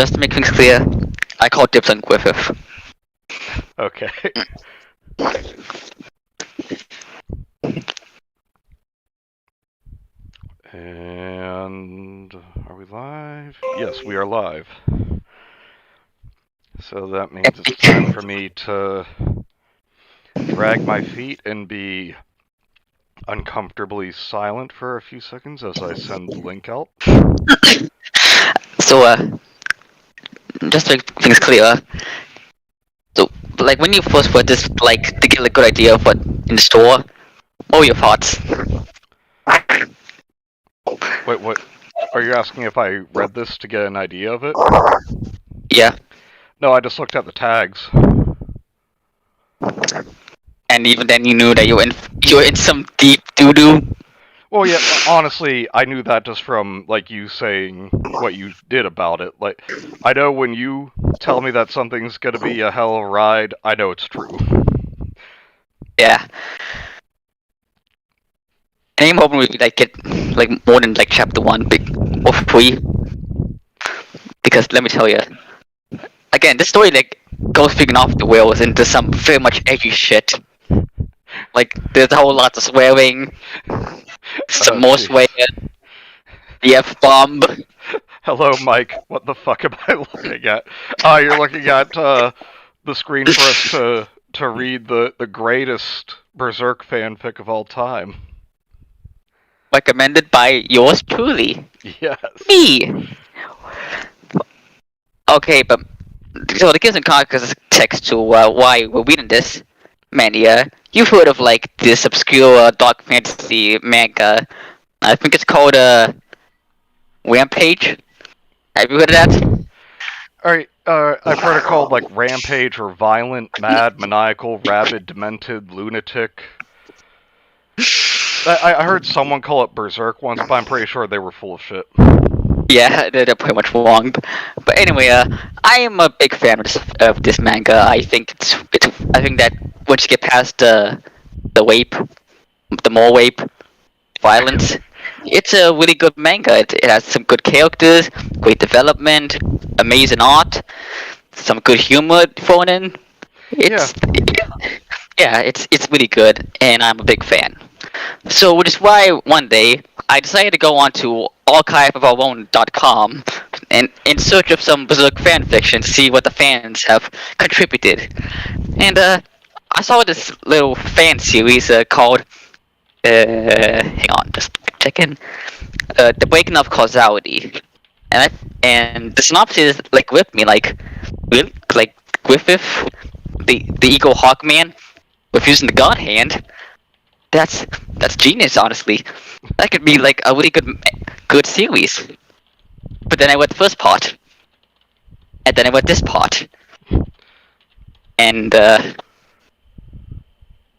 just to make things clear, I call dibs on Griffith. Okay. And are we live? Yes, we are live. So that means it's time for me to drag my feet and be uncomfortably silent for a few seconds as I send the link out. So, just to make things clear, so, like, when you first put this, like, to get a good idea of what in the store, what were your thoughts? Wait, what? Are you asking if I read this to get an idea of it? Yeah. No, I just looked at the tags. And even then you knew that you were in some deep doo-doo? Well, yeah, honestly, I knew that just from, like, you saying what you did about it. Like, I know when you tell me that something's gonna be a hell of a ride, I know it's true. Yeah. And I'm hoping we, like, get, like, more than, like, chapter 1 or 3. Because, let me tell you, again, this story, like, goes freaking off the rails into some very much edgy shit. Like, there's a whole lot of swearing, some more swearing, the F-bomb. Hello, Mike. What the fuck am I looking at? You're looking at the screen for us to read the greatest Berserk fanfic of all time. Recommended by yours truly. Yes. Me! Okay, but so to give some context to why we're reading this, Mania, you've heard of like this obscure dark fantasy manga. I think it's called Rampage. Have you heard of that? Alright, I've heard it called like Rampage or Violent, Mad, Maniacal, Rabid, Demented, Lunatic. I heard someone call it Berserk once, but I'm pretty sure they were full of shit. Yeah, they're pretty much wrong. But anyway, I am a big fan of this manga. I think I think that once you get past the rape, the more rape, violence, it's a really good manga. It has some good characters, great development, amazing art, some good humor thrown in. It's really good, and I'm a big fan. So, which is why one day I decided to go on to archiveofourown.com and in search of some Berserk fanfiction to see what the fans have contributed. And I saw this little fan series called hang on, just checking. The Breaking of Causality. And the synopsis like gripped me, like really, like Griffith, the Eagle Hawkman, refusing the God Hand. That's genius, honestly. That could be like a really good series. But then I read the first part, and then I read this part, and to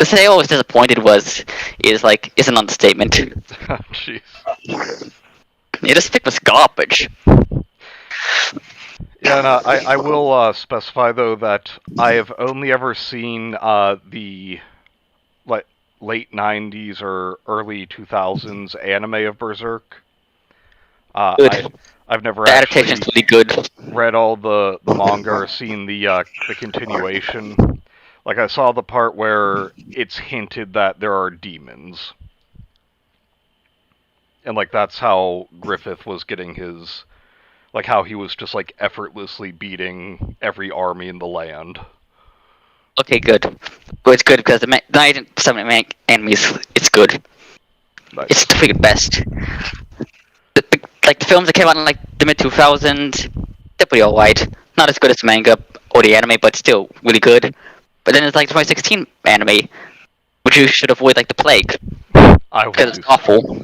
say I was disappointed is an understatement. Jeez. Yeah, this fic was garbage. Yeah, no, I will specify though that I have only ever seen the late 90s or early 2000s anime of Berserk. Good. I've never The actually adaptation's really good. read all the manga or seen the continuation. Like, I saw the part where it's hinted that there are demons. And, like, that's how Griffith was getting his... Like, how he was just, like, effortlessly beating every army in the land. Okay, good. Well, it's good because the 9/7 enemies, it's good. Nice. It's the freaking best. Like, the films that came out in, like, the mid-2000s, they're pretty alright. Not as good as the manga or the anime, but still really good. But then it's, like, the 2016 anime, which you should avoid like the plague. Because it's awful.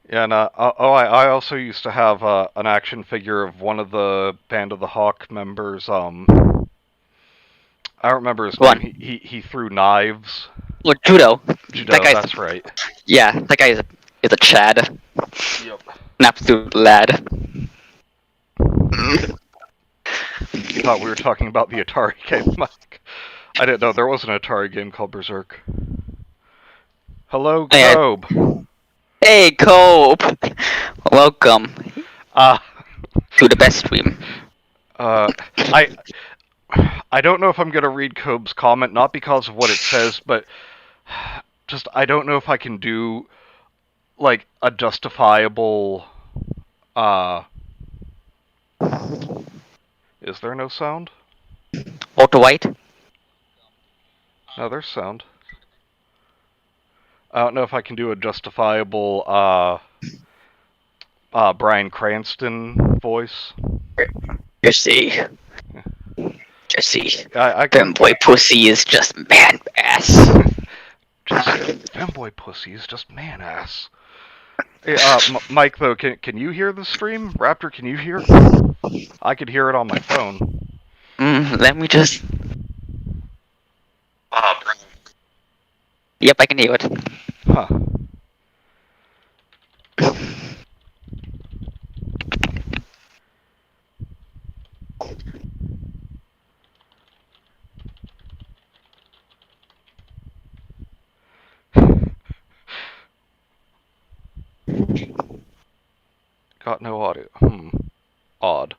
Yeah, and I also used to have an action figure of one of the Band of the Hawk members. I don't remember his name. He threw knives. Well, Judo. Judo, that's right. Yeah, that guy is a Chad. Yep. An absolute lad. You thought we were talking about the Atari game, Mike. I didn't know there was an Atari game called Berserk. Hello, Cobe. Hey, Cope! Welcome Uh, to the best stream. I don't know if I'm gonna read Cobe's comment, not because of what it says, but just I don't know if I can do like a justifiable. Is there no sound? Auto White. No, there's sound. I don't know if I can do a justifiable Bryan Cranston voice. Jesse. Jesse. I can. Femboy pussy is just man ass. Femboy pussy is just man ass. Hey, Mike, though, can you hear the stream? Raptor, can you hear? I could hear it on my phone. Let me just. Yep, I can hear it. Huh. Got no audio. Odd.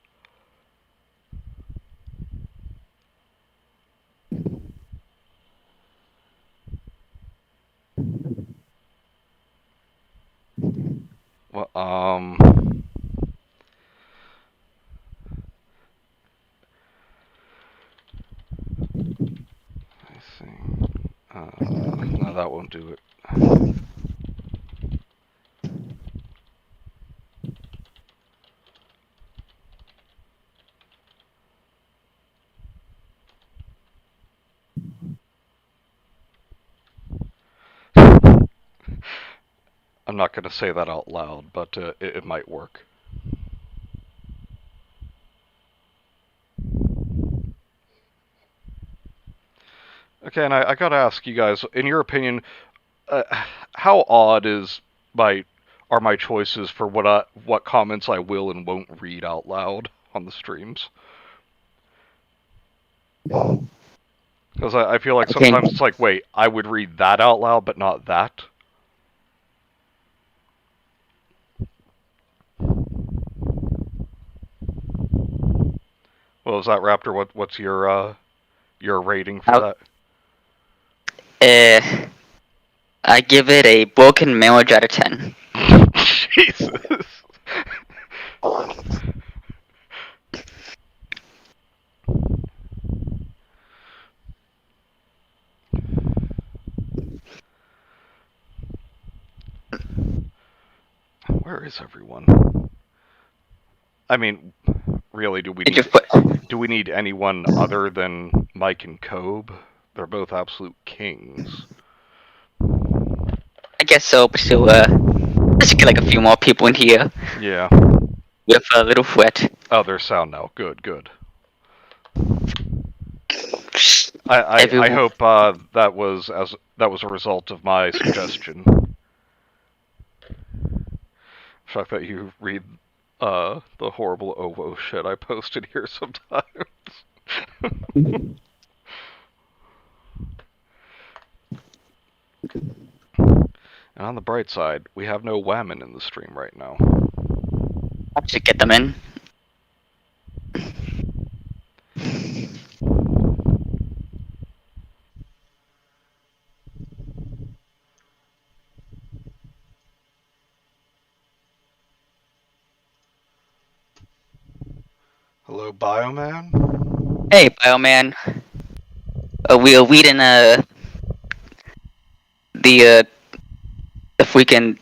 Well, I see. No, that won't do it. I'm not going to say that out loud, but it might work. Okay, and I gotta ask you guys, in your opinion, how odd are my choices for what comments I will and won't read out loud on the streams? Because I feel like sometimes it's like, wait, I would read that out loud, but not that. Well, is that Raptor? What's your rating for that? I give it a broken marriage out of 10. Jesus. Where is everyone? I mean, really, do we need anyone other than Mike and Cobe? They're both absolute kings. I guess so, but still, let's get like a few more people in here. Yeah. With a little wet. Oh, there's sound now. Good. I hope that was a result of my suggestion. The fact that you read the horrible ovo shit I posted here sometimes. And on the bright side, we have no women in the stream right now. I should get them in. Hello, Bioman? Hey, Bioman. We are reading the freaking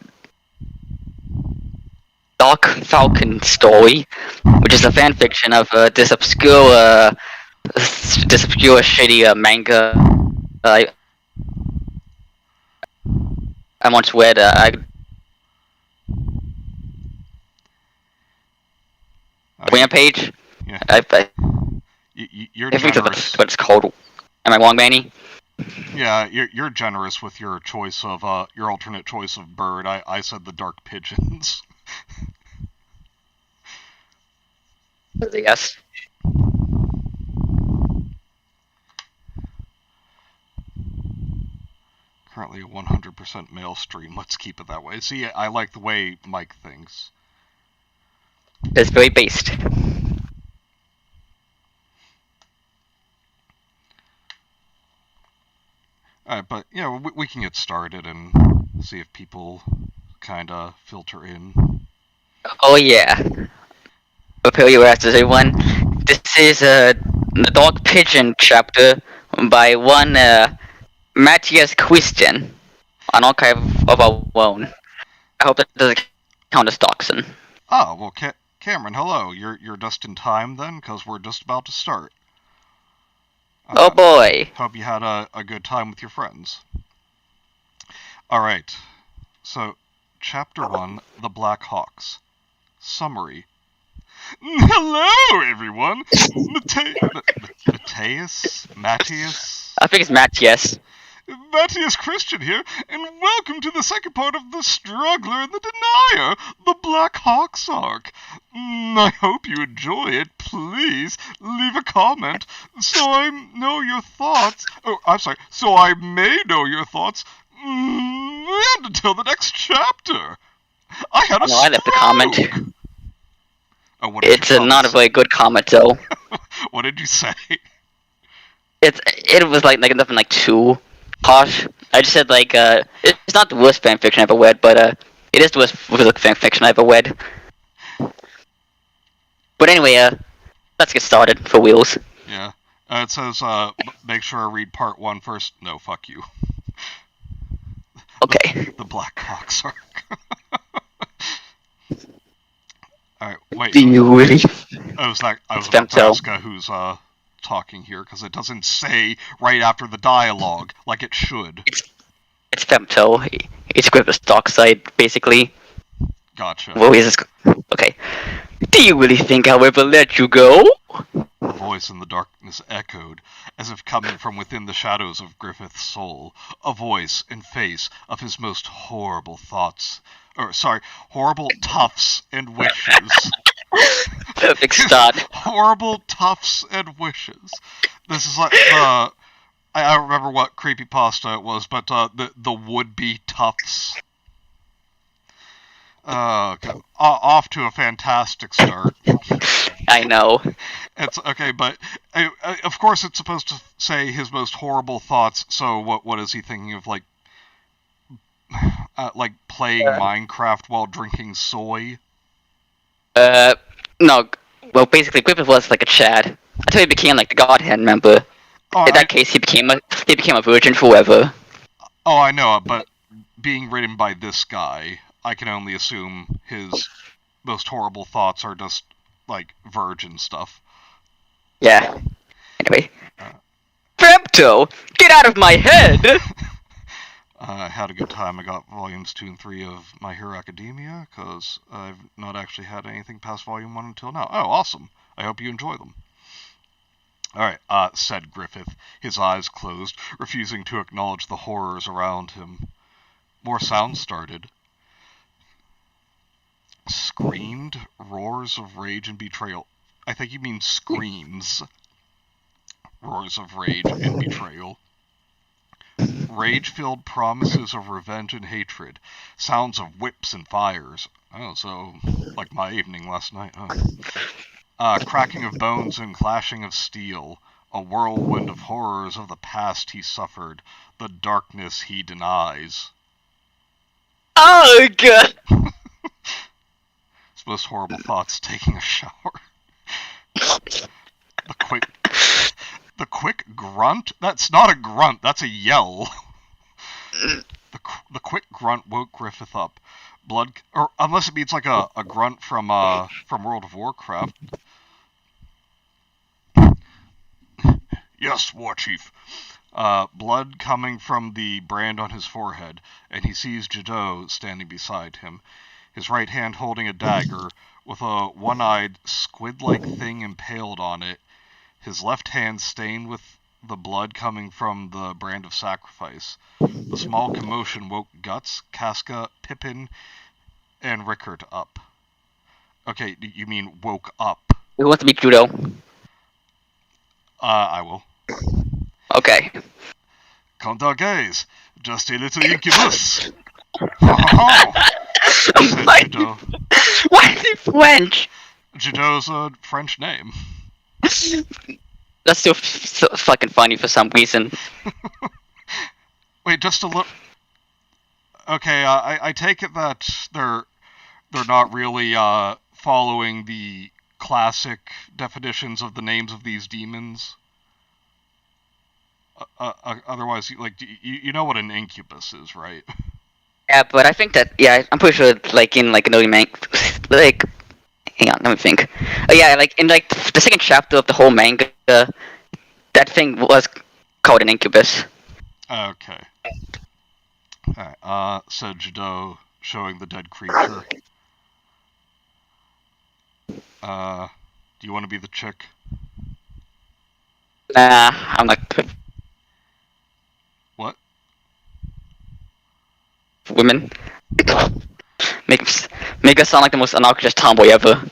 Dark Falcon story, which is a fanfiction of this obscure shitty manga. I once read. Rampage. Yeah. You're generous. What it's called. Am I wrong, Manny? Yeah, you're generous with your choice of your alternate choice of bird. I said the dark pigeons. Yes. Currently a 100% male stream. Let's keep it that way. See, I like the way Mike thinks. It's very based. Alright, but yeah, we can get started and see if people kind of filter in. Oh yeah. Prepare your asses, everyone. This is the Dog Pigeon chapter by one Matthias Christian on Archive of Our Own. I hope that doesn't count as Dachshund. Oh, well, Cameron, hello. You're just in time then, because we're just about to start. Oh boy. Hope you had a good time with your friends. Alright, so, Chapter 1, The Black Hawks. Summary. Hello, everyone! Matthias? I think it's Matthias. Matthias Christian here, and welcome to the second part of The Struggler and the Denier, the Black Hawks arc. I hope you enjoy it. Please leave a comment so I know your thoughts. Oh, I'm sorry, so I may know your thoughts. And until the next chapter. I had a I left a comment. Oh, what It's not a very good comment though. What did you say? It was like nothing like too harsh. I just said like it's not the worst fan fiction I've ever read, but it is the worst fan fiction I've ever read. But anyway, let's get started for wheels. Yeah. It says make sure I read part 1 first. No, fuck you. Okay. The Black Hawks arc. Alright, wait. Do you really? I was about to ask who's talking here, because it doesn't say right after the dialogue, like it should. It's Femto. It's Griffith's dark side, basically. Gotcha. What is this? Okay. Do you really think I'll ever let you go? A voice in the darkness echoed, as if coming from within the shadows of Griffith's soul. A voice and face of his most horrible thoughts. Horrible toughs and wishes. Perfect start. Horrible toughs and wishes. This is like I don't remember what creepypasta it was, but the would-be toughs. Off to a fantastic start. I know. It's okay, but of course it's supposed to say his most horrible thoughts. So what is he thinking of, like playing Minecraft while drinking soy? No. Well, basically, Griffith was like a Chad until he became like the Godhead member. In that case, he became a virgin forever. Oh, I know, but being written by this guy, I can only assume his most horrible thoughts are just like virgin stuff. Yeah. Anyway, Femto, get out of my head! I had a good time. I got volumes 2 and 3 of My Hero Academia, because I've not actually had anything past volume 1 until now. Oh, awesome. I hope you enjoy them. Alright, said Griffith, his eyes closed, refusing to acknowledge the horrors around him. More sounds started. Screamed, roars of rage and betrayal. I think you mean screams. Roars of rage and betrayal. Rage-filled promises of revenge and hatred. Sounds of whips and fires. Oh, so like my evening last night, huh? Cracking of bones and clashing of steel. A whirlwind of horrors of the past he suffered. The darkness he denies. Ugh! His most horrible thoughts, taking a shower. The quick grunt? That's not a grunt, that's a yell. The quick grunt woke Griffith up. Blood, or unless it means like a grunt from World of Warcraft. Yes, War Chief. Blood coming from the brand on his forehead, and he sees Jadot standing beside him, his right hand holding a dagger with a one-eyed squid-like thing impaled on it, his left hand stained with the blood coming from the brand of sacrifice. The small commotion woke Guts, Casca, Pippin, and Rickert up. Okay, you mean woke up. Who wants to be Judo? I will. Okay. Can't our gaze? Just a little incubus. Said Jadot. Why is he French? Jadot's a French name. That's still so fucking funny for some reason. Wait, just a little. Okay, I take it that they're not really following the classic definitions of the names of these demons. Otherwise, like, you know what an incubus is, right? Yeah, but I think that I'm pretty sure like in like another like hang on, let me think. Yeah, like in like the second chapter of the whole manga, that thing was called an incubus. Okay. Alright, said Jadot, showing the dead creature. Do you want to be the chick? Nah, I'm like What? women. make make us sound like the most obnoxious tomboy ever.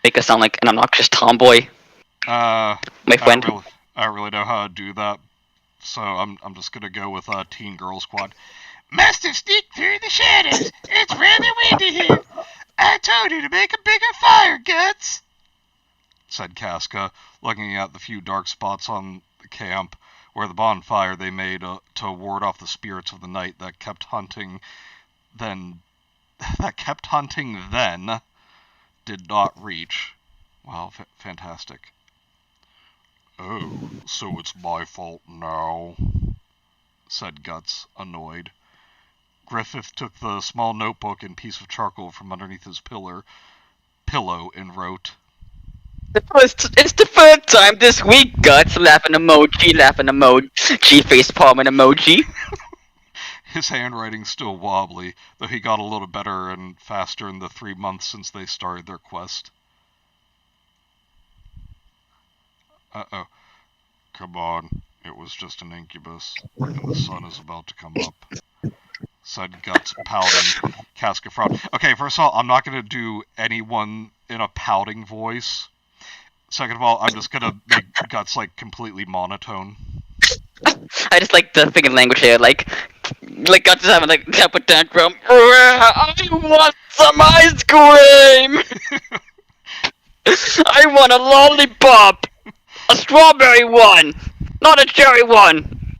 Make us sound like an obnoxious tomboy. My friend. I don't really know how to do that, so I'm just gonna go with Teen Girl Squad. Must have sneaked through the shadows. It's really windy here. I told you to make a bigger fire, Guts, said Casca, looking at the few dark spots on the camp where the bonfire they made to ward off the spirits of the night that kept hunting then did not reach. Wow, fantastic. Oh, so it's my fault now, said Guts, annoyed. Griffith took the small notebook and piece of charcoal from underneath his pillow and wrote, It's the third time this week, Guts. Laughing emoji, face palming emoji. His handwriting's still wobbly, though he got a little better and faster in the 3 months since they started their quest. Uh-oh. Come on, it was just an incubus, and the sun is about to come up, said Guts, pouting. Casca frowned. Okay, first of all, I'm not going to do anyone in a pouting voice. Second of all, I'm just going to make Guts, like, completely monotone. I just like the freaking language here, like Guts is having like temper tantrum. I want some ice cream! I want a lollipop! A strawberry one! Not a cherry one!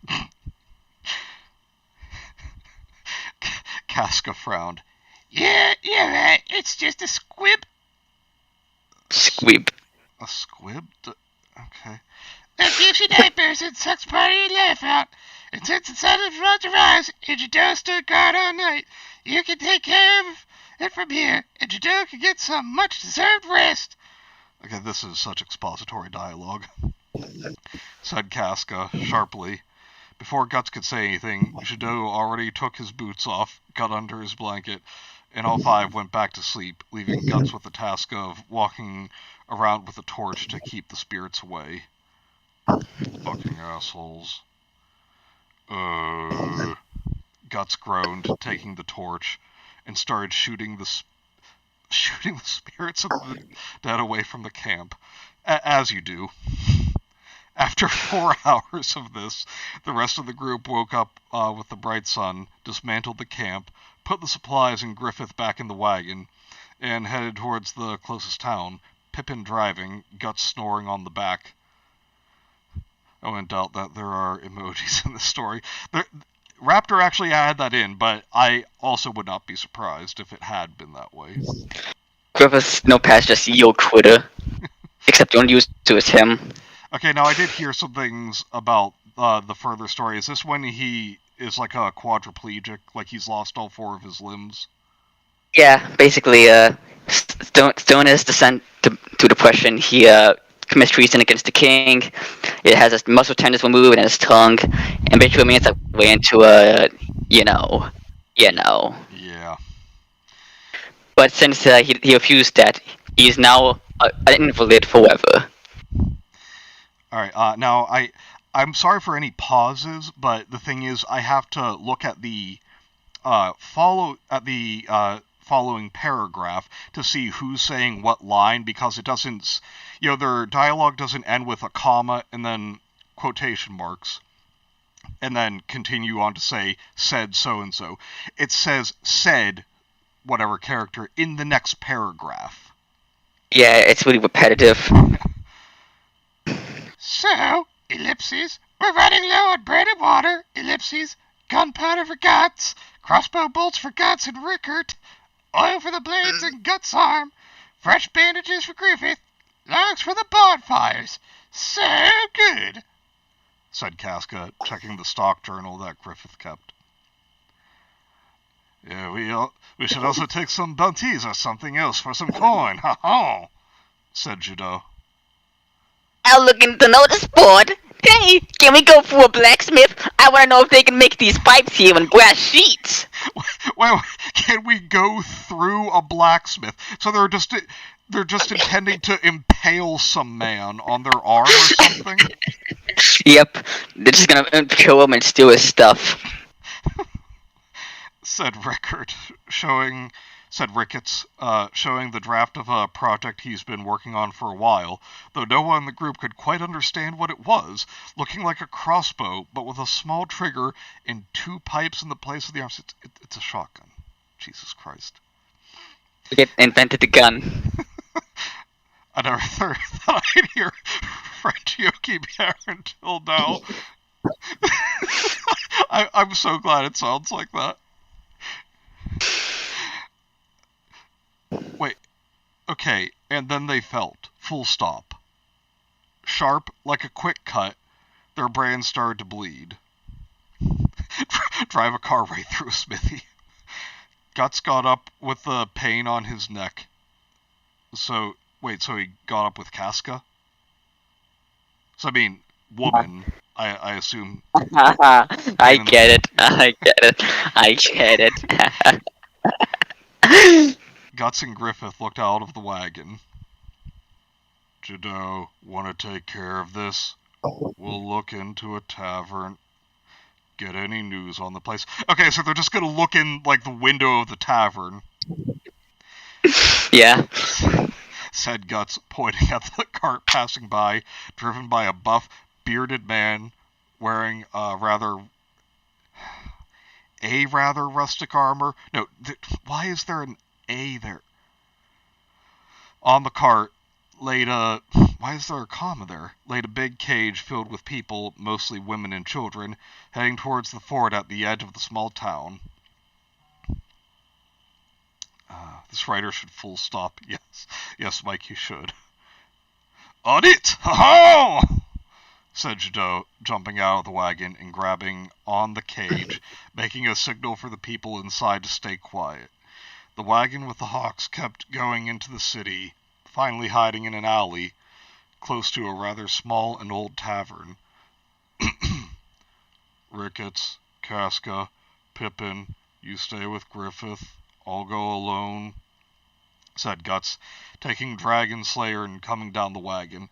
Casca frowned. Yeah, you're right. It's just a squib. Squib. A squib? Okay. That gives you nightmares and sucks part of your life out. And since the sun is about to rise and Jadot stood guard all night, you can take care of it from here, and Jadot can get some much-deserved rest. Okay, this is such expository dialogue, said Casca sharply. Before Guts could say anything, Jadot already took his boots off, got under his blanket, and all five went back to sleep, leaving Guts with the task of walking around with a torch to keep the spirits away. Fucking assholes. Guts groaned, taking the torch, and started shooting the spirits of the dead away from the camp, as you do. After 4 hours of this, the rest of the group woke up with the bright sun, dismantled the camp, put the supplies and Griffith back in the wagon, and headed towards the closest town, Pippin driving, Guts snoring on the back. I wouldn't doubt that there are emojis in this story. Raptor actually had that in, but I also would not be surprised if it had been that way. Griffith's notepad's just yo quitter. Except the only use to is him. Okay, now I did hear some things about the further story. Is this when he is like a quadriplegic, like he's lost all 4 of his limbs? Yeah, basically, Stone is descent to depression. He commits treason against the king. It has his muscle tendons removed and his tongue, and basically makes that way into you know. Yeah. But since he refused that, he's now an invalid forever. Alright, now I'm sorry for any pauses, but the thing is I have to look at the following paragraph to see who's saying what line, because it doesn't, their dialogue doesn't end with a comma and then quotation marks and then continue on to say said so-and-so. It says said whatever character in the next paragraph. Yeah, it's really repetitive. So, ellipses, we're running low on bread and water, ellipses, gunpowder for guts, crossbow bolts for guts and Rickert, oil for the blades and Guts' arm, fresh bandages for Griffith, logs for the bonfires. So good, said Casca, checking the stock journal that Griffith kept. Yeah, we should also take some bounties or something else for some coin, ha-ha, said Judo. I'll look into the notice board. Hey, can we go through a blacksmith? I want to know if they can make these pipes here and brass sheets. Well, can we go through a blacksmith? So they're just intending to impale some man on their arm or something? Yep, they're just gonna kill him and steal his stuff. Said Ricketts, showing the draft of a project he's been working on for a while, though no one in the group could quite understand what it was, looking like a crossbow, but with a small trigger and 2 pipes in the place of the arms. It's a shotgun. Jesus Christ. They invented the gun. I never thought I'd hear French Yoki Bear until now. I'm so glad it sounds like that. Wait, okay, and then they felt, full stop. Sharp, like a quick cut, their brains started to bleed. Drive a car right through a smithy. Guts got up with the pain on his neck. So he got up with Casca? So, I mean, woman, I assume. I get it. Guts and Griffith looked out of the wagon. Judo, want to take care of this? We'll look into a tavern. Get any news on the place. Okay, so they're just gonna look in, like, the window of the tavern. Yeah. Said Guts, pointing at the cart passing by, driven by a buff, bearded man wearing rather rustic armor. No, why is there an A there? On the cart, why is there a comma there? Laid a big cage filled with people, mostly women and children, heading towards the fort at the edge of the small town. This writer should full stop. Yes, Mike, you should. On it! Ha-ha! Said Judo, jumping out of the wagon and grabbing on the cage, making a signal for the people inside to stay quiet. The wagon with the hawks kept going into the city, finally hiding in an alley, close to a rather small and old tavern. Ricketts, Casca, Pippin, you stay with Griffith, I'll go alone, said Guts, taking Dragon Slayer and coming down the wagon.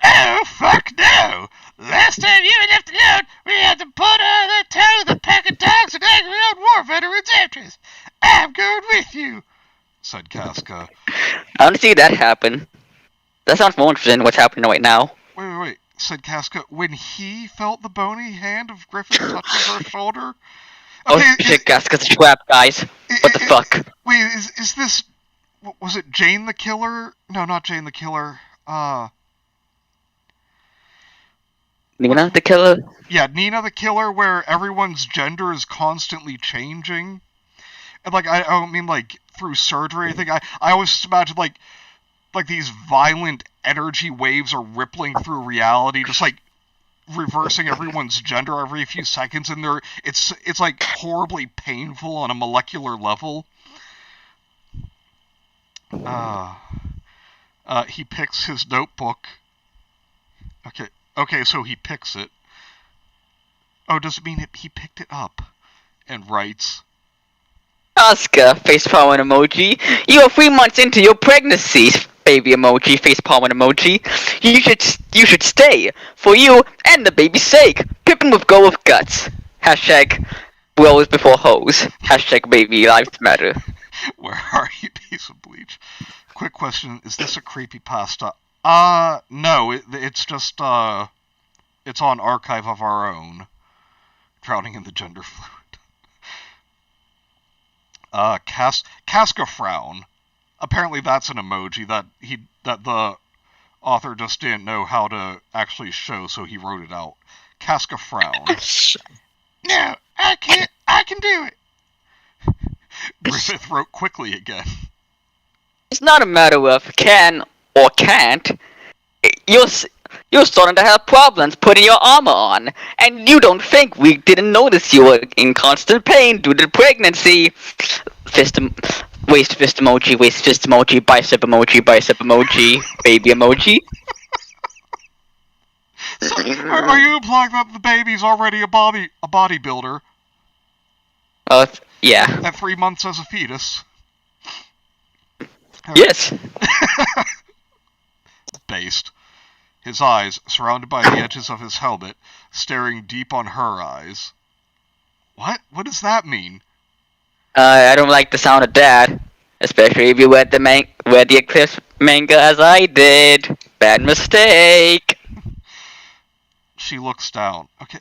Oh, fuck no! Last time you were left alone, we had to pull out the tail of the pack of dogs and angry old war veterans after us. I'm going with you, said Casca. I want to see that happen. That sounds more interesting than what's happening right now. Wait, said Casca, when he felt the bony hand of Griffith touching her shoulder. Okay, oh shit, Casca's a trap, guys. What the fuck? Wait, is this... Was it Jane the Killer? No, not Jane the Killer. Nina the Killer? Yeah, Nina the Killer, where everyone's gender is constantly changing. And, like, I don't mean, like, through surgery or anything. I always just imagine, like these violent energy waves are rippling through reality, just, like, reversing everyone's gender every few seconds, and it's like, horribly painful on a molecular level. He picks his notebook. Okay, so he picks it. Oh, does it mean he picked it up? And writes, Oscar, facepalm emoji. You are 3 months into your pregnancy, baby emoji, facepalm emoji. You should stay, for you and the baby's sake. Pippin with go with guts. Hashtag bros before hoes. Hashtag baby lives matter. Where are you, piece of bleach? Quick question, is this a creepypasta? No, it's just, it's on Archive of Our Own. Drowning in the Gender Fluid. Casca frown. Apparently that's an emoji that the author just didn't know how to actually show, so he wrote it out. Casca frown. No, I can't. I can do it. Griffith wrote quickly again. It's not a matter of can or can't. You're starting to have problems putting your armor on, and you don't think we didn't notice you were in constant pain due to pregnancy. Waist fist emoji, bicep emoji, baby emoji. So, are you implying that the baby's already a bodybuilder? Yeah. At 3 months as a fetus? Yes. Based. His eyes, surrounded by the edges of his helmet, staring deep on her eyes. What? What does that mean? I don't like the sound of that. Especially if you read the Eclipse manga as I did. Bad mistake. She looks down. Okay.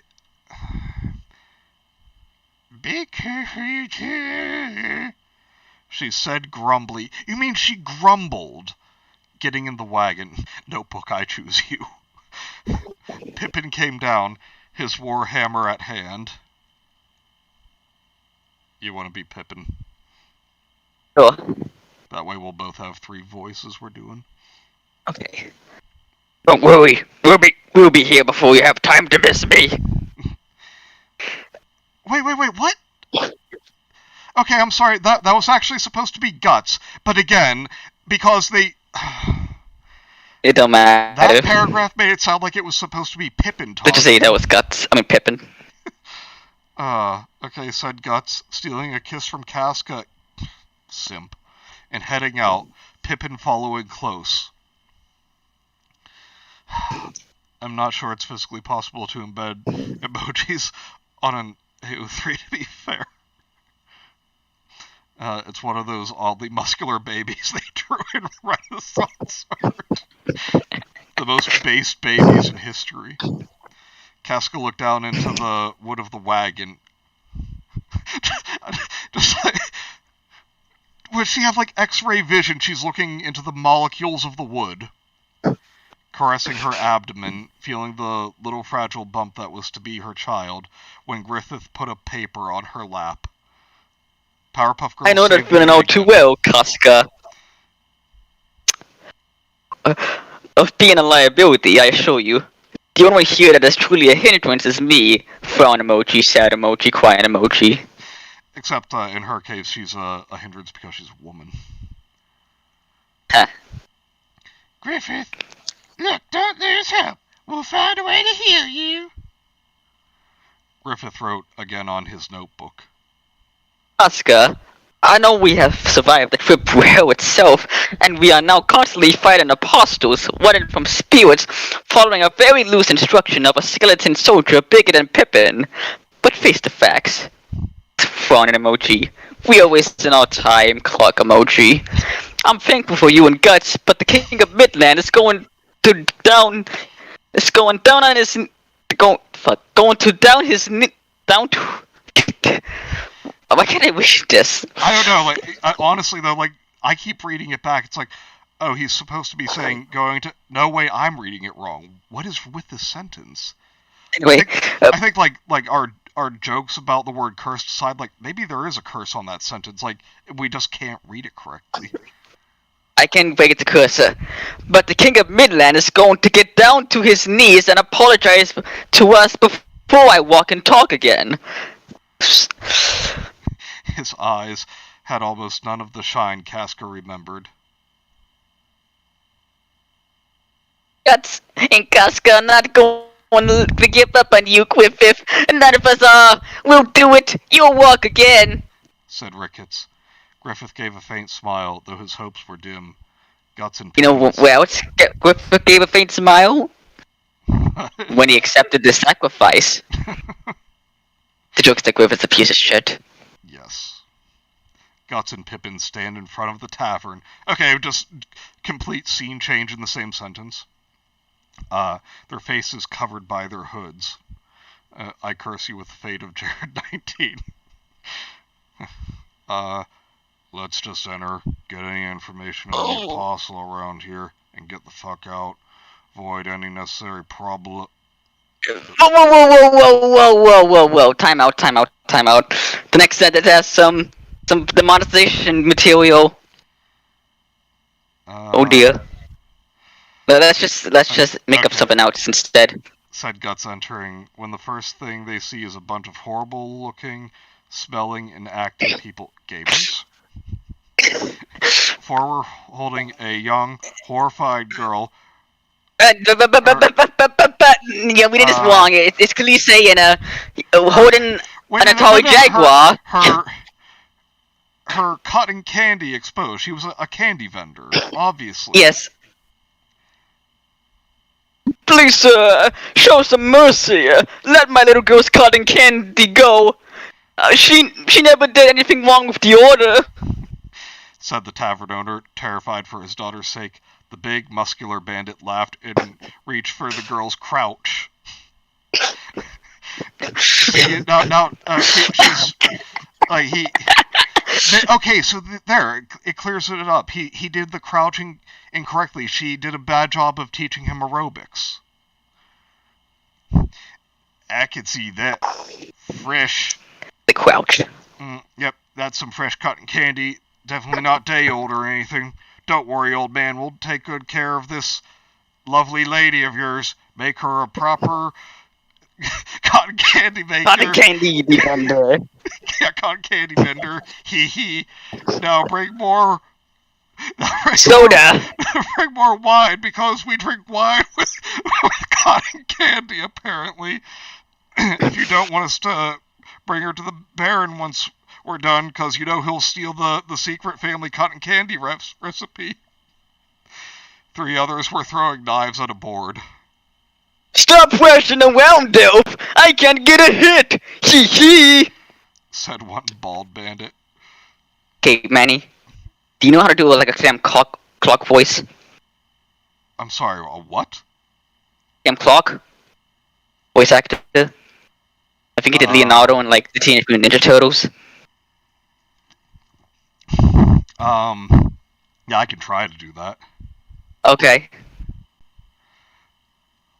Be careful, you two. She said grumbly. You mean she grumbled? Getting in the wagon. Notebook, I choose you. Pippin came down, his war hammer at hand. You want to be Pippin? Sure. That way we'll both have 3 voices we're doing. Okay. Don't worry. We'll be here before you have time to miss me. Wait, what? Okay, I'm sorry, that was actually supposed to be Guts, but again, because they... It don't matter. That paragraph made it sound like it was supposed to be Pippin talking. Did you say that was Guts? I mean Pippin. Okay, said Guts, stealing a kiss from Casca, simp, and heading out, Pippin following close. I'm not sure it's physically possible to embed emojis on an AO3, to be fair. It's one of those oddly muscular babies they drew in Renaissance art. The most base babies in history. Casca looked down into the wood of the wagon. Just like... Would she have, like, X-ray vision? She's looking into the molecules of the wood. Caressing her abdomen, feeling the little fragile bump that was to be her child, when Griffith put a paper on her lap. Powerpuff Girls. I know that feeling all too well, Casca. Of being a liability, I assure you. The only one here that is truly a hindrance is me. Frown emoji, sad emoji, quiet emoji. Except, in her case, she's a hindrance because she's a woman. Huh. Griffith, look, don't lose hope. We'll find a way to heal you. Griffith wrote again on his notebook. Casca, I know we have survived the trip through hell itself, and we are now constantly fighting apostles, wanted from spirits, following a very loose instruction of a skeleton soldier bigger than Pippin. But face the facts. Frowning emoji. We are wasting our time, clock emoji. I'm thankful for you and Guts, but the King of Midland is going down on his why can't I wish this? I don't know, like, honestly though, like, I keep reading it back, it's like, oh, he's supposed to be saying, no way, I'm reading it wrong. What is with this sentence? Anyway, I think like, our jokes about the word cursed aside, like, maybe there is a curse on that sentence, like, we just can't read it correctly. I can break it to cursor, but the King of Midland is going to get down to his knees and apologize to us before I walk and talk again. His eyes had almost none of the shine Casca remembered. Guts and Casca are not going to give up on you, Griffith. None of us are. We'll do it. You'll walk again, said Ricketts. Griffith gave a faint smile, though his hopes were dim. Guts and Pigeons. You know where else Griffith gave a faint smile? When he accepted the sacrifice. The joke's that Griffith's a piece of shit. Yes. Guts and Pippin stand in front of the tavern. Okay, just complete scene change in the same sentence. Their faces covered by their hoods. I curse you with the fate of Jared 19. let's just enter, get any information on the apostle around here, and get the fuck out. Avoid any necessary problem. Whoa. Time out. The next sentence has some demonetization material. Oh dear. Let's just make up okay. something else instead. Said Guts entering, when the first thing they see is a bunch of horrible looking, smelling, and acting people. Gamers? Forward holding a young, horrified girl. Yeah, we did this wrong. It's cliche and holding an Atari Jaguar. Her cotton candy exposed. She was a candy vendor, obviously. Yes. Please, sir, show some mercy. Let my little girl's cotton candy go. She never did anything wrong with the order. Said the tavern owner, terrified for his daughter's sake. The big, muscular bandit laughed and reached for the girl's crotch. She's like okay, so there, it clears it up. He did the crouching incorrectly. She did a bad job of teaching him aerobics. I can see that. Fresh. The crouch. Yep, that's some fresh cotton candy. Definitely not day old or anything. Don't worry, old man. We'll take good care of this lovely lady of yours. Make her a proper cotton candy maker. Cotton candy vendor. Yeah, cotton candy vendor. Hee. Now bring more. Soda. Bring more wine, because we drink wine with cotton candy, apparently. If you don't want us to bring her to the Baron once we're done, because you know he'll steal the secret family cotton candy recipe. 3 others were throwing knives at a board. Stop pressing around, Delph! I can't get a hit! Hee, said one bald bandit. Okay, Manny, do you know how to do like a Sam Clock voice? I'm sorry, a what? Sam Clock? Voice actor? I think he did Leonardo in like the Teenage Mutant Ninja Turtles. Yeah, I can try to do that. Okay.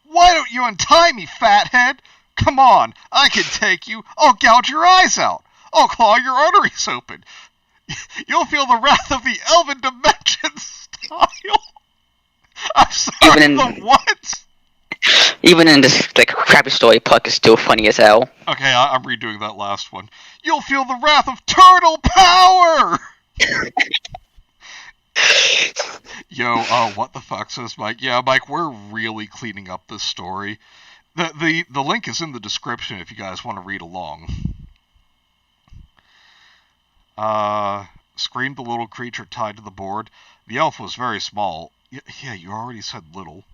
Why don't you untie me, fathead? Come on, I can take you. I'll gouge your eyes out. I'll claw your arteries open. You'll feel the wrath of the elven dimension style. I'm sorry, the what? Even in this like crappy story, Puck is still funny as hell. Okay, I'm redoing that last one. You'll feel the wrath of turtle power. Yo, what the fuck, says Mike. Yeah, Mike, we're really cleaning up this story. The link is in the description if you guys want to read along. Screamed the little creature tied to the board. The elf was very small. Yeah, you already said little.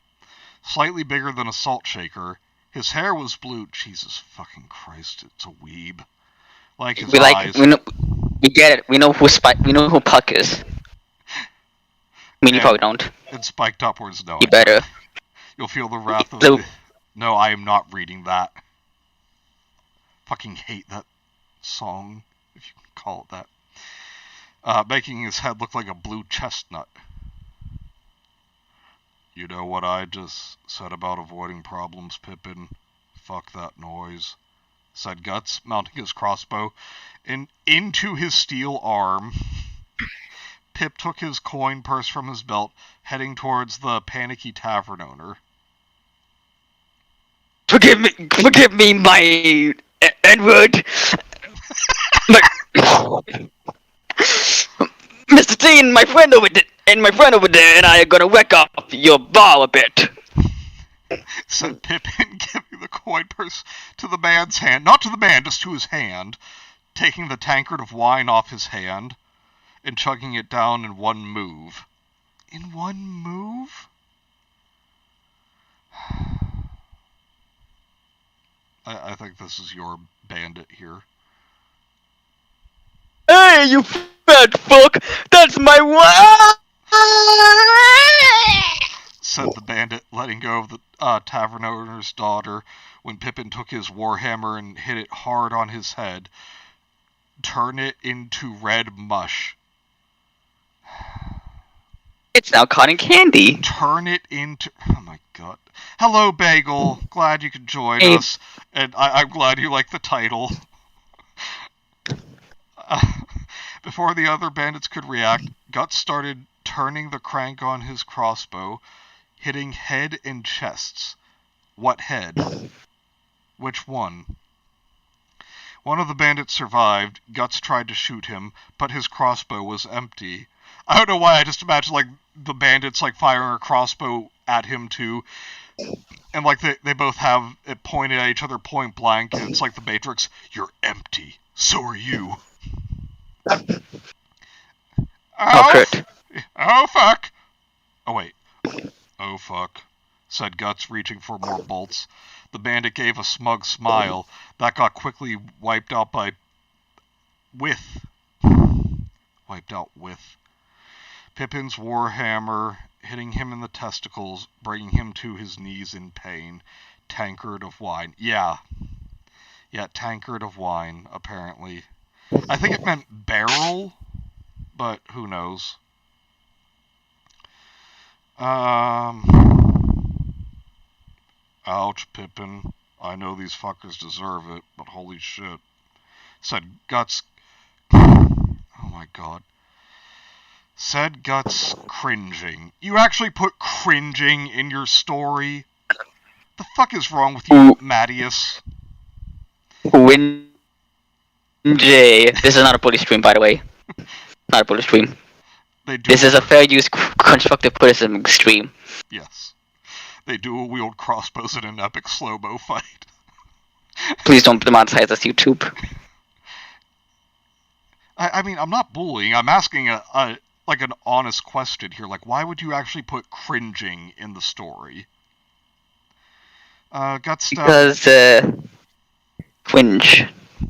Slightly bigger than a salt shaker. His hair was blue. Jesus fucking Christ, it's a weeb. Like his eyes. We get it. We know who Puck is. I mean, you probably don't. It's spiked upwards, no. You better. You'll feel the wrath of the... No, I am not reading that. Fucking hate that song, if you can call it that. Making his head look like a blue chestnut. You know what I just said about avoiding problems, Pippin? Fuck that noise, said Guts, mounting his crossbow into his steel arm. Pip took his coin purse from his belt, heading towards the panicky tavern owner. Forgive me, my Edward. Mr. T and my friend over there, and I are gonna wreck up your bar a bit. Said Pippin, giving the coin purse to the man's hand. Not to the man, just to his hand. Taking the tankard of wine off his hand and chugging it down in one move. In one move? I think this is your bandit here. Hey, you fat fuck! That's my wife! Said the bandit, letting go of the tavern owner's daughter when Pippin took his warhammer and hit it hard on his head. Turn it into red mush. It's now cotton candy. Turn it into... Oh my god. Hello, Bagel. Glad you could join Hey. us. And I'm glad you like the title. Before the other bandits could react, Guts started turning the crank on his crossbow, hitting head and chests. What head? Which one? One of the bandits survived. Guts tried to shoot him, but his crossbow was empty. I don't know why, I just imagine, like, the bandits, like, firing a crossbow at him, too. And, like, they both have it pointed at each other point blank, and it's like the Matrix, you're empty. So are you. Oh, Kurt. Oh, fuck! Oh, wait. Oh, fuck, said Guts, reaching for more bolts. The bandit gave a smug smile. That got quickly wiped out with. Pippin's warhammer, hitting him in the testicles, bringing him to his knees in pain. Tankard of wine. Yeah, tankard of wine, apparently. I think it meant barrel, but who knows. Ouch, Pippin. I know these fuckers deserve it, but holy shit. Said Guts... Oh my god. Said Guts, cringing. You actually put cringing in your story? The fuck is wrong with you, Mattias? Win J. This is not a bully stream, by the way. Not a bully stream. This is a fair use constructive criticism stream. Yes. They dual-wield crossbows in an epic slow-mo fight. Please don't demonetize us, YouTube. I mean, I'm not bullying. I'm asking an honest question here. Like, why would you actually put cringing in the story? Got stuff. Because, cringe.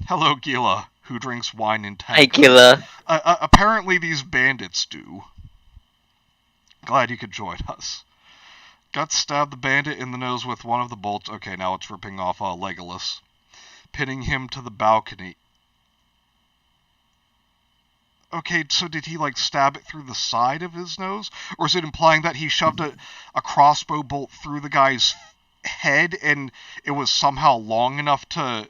Hello, Gila, who drinks wine in tank. Hi, Gila. Apparently these bandits do. Glad you could join us. Guts stabbed the bandit in the nose with one of the bolts. Okay, now it's ripping off Legolas. Pinning him to the balcony. Okay, so did he, like, stab it through the side of his nose? Or is it implying that he shoved a crossbow bolt through the guy's head and it was somehow long enough to,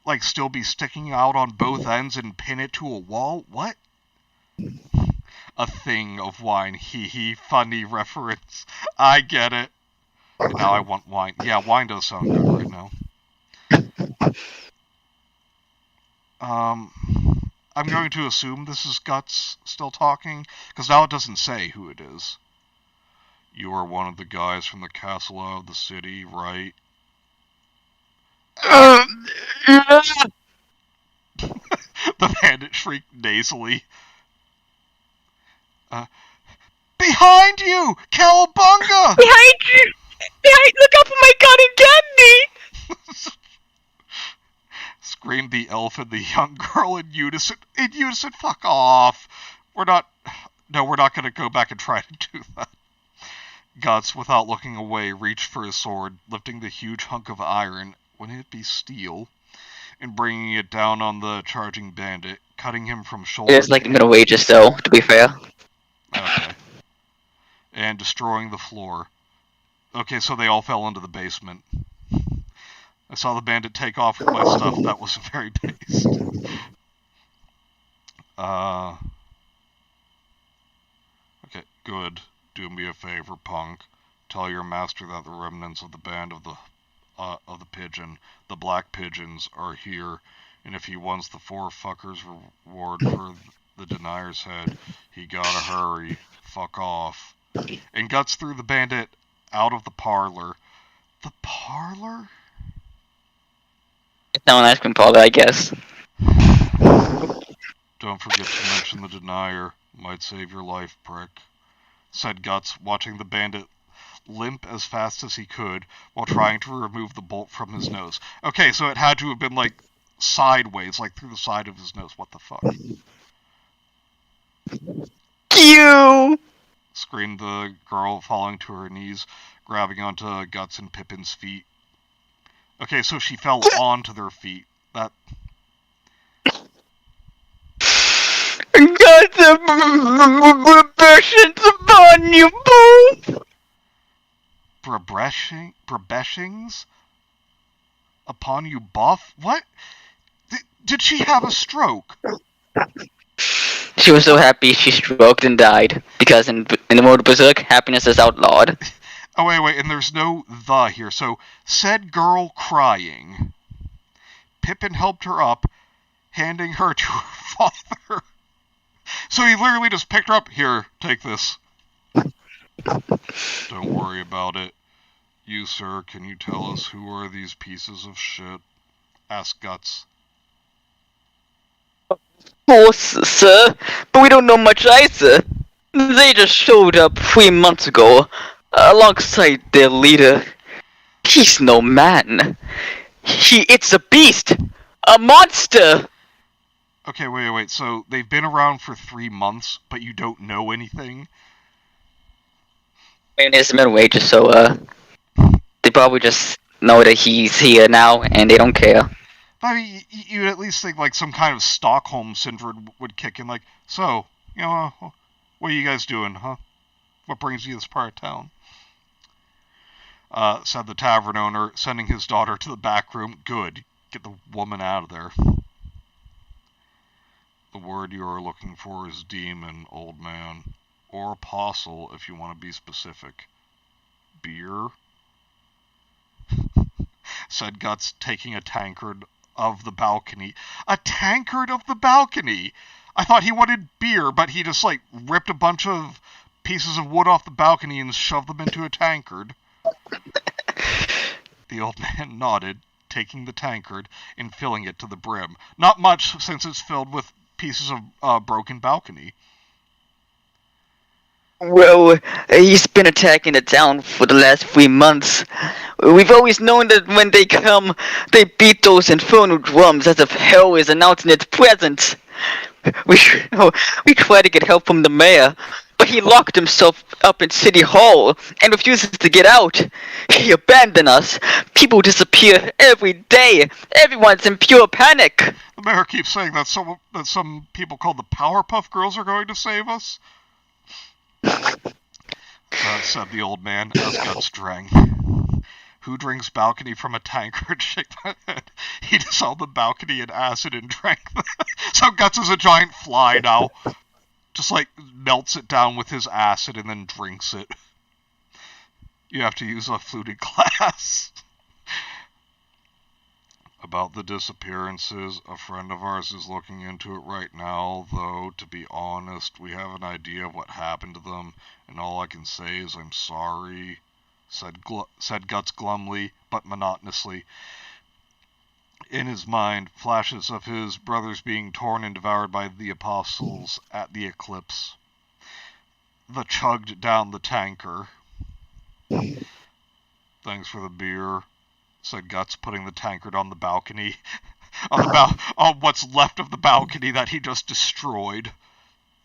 like, still be sticking out on both ends and pin it to a wall? What? A thing of wine. Hee hee. Funny reference. I get it. And now I want wine. Yeah, wine does sound good right now. I'm going to assume this is Guts still talking, because now it doesn't say who it is. You are one of the guys from the castle out of the city, right? The bandit shrieked nasally. Behind you! Cowabunga! Behind you! Look up! Oh my god, he got me! Screamed the elf and the young girl in unison. Fuck off! We're not gonna go back and try to do that. Guts, without looking away, reached for his sword, lifting the huge hunk of iron, wouldn't it be steel, and bringing it down on the charging bandit, cutting him from shoulder. It is like the Middle Ages, though, to be fair. Okay. And destroying the floor. Okay, so they all fell into the basement. I saw the bandit take off with my stuff. That wasn't very based. Okay, good. Do me a favor, punk. Tell your master that the remnants of the band of the pigeon, the black pigeons, are here, and if he wants the 4 fuckers reward for the denier's head, he gotta hurry. Fuck off. And Guts threw the bandit out of the parlor. The parlor? It's now an ice cream parlor, I guess. Don't forget to mention the denier. Might save your life, prick. Said Guts, watching the bandit limp as fast as he could while trying to remove the bolt from his nose. Okay, so it had to have been, like, sideways, like through the side of his nose. What the fuck? You! Screamed the girl, falling to her knees, grabbing onto Guts and Pippin's feet. Okay, so she fell onto their feet. That... Got the versions of on you both! Brabeshings? Upon you both? What? Did she have a stroke? She was so happy she stroked and died, because in the mode of Berserk, happiness is outlawed. Oh, wait, and there's no the here. So, said girl crying. Pippin helped her up, handing her to her father. So he literally just picked her up. Here, take this. Don't worry about it. You, sir, can you tell us who are these pieces of shit? Asked Guts. Of course, sir, but we don't know much either. They just showed up 3 months ago, alongside their leader. He's no man. It's a beast! A monster! Okay, wait. So they've been around for 3 months, but you don't know anything? I mean, it's middle ages, so, they probably just know that he's here now, and they don't care. I mean, you'd at least think, like, some kind of Stockholm syndrome would kick in, like, so, what are you guys doing, huh? What brings you to this part of town? Said the tavern owner, sending his daughter to the back room. Good. Get the woman out of there. The word you are looking for is demon, old man. Or apostle, if you want to be specific. Beer? Said Guts, taking a tankard of the balcony. A tankard of the balcony! I thought he wanted beer, but he just, like, ripped a bunch of pieces of wood off the balcony and shoved them into a tankard. The old man nodded, taking the tankard and filling it to the brim. Not much, since it's filled with pieces of broken balcony. Well, he's been attacking the town for the last 3 months. We've always known that when they come, they beat those infernal drums as if hell is announcing its presence. We tried to get help from the mayor, but he locked himself up in City Hall and refuses to get out. He abandoned us. People disappear every day. Everyone's in pure panic. The mayor keeps saying that some people called the Powerpuff Girls are going to save us. Said the old man as Guts drank. Who drinks balcony from a tankard? Shake my head. He dissolved the balcony in acid and drank that. So Guts is a giant fly now. Just like melts it down with his acid and then drinks it. You have to use a fluted glass. About the disappearances, a friend of ours is looking into it right now, though, to be honest, we have an idea of what happened to them, and all I can say is I'm sorry, said Guts glumly, but monotonously. In his mind, flashes of his brothers being torn and devoured by the apostles at the eclipse. The chugged down the tanker. Thanks for the beer, said Guts, putting the tankard on the balcony. on what's left of the balcony that he just destroyed.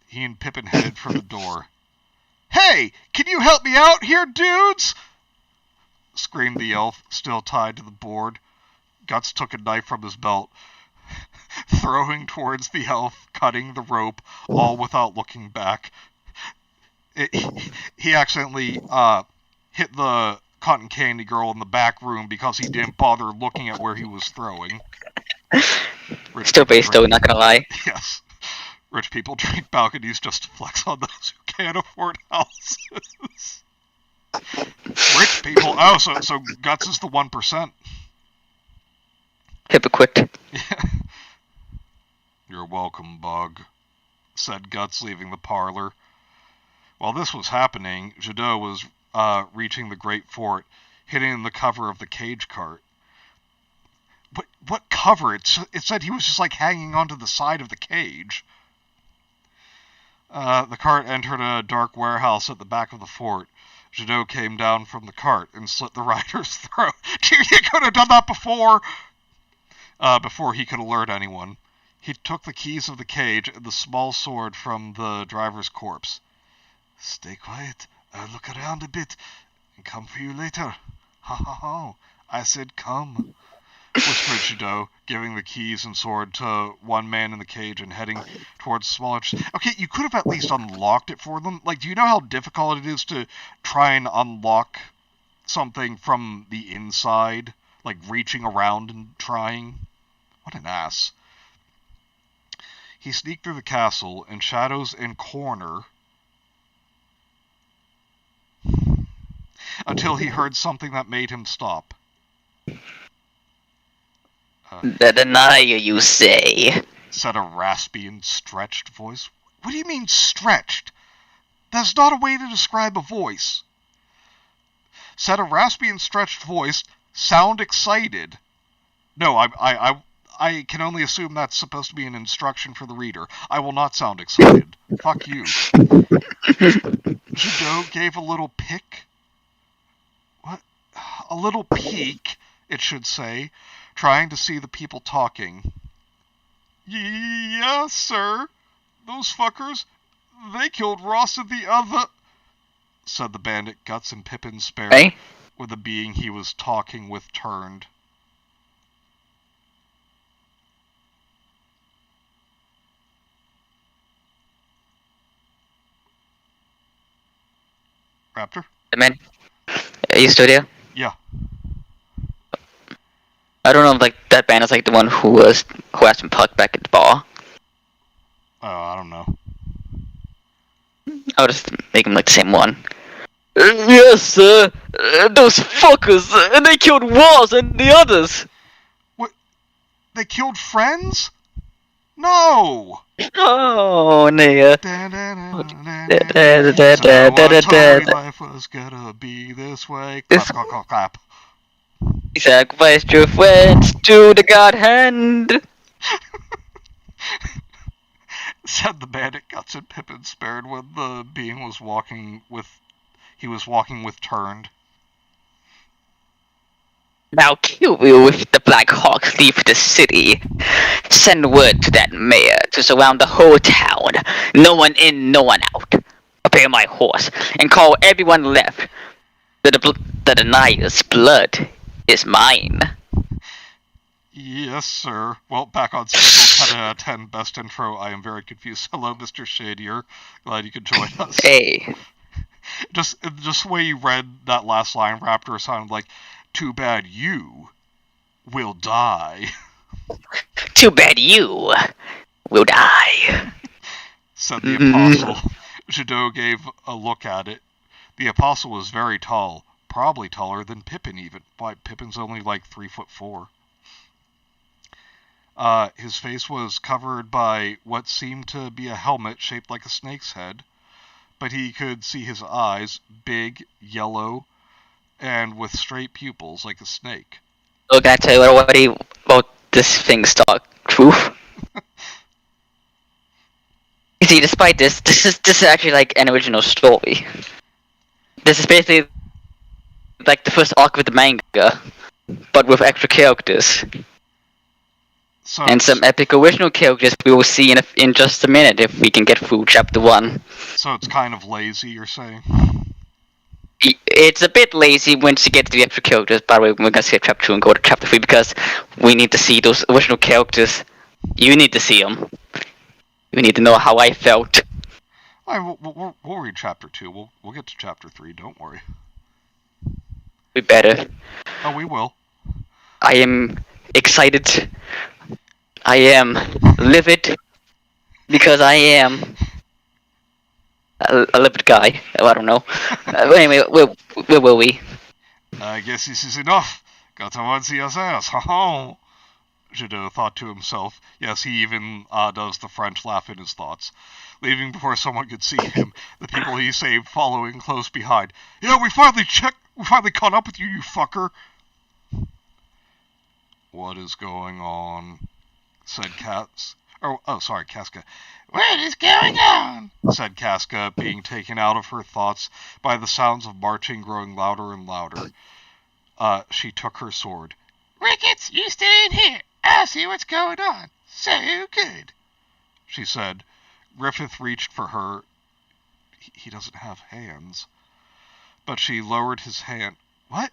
He and Pippin headed for the door. Hey, can you help me out here, dudes? Screamed the elf, still tied to the board. Guts took a knife from his belt, throwing towards the elf, cutting the rope, all without looking back. He accidentally hit the cotton candy girl in the back room because he didn't bother looking at where he was throwing. Still based though, not gonna lie. Yes. Rich people drink balconies just to flex on those who can't afford houses. Rich people. Oh, so Guts is the 1%. Hypocrite. Yeah. You're welcome, Bug, said Guts, leaving the parlor. While this was happening, Jadot was reaching the great fort, hitting the cover of the cage cart. What cover? It said he was just like hanging onto the side of the cage. The cart entered a dark warehouse at the back of the fort. Jadot came down from the cart and slit the rider's throat. You could have done that before he could alert anyone. He took the keys of the cage and the small sword from the driver's corpse. Stay quiet. I'll look around a bit and come for you later. Ha ha ha. I said come. whispered Jado, giving the keys and sword to one man in the cage and heading towards the smaller... Okay, you could have at least unlocked it for them. Like, do you know how difficult it is to try and unlock something from the inside? Like, reaching around and trying? What an ass. He sneaked through the castle, in shadows and corner, until he heard something that made him stop. The denier, you say? Said a raspy and stretched voice. What do you mean, stretched? That's not a way to describe a voice. Said a raspy and stretched voice, sound excited. No, I can only assume that's supposed to be an instruction for the reader. I will not sound excited. Fuck you. Jado gave a little pick. What? A little peek, it should say, trying to see the people talking. Yes, sir. Those fuckers, they killed Ross and the other... said the bandit Guts, and Pippin spared, Hey? with the being he was talking with turned. Raptor? The man? Are you still there? Yeah. I don't know if like that band is like the one who has been plugged back at the bar. Oh, I don't know. I'll just make him like the same one. Yes, sir. Those fuckers. They killed Ross and the others. What? They killed friends? No! Oh, nigga. So I told me life was gonna be this way. Clap, clap, clap, clap. You sacrificed your friends to the god hand. Said the bandit Guts, and Pippin spared when the being was walking with... he was walking with turned. Now kill you with the Black Hawk, leave the city. Send word to that mayor to surround the whole town. No one in, no one out. Prepare my horse, and call everyone left. The denier's blood is mine. Yes, sir. Well, back on schedule, 10 out of 10, best intro. I am very confused. Hello, Mr. Shadier. Glad you could join us. Hey. Just the way you read that last line, Raptor, sounded like, too bad you will die. Too bad you will die. Said the apostle. Jado gave a look at it. The apostle was very tall. Probably taller than Pippin, even. Why, Pippin's only like 3'4". His face was covered by what seemed to be a helmet shaped like a snake's head, but he could see his eyes, big, yellow, and with straight pupils like a snake. Oh, can I tell you already about this thing's dark truth? You see, despite this is actually like an original story. This is basically like the first arc of the manga, but with extra characters. So And some epic original characters we will see in just a minute if we can get through chapter 1. So it's kind of lazy, you're saying? It's a bit lazy once you get to the extra characters. By the way, we're gonna skip chapter 2 and go to chapter 3 because we need to see those original characters. You need to see them. You need to know how I felt. Alright, we'll read chapter 2. We'll get to chapter 3, don't worry. We better. Oh, we will. I am excited. I am livid because I am a livid guy. Oh, I don't know. Anyway, where were we? I guess this is enough. Got to one see yourselves. Ha Jado thought to himself. Yes, he even does the French laugh in his thoughts. Leaving before someone could see him, the people he saved following close behind. Yeah, we finally caught up with you, you fucker. What is going on? Said Casca. What is going on? Said Casca, being taken out of her thoughts by the sounds of marching growing louder and louder. She took her sword. Ricketts, you stay in here. I'll see what's going on. So good, she said. Griffith reached for her. He doesn't have hands. But she lowered his hand. What?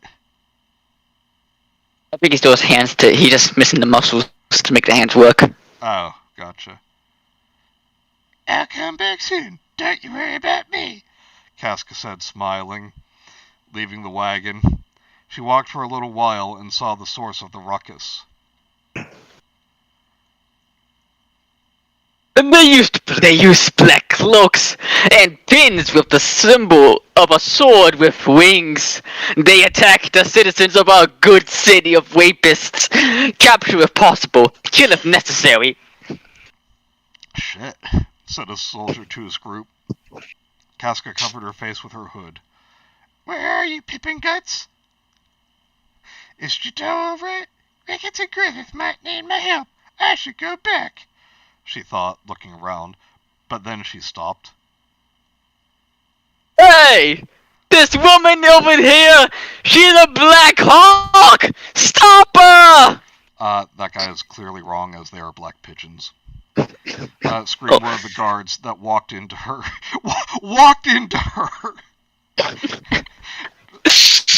I think he's those hands he just missing the muscles to make the hands work. Oh, gotcha. I'll come back soon. Don't you worry about me, Casca said, smiling, leaving the wagon. She walked for a little while and saw the source of the ruckus. They used black cloaks and pins with the symbol of a sword with wings. They attacked the citizens of our good city of rapists. Capture if possible, kill if necessary. Shit, said a soldier to his group. Casca covered her face with her hood. Where are you, Pippin Guts? Is Jado alright? Ricketts and Griffith might need my help. I should go back, she thought, looking around. But then she stopped. Hey! This woman over here! She's a Black Hawk! Stop her! That guy is clearly wrong, as they are black pigeons. Screamed one of the guards that walked into her. Walked into her!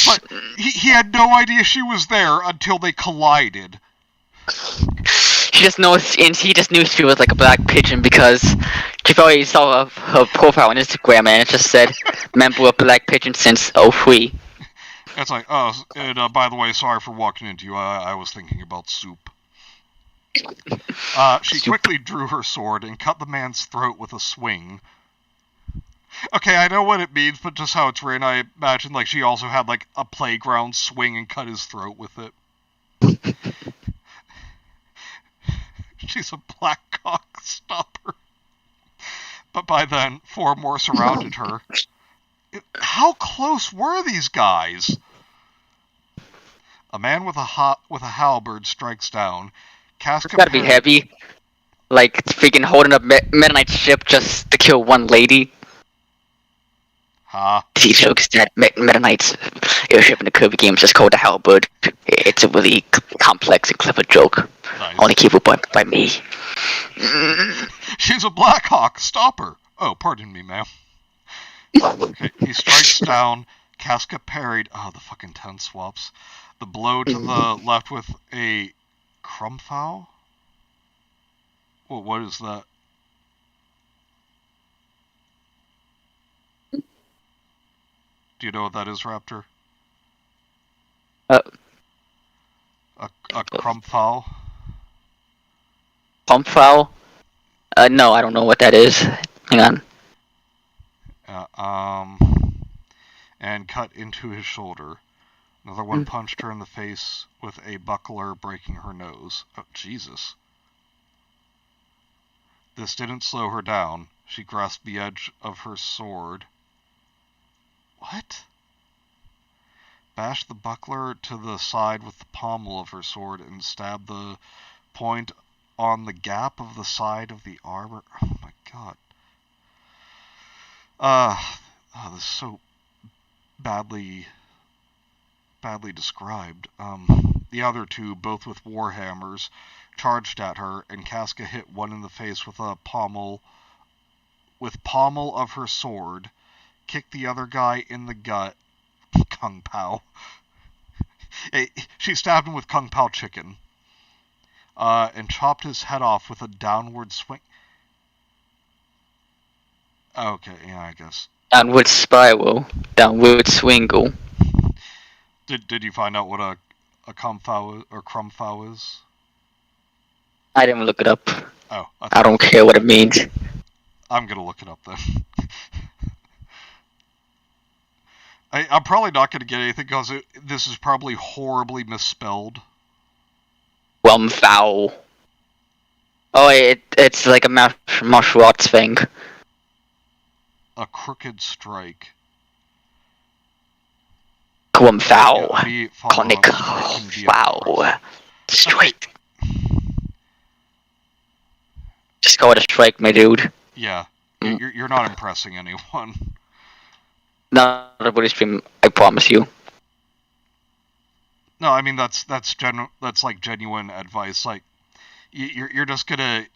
But he had no idea she was there until they collided. He just knew she was like a black pigeon because she probably saw her profile on Instagram and it just said member of Black Pigeon since 03. It's like, oh, and by the way, sorry for walking into you. I was thinking about soup. She quickly drew her sword and cut the man's throat with a swing. Okay, I know what it means, but just how it's written, I imagine like she also had like a playground swing and cut his throat with it. She's a black cock stopper. But by then, 4 more surrounded her. How close were these guys? A man with a halberd strikes down. Casca It's gotta be heavy. Like freaking holding up Meta Knight's ship just to kill one lady. He jokes that Meta Knight's airship in the Kirby games is called the Halberd. It's a really complex and clever joke. Nice. Only capable by me. She's a Black Hawk. Stop her. Oh, pardon me, ma'am. Okay, he strikes down. Casca parried. Oh, the fucking 10 swaps. The blow to the left with a crumfowl? Well, what is that? Do you know what that is, Raptor? A crumfowl? Crumfowl? No, I don't know what that is. Hang on. And cut into his shoulder. Another one punched her in the face with a buckler, breaking her nose. Oh, Jesus. This didn't slow her down. She grasped the edge of her sword. What? Bashed the buckler to the side with the pommel of her sword and stabbed the point on the gap of the side of the armor. Oh my god. This is so badly described. The other 2, both with warhammers, charged at her, and Casca hit one in the face with a pommel of her sword, kicked the other guy in the gut. Kung Pao. She stabbed him with Kung Pao chicken, and chopped his head off with a downward swing. Okay, yeah, I guess. Downward spiral. Downward swingle. Did you find out what a crumfowl is? I didn't look it up. Oh. I don't care what it means. I'm gonna look it up then. I'm probably not gonna get anything because this is probably horribly misspelled. Crumfowl. Oh, it's like a martial arts thing. A crooked strike. Crumfowl. Conic. Wow. Strike. Just go with a strike, my dude. Yeah. You're not impressing anyone. Not everybody's stream, I promise you. No, I mean that's like genuine advice. Like you're just gonna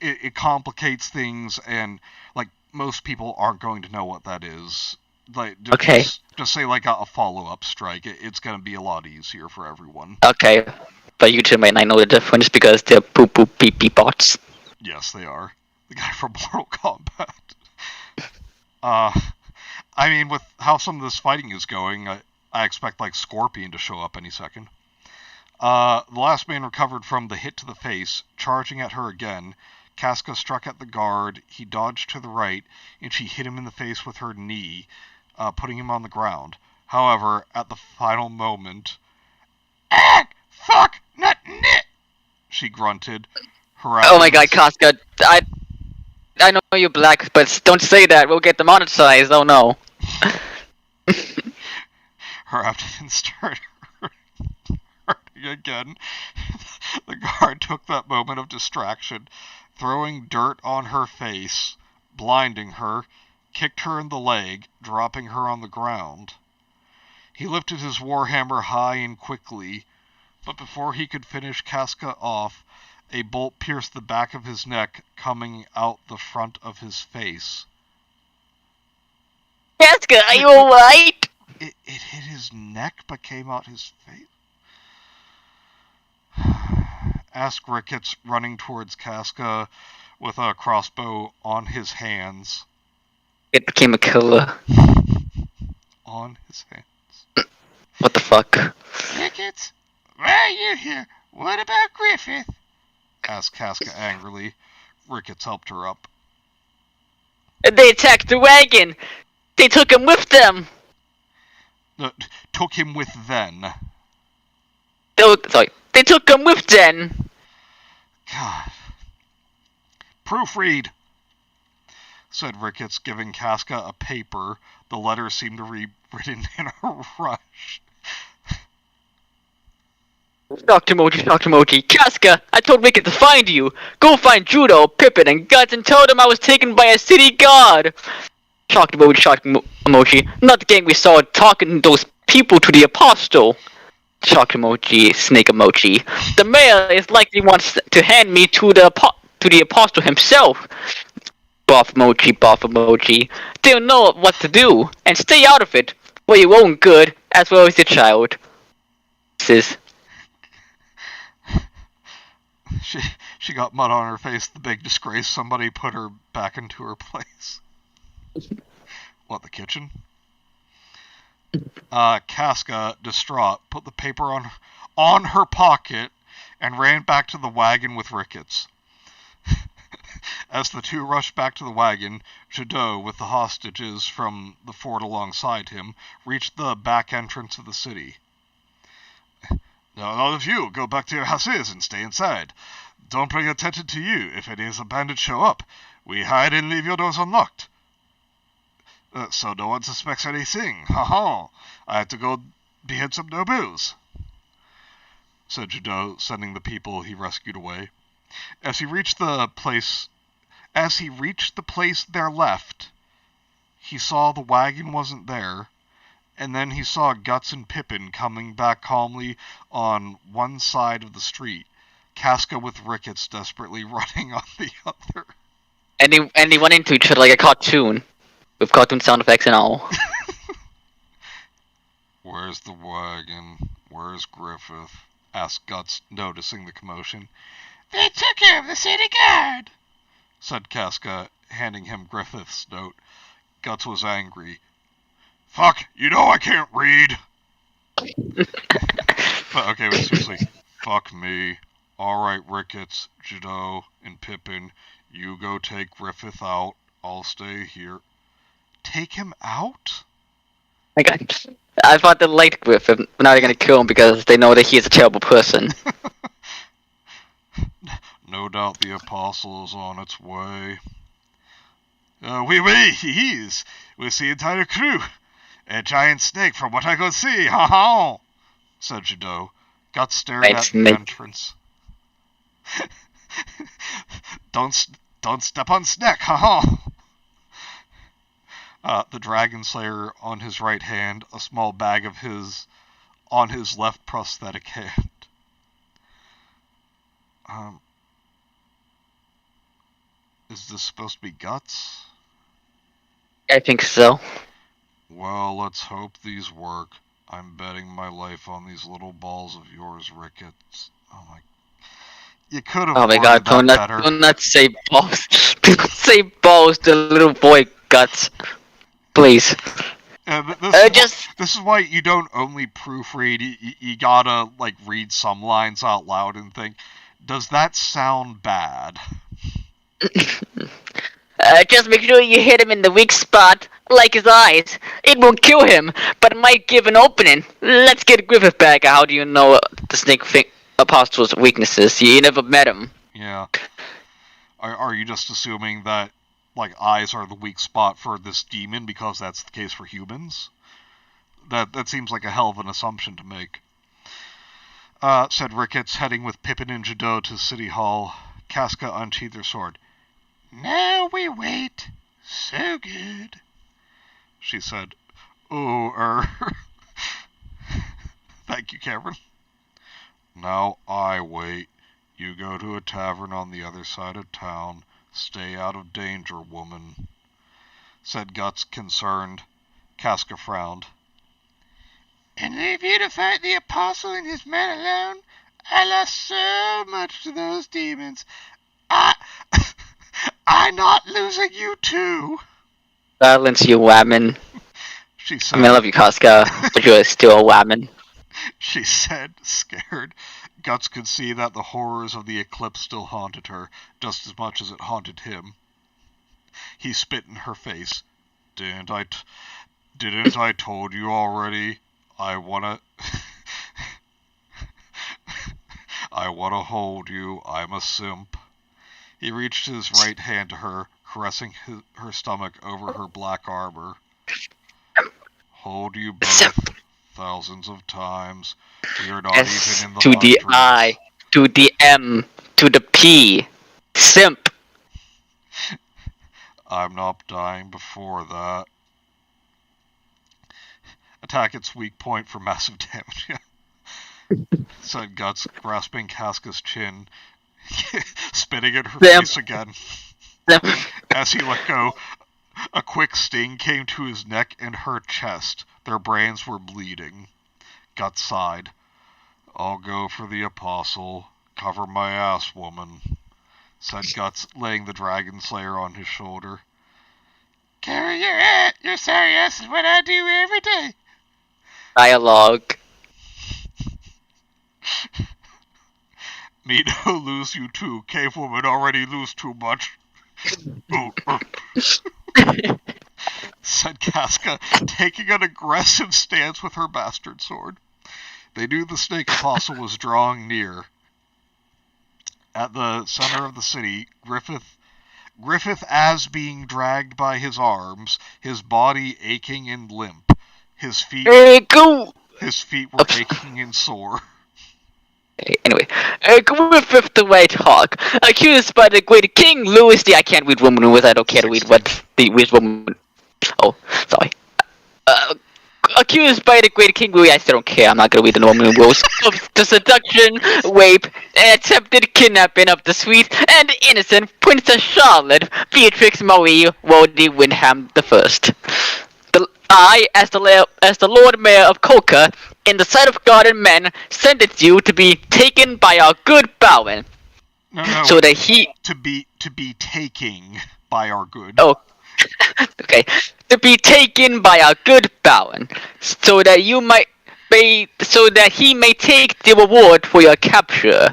it complicates things, and like most people aren't going to know what that is. Like, Okay. just say like a follow-up strike. It's gonna be a lot easier for everyone. Okay. But you two might not know the difference because they're poop poop pee pee bots. Yes, they are. The guy from Mortal Kombat. I mean, with how some of this fighting is going, I expect like Scorpion to show up any second. The last man recovered from the hit to the face, charging at her again. Casca struck at the guard, he dodged to the right, and she hit him in the face with her knee, putting him on the ground. However, at the final moment, "Ag! Fuck! Nut! Nit!" she grunted. Oh my god, Casca, I know you're black, but don't say that. We'll get demonetized. Oh no. Her abdomen started hurting again. The guard took that moment of distraction, throwing dirt on her face, blinding her, kicked her in the leg, dropping her on the ground. He lifted his warhammer high and quickly, but before he could finish Casca off, a bolt pierced the back of his neck, coming out the front of his face. Casca, are you alright? It hit his neck, but came out his face? Asked Ricketts, running towards Casca with a crossbow on his hands. It became a killer. On his hands. What the fuck? Ricketts, why are you here? What about Griffith? Asked Casca angrily. Ricketts helped her up. They attacked the wagon! They took him with them! Took him with then. They took him with them! God. Proofread, said Ricketts, giving Casca a paper. The letters seemed to be written in a rush. Dr. Moji, Casca, I told Ricketts to find you! Go find Judo, Pippin, and Guts and tell them I was taken by a city guard! Shocked emoji, not the gang we saw talking those people to the apostle! Shocked emoji, snake emoji. The mayor is likely wants to hand me to the apostle himself! Buff emoji. They'll know what to do, and stay out of it, for your own good, as well as your child. Sis. She got mud on her face, the big disgrace. Somebody put her back into her place. What, the kitchen? Casca, distraught, put the paper on her pocket and ran back to the wagon with Ricketts. As the two rushed back to the wagon, Jadot, with the hostages from the fort alongside him, reached the back entrance of the city. Now, all of you, go back to your houses and stay inside. Don't bring attention to you if any of the bandits show up. We hide and leave your doors unlocked. So no one suspects anything. Ha-ha! I had to go behead some nobles, said Jadot, sending the people he rescued away. As he reached the place there left, he saw the wagon wasn't there, and then he saw Guts and Pippin coming back calmly on one side of the street, Casca with Ricketts desperately running on the other. And they run into each other like a cartoon, with cartoon sound effects and all. Where's the wagon? Where's Griffith? Asked Guts, noticing the commotion. They took care of the city guard, said Casca, handing him Griffith's note. Guts was angry. Fuck, you know I can't read. But okay, but seriously, fuck me. Alright, Ricketts, Jadot, and Pippin, you go take Griffith out. I'll stay here. Take him out? I thought they liked Griffith, but now they're gonna kill him because they know that he is a terrible person. No doubt the apostle is on its way. Oui, he is. With the entire crew. A giant snake from what I could see, ha-ha! Said Jadot. Guts stared at the entrance. Don't step on Snake, ha-ha! The Dragon Slayer on his right hand, a small bag of his on his left prosthetic hand. Is this supposed to be Guts? I think so. Well, let's hope these work. I'm betting my life on these little balls of yours, Ricketts. Oh my... You could have Oh my worded god, that better. do not say balls. Do not say balls to little boy guts. Please. This is why you don't only proofread. You gotta like read some lines out loud and think, does that sound bad? Just make sure you hit him in the weak spot, like his eyes. It won't kill him, but it might give an opening. Let's get Griffith back. How do you know the Apostle's weaknesses? You never met him. Yeah. Are you just assuming that like eyes are the weak spot for this demon because that's the case for humans? That seems like a hell of an assumption to make. Said Ricketts, heading with Pippin and Jadot to City Hall. Casca unsheathed her sword. Now we wait. So good, she said. Oh, Thank you, Cameron. Now I wait. You go to a tavern on the other side of town. Stay out of danger, woman, said Guts, concerned. Casca frowned. And leave you to fight the Apostle and his men alone? I lost so much to those demons. I'm not losing you too. Silence, you woman. She said. I mean, I love you, Casca, but you're still a woman. She said, scared. Guts could see that the horrors of the eclipse still haunted her, just as much as it haunted him. He spit in her face. Didn't I told you already? I wanna hold you. I'm a simp. He reached his right hand to her, caressing her stomach over her black armor. Hold you both thousands of times. We are not S even in the to the hundreds. I, to the M, to the P. Simp. I'm not dying before that. Attack its weak point for massive damage. Said Guts, grasping Casca's chin, spitting in her face again. As he let go, a quick sting came to his neck and her chest. Their brains were bleeding. Guts sighed. I'll go for the Apostle. Cover my ass, woman, said Guts, laying the Dragon Slayer on his shoulder. Cover your sorry ass is what I do every day. Dialogue. Me no lose you too. Cave woman already lose too much. Said Casca, taking an aggressive stance with her bastard sword. They knew the Snake Apostle was drawing near. At the center of the city, Griffith as being dragged by his arms, his body aching and limp. His feet were aching and sore. Anyway, Griffith the White Hawk, accused by the great King Louis the... I can't read Roman numerals, I don't care to read what the Roman... Oh, sorry. Accused by the great King Louis, I still don't care, I'm not gonna read the Roman numerals, of the seduction, rape, and attempted kidnapping of the sweet and innocent Princess Charlotte, Beatrix Marie Rhodey Wyndham I. I, as the Lord Mayor of Coca, in the sight of God and men, sentence you to be taken by our good Bowen. No. So that he... To be taking by our good. Oh. Okay. To be taken by our good Bowen. So that he may take the reward for your capture.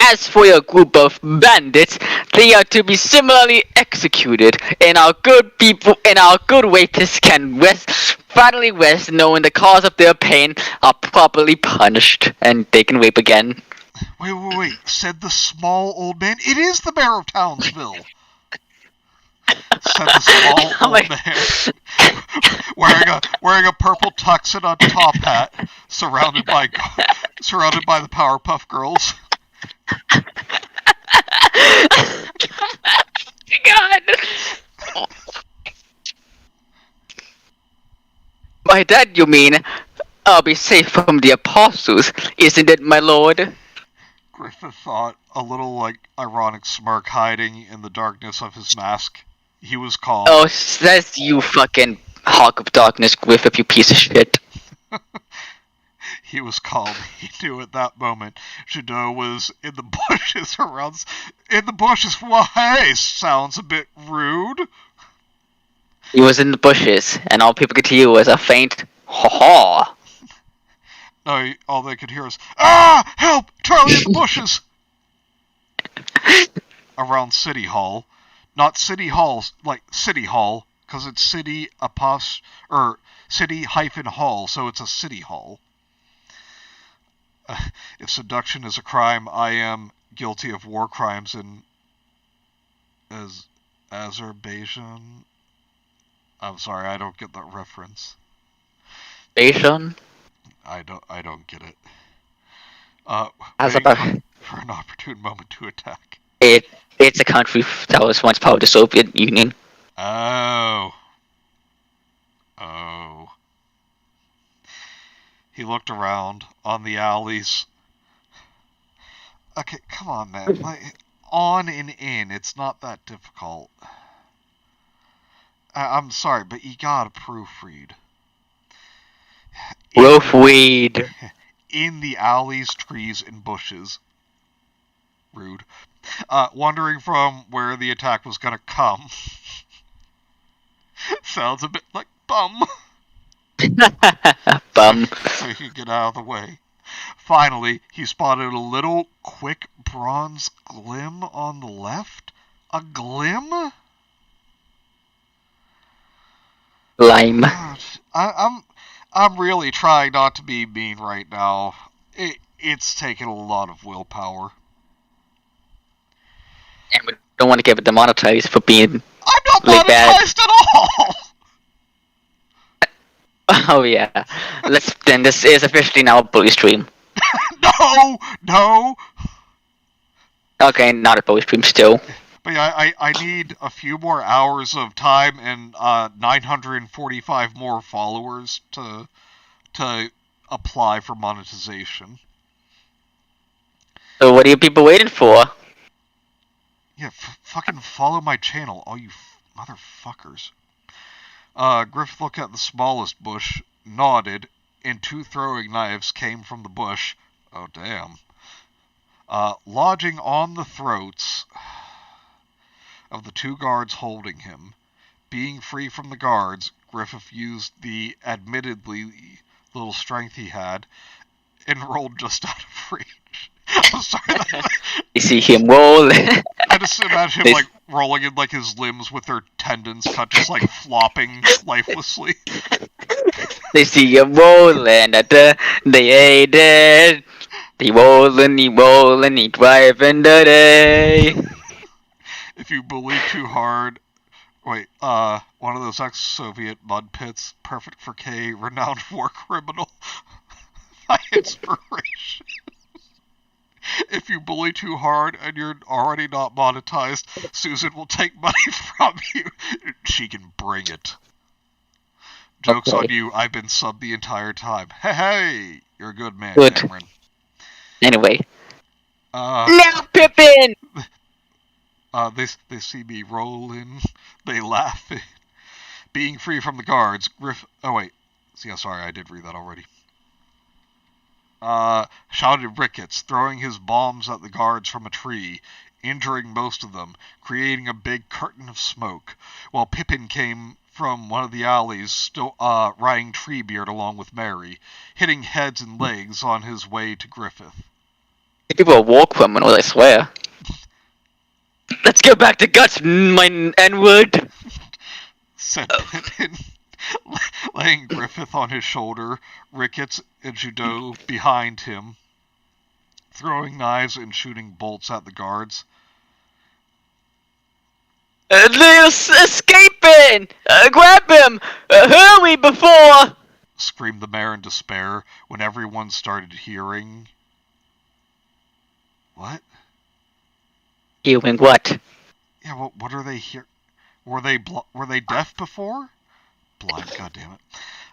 As for your group of bandits, they are to be similarly executed, and our good people and our good rapists can finally rest knowing the cause of their pain are properly punished, and they can rape again. Wait, said the small old man. It is the mayor of Townsville. Said the small old man. wearing a purple tux and a top hat, surrounded by the Powerpuff Girls. God. By that you mean, I'll be safe from the apostles, isn't it, my lord? Griffith thought, a little ironic smirk hiding in the darkness of his mask. He was calm. Oh, says you fucking Hawk of Darkness, Griffith, you piece of shit. He was called. He knew at that moment Jadot was in the bushes around. In the bushes. Well, hey, sounds a bit rude. He was in the bushes, and all people could hear was a faint ha-ha. No, all they could hear was, "Ah! Help! Charlie in the bushes!" Around City Hall. Not City Halls, like City Hall, because it's City City-Hall, so it's a City Hall. If seduction is a crime, I am guilty of war crimes in Azerbaijan. I'm sorry, I don't get that reference. Asian? I don't get it. Azerbaijan. For an opportune moment to attack. It's a country that was once part of the Soviet Union. Oh. He looked around on the alleys. Okay, come on, man. Like, on and in, it's not that difficult. I'm sorry, but you gotta proofread. Proofread. In the alleys, trees, and bushes. Rude. Wondering from where the attack was gonna come. Sounds a bit like bum. Bum. So he could get out of the way. Finally, he spotted a little, quick bronze glim on the left. A glim? Lime. God, I'm really trying not to be mean right now. It's taken a lot of willpower. And we don't want to get demonetized for being I'm not really bad. monetized at all! Oh yeah. Then this is officially now a bully stream. No! Okay, not a bully stream still. But yeah, I need a few more hours of time and 945 more followers to apply for monetization. So what are you people waiting for? Yeah, fucking follow my channel, all you motherfuckers. Griff looked at the smallest bush, nodded, and 2 throwing knives came from the bush. Oh, damn. Lodging on the throats of the 2 guards holding him. Being free from the guards, Griffith used the admittedly little strength he had and rolled just out of reach. I'm sorry. You see him roll. I just imagine him like rolling in like his limbs with their tendons cut, just like flopping lifelessly. They see him rolling at they ate it. He rolling, he driving the day. If you believe too hard, one of those ex-Soviet mud pits, perfect for K, renowned war criminal. My inspiration. If you bully too hard and you're already not monetized, Susan will take money from you. She can bring it. Joke's on you, I've been subbed the entire time. Hey, you're a good man, Good. Cameron. Anyway. Now, Pippin! They see me rolling. They laugh. Being free from the guards, Griff... Oh, wait. Yeah, sorry, I did read that already. Shouted Ricketts, throwing his bombs at the guards from a tree, injuring most of them, creating a big curtain of smoke, while Pippin came from one of the alleys, still riding Treebeard along with Mary, hitting heads and legs on his way to Griffith. People are war criminals, I swear. Let's go back to guts, my N-word! Said Pippin, laying Griffith on his shoulder, Ricketts and Judo behind him, throwing knives and shooting bolts at the guards. They're escaping! Grab him! Hurry before! Screamed the mayor in despair when everyone started hearing. What? Hearing what? Yeah, what are they hear? Were they deaf before? Blind, goddammit.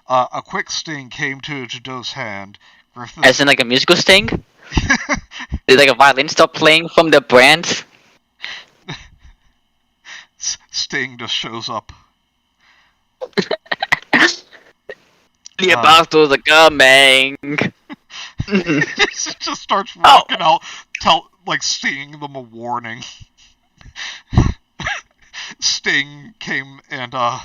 A quick sting came to Judo's hand. Griffith... As in like a musical sting? Did like a violin stop playing from the brand? Sting just shows up. The apostles are coming. Just starts walking out, singing them a warning. Sting came and to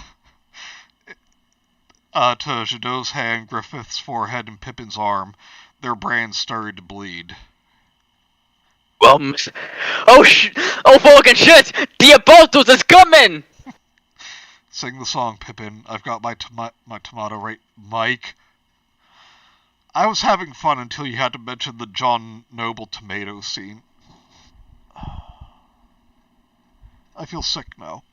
Jadot's hand, Griffith's forehead, and Pippin's arm. Their brains started to bleed. Oh fucking shit! The apostles is coming! Sing the song, Pippin. I've got my tomato right, Mike. I was having fun until you had to mention the John Noble tomato scene. I feel sick now.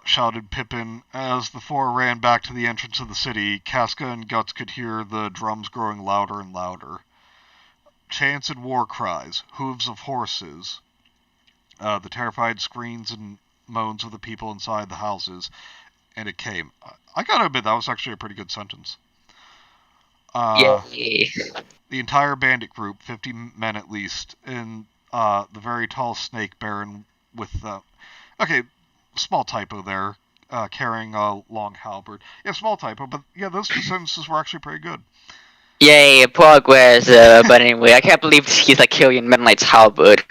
Shouted Pippin. As the four ran back to the entrance of the city, Casca and Guts could hear the drums growing louder and louder. Chants and war cries, hooves of horses, the terrified screams and moans of the people inside the houses, and it came. I gotta admit, that was actually a pretty good sentence. Yay. The entire bandit group, 50 men at least, and the very tall snake baron with okay, small typo there, carrying a long halberd. Yeah, small typo, but yeah, those two sentences were actually pretty good. Yay, progress, but anyway, I can't believe he's like carrying Meta Knight's halberd.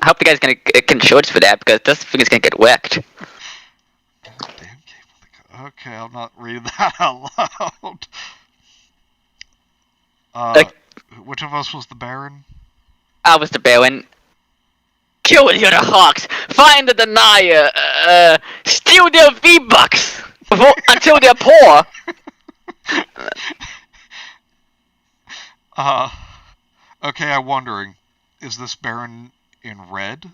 I hope the guy's can shorts for that, because this thing is gonna get wrecked. Damn, okay, I'm not reading that out loud. Which of us was the Baron? I was the Baron. Kill the other hawks, find the denier, steal their V-Bucks until they're poor. Okay, I'm wondering, is this Baron in red?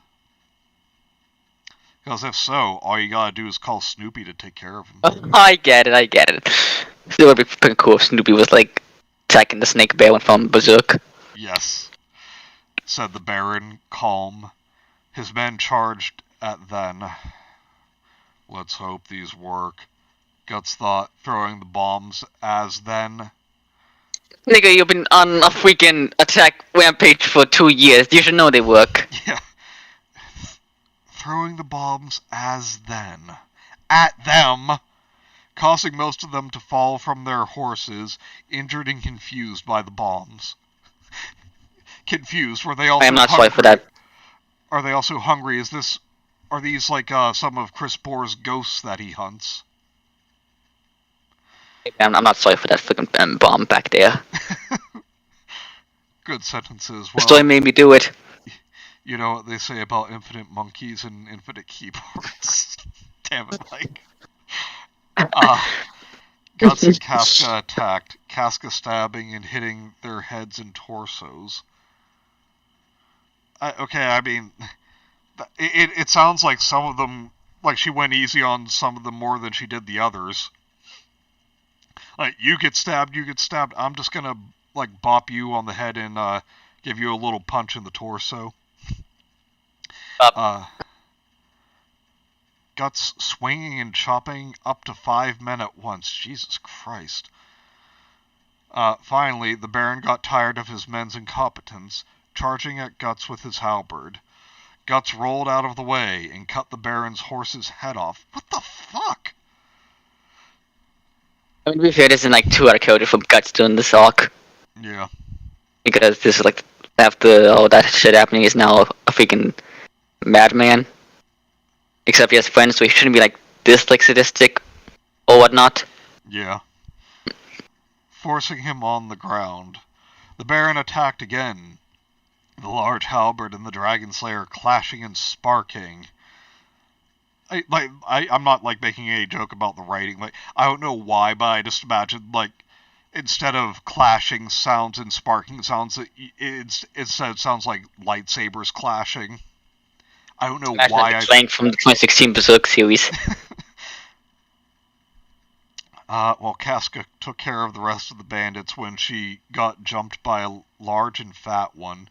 Because if so, all you gotta do is call Snoopy to take care of him. I get it. It would be pretty cool if Snoopy was like attacking the snake Baron from Berserk. Yes, said the Baron, calm. His men charged at then. Let's hope these work. Guts thought, throwing the bombs as then. Nigga, you've been on a freaking attack rampage for 2 years. You should know they work. Yeah. Throwing the bombs as then. At them! Causing most of them to fall from their horses, injured and confused by the bombs. Confused, were they also I am not hungry? sorry for that. Are they also hungry? Are these like some of Chris Bohr's ghosts that he hunts? I'm not sorry for that freaking bomb back there. Good sentences. The story made me do it. You know what they say about infinite monkeys and infinite keyboards. Damn it, Mike. Guts and Casca attacked, Casca stabbing and hitting their heads and torsos. I mean, it sounds like some of them, like she went easy on some of them more than she did the others. Like, you get stabbed, I'm just gonna, like, bop you on the head and, give you a little punch in the torso. Guts swinging and chopping up to 5 men at once. Jesus Christ. Finally, the Baron got tired of his men's incompetence, charging at Guts with his halberd. Guts rolled out of the way and cut the Baron's horse's head off. What the fuck? I mean, to be fair, this is like 2 other characters from Guts doing this arc. Yeah. Because this is like, after all that shit happening, he's now a freaking madman. Except he has friends, so he shouldn't be like this, like, sadistic or whatnot. Yeah. Forcing him on the ground. The Baron attacked again. The large halberd and the Dragon Slayer clashing and sparking. I'm not, like, making any joke about the writing. Like, I don't know why, but I just imagine, like, instead of clashing sounds and sparking sounds, instead it sounds like lightsabers clashing. I don't know why. Playing from the 2016 Berserk series. Well, Casca took care of the rest of the bandits when she got jumped by a large and fat one.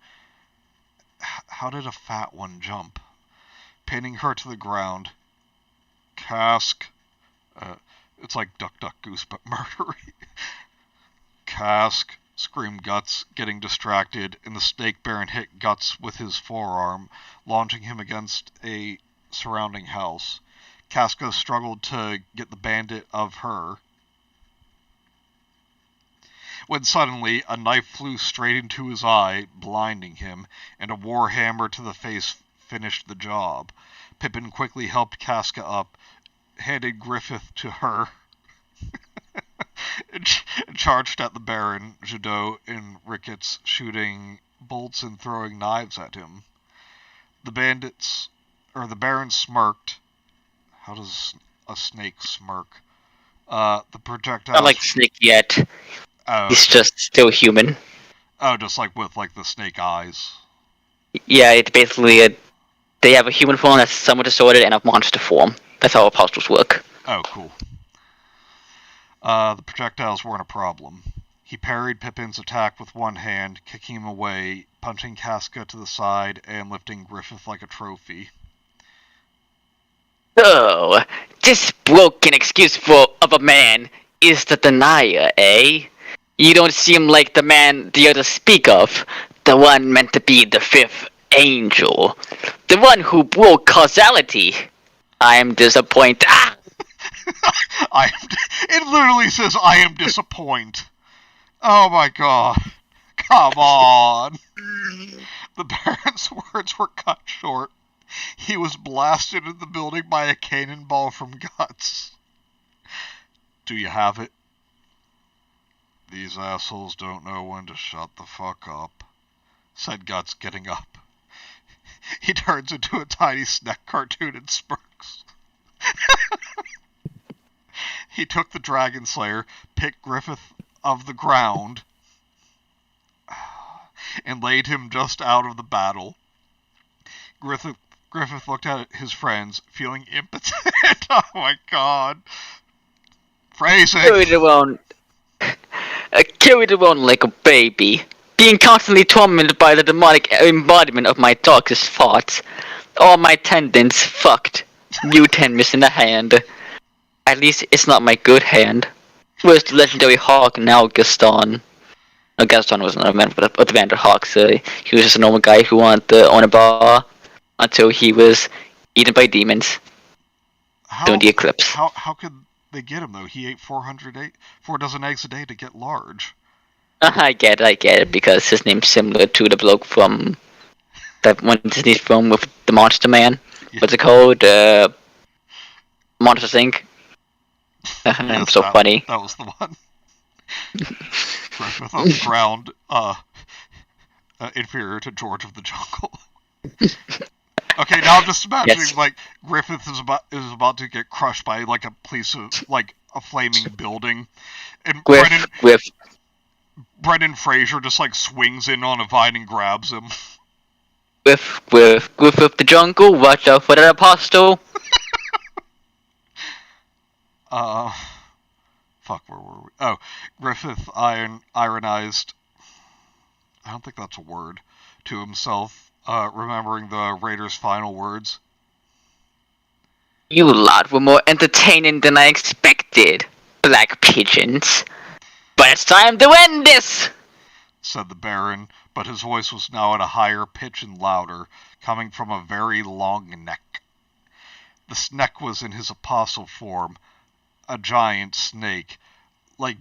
How did a fat one jump? Pinning her to the ground. Cask. It's like Duck Duck Goose, but murdery. Cask, screamed Guts, getting distracted, and the Snake Baron hit Guts with his forearm, launching him against a surrounding house. Casca struggled to get the bandit of her, when suddenly a knife flew straight into his eye, blinding him, and a warhammer to the face finished the job. Pippin quickly helped Casca up, handed Griffith to her, and charged at the Baron, Jadot, and Ricketts, shooting bolts and throwing knives at him. The Baron smirked. How does a snake smirk? The projectile. Not like Snake yet. Oh, He's just still human. Oh, just like with like the snake eyes. Yeah, it's basically they have a human form that's somewhat distorted and a monster form. That's how apostles work. Oh, cool. The projectiles weren't a problem. He parried Pippin's attack with one hand, kicking him away, punching Casca to the side, and lifting Griffith like a trophy. Oh, this broken excuse of a man is the denier, eh? You don't seem like the man the others speak of, the one meant to be the fifth angel, the one who broke causality. I am disappointed. Ah! It literally says, "I am disappointed." Oh my god. Come on. The Baron's words were cut short. He was blasted into the building by a cannonball from Guts. Do you have it? These assholes don't know when to shut the fuck up, said Guts, getting up. He turns into a tiny snack cartoon and smirks. He took the Dragon Slayer, picked Griffith of the ground, and laid him just out of the battle. Griffith looked at his friends, feeling impotent. Oh my god. Phrasing. Carried around like a baby, being constantly tormented by the demonic embodiment of my darkest thoughts. All my tendons fucked. Mutant missing a hand. At least it's not my good hand. Where's the legendary hawk now, Gaston? No, Gaston wasn't a man, but the Vander Hawk, so he was just a normal guy who wanted to own a bar until he was eaten by demons during the eclipse. How could they get him, though? He ate 4 dozen eggs a day to get large. I get it, because his name's similar to the bloke from that one Disney film with the Monster Man. Yeah. What's it called? Monsters Inc. Yes, so funny. That was the one. Griffith on the ground, inferior to George of the Jungle. Okay, now I'm just imagining like Griffith is about to get crushed by like a piece of like a flaming building, and Brendan Fraser just like swings in on a vine and grabs him. With the jungle, watch out for that apostle. Fuck, where were we? Oh, Griffith ironized. I don't think that's a word. To himself, remembering the Raiders' final words. You lot were more entertaining than I expected, black pigeons. But it's time to end this! Said the Baron, but his voice was now at a higher pitch and louder, coming from a very long neck. This neck was in his apostle form, a giant snake, like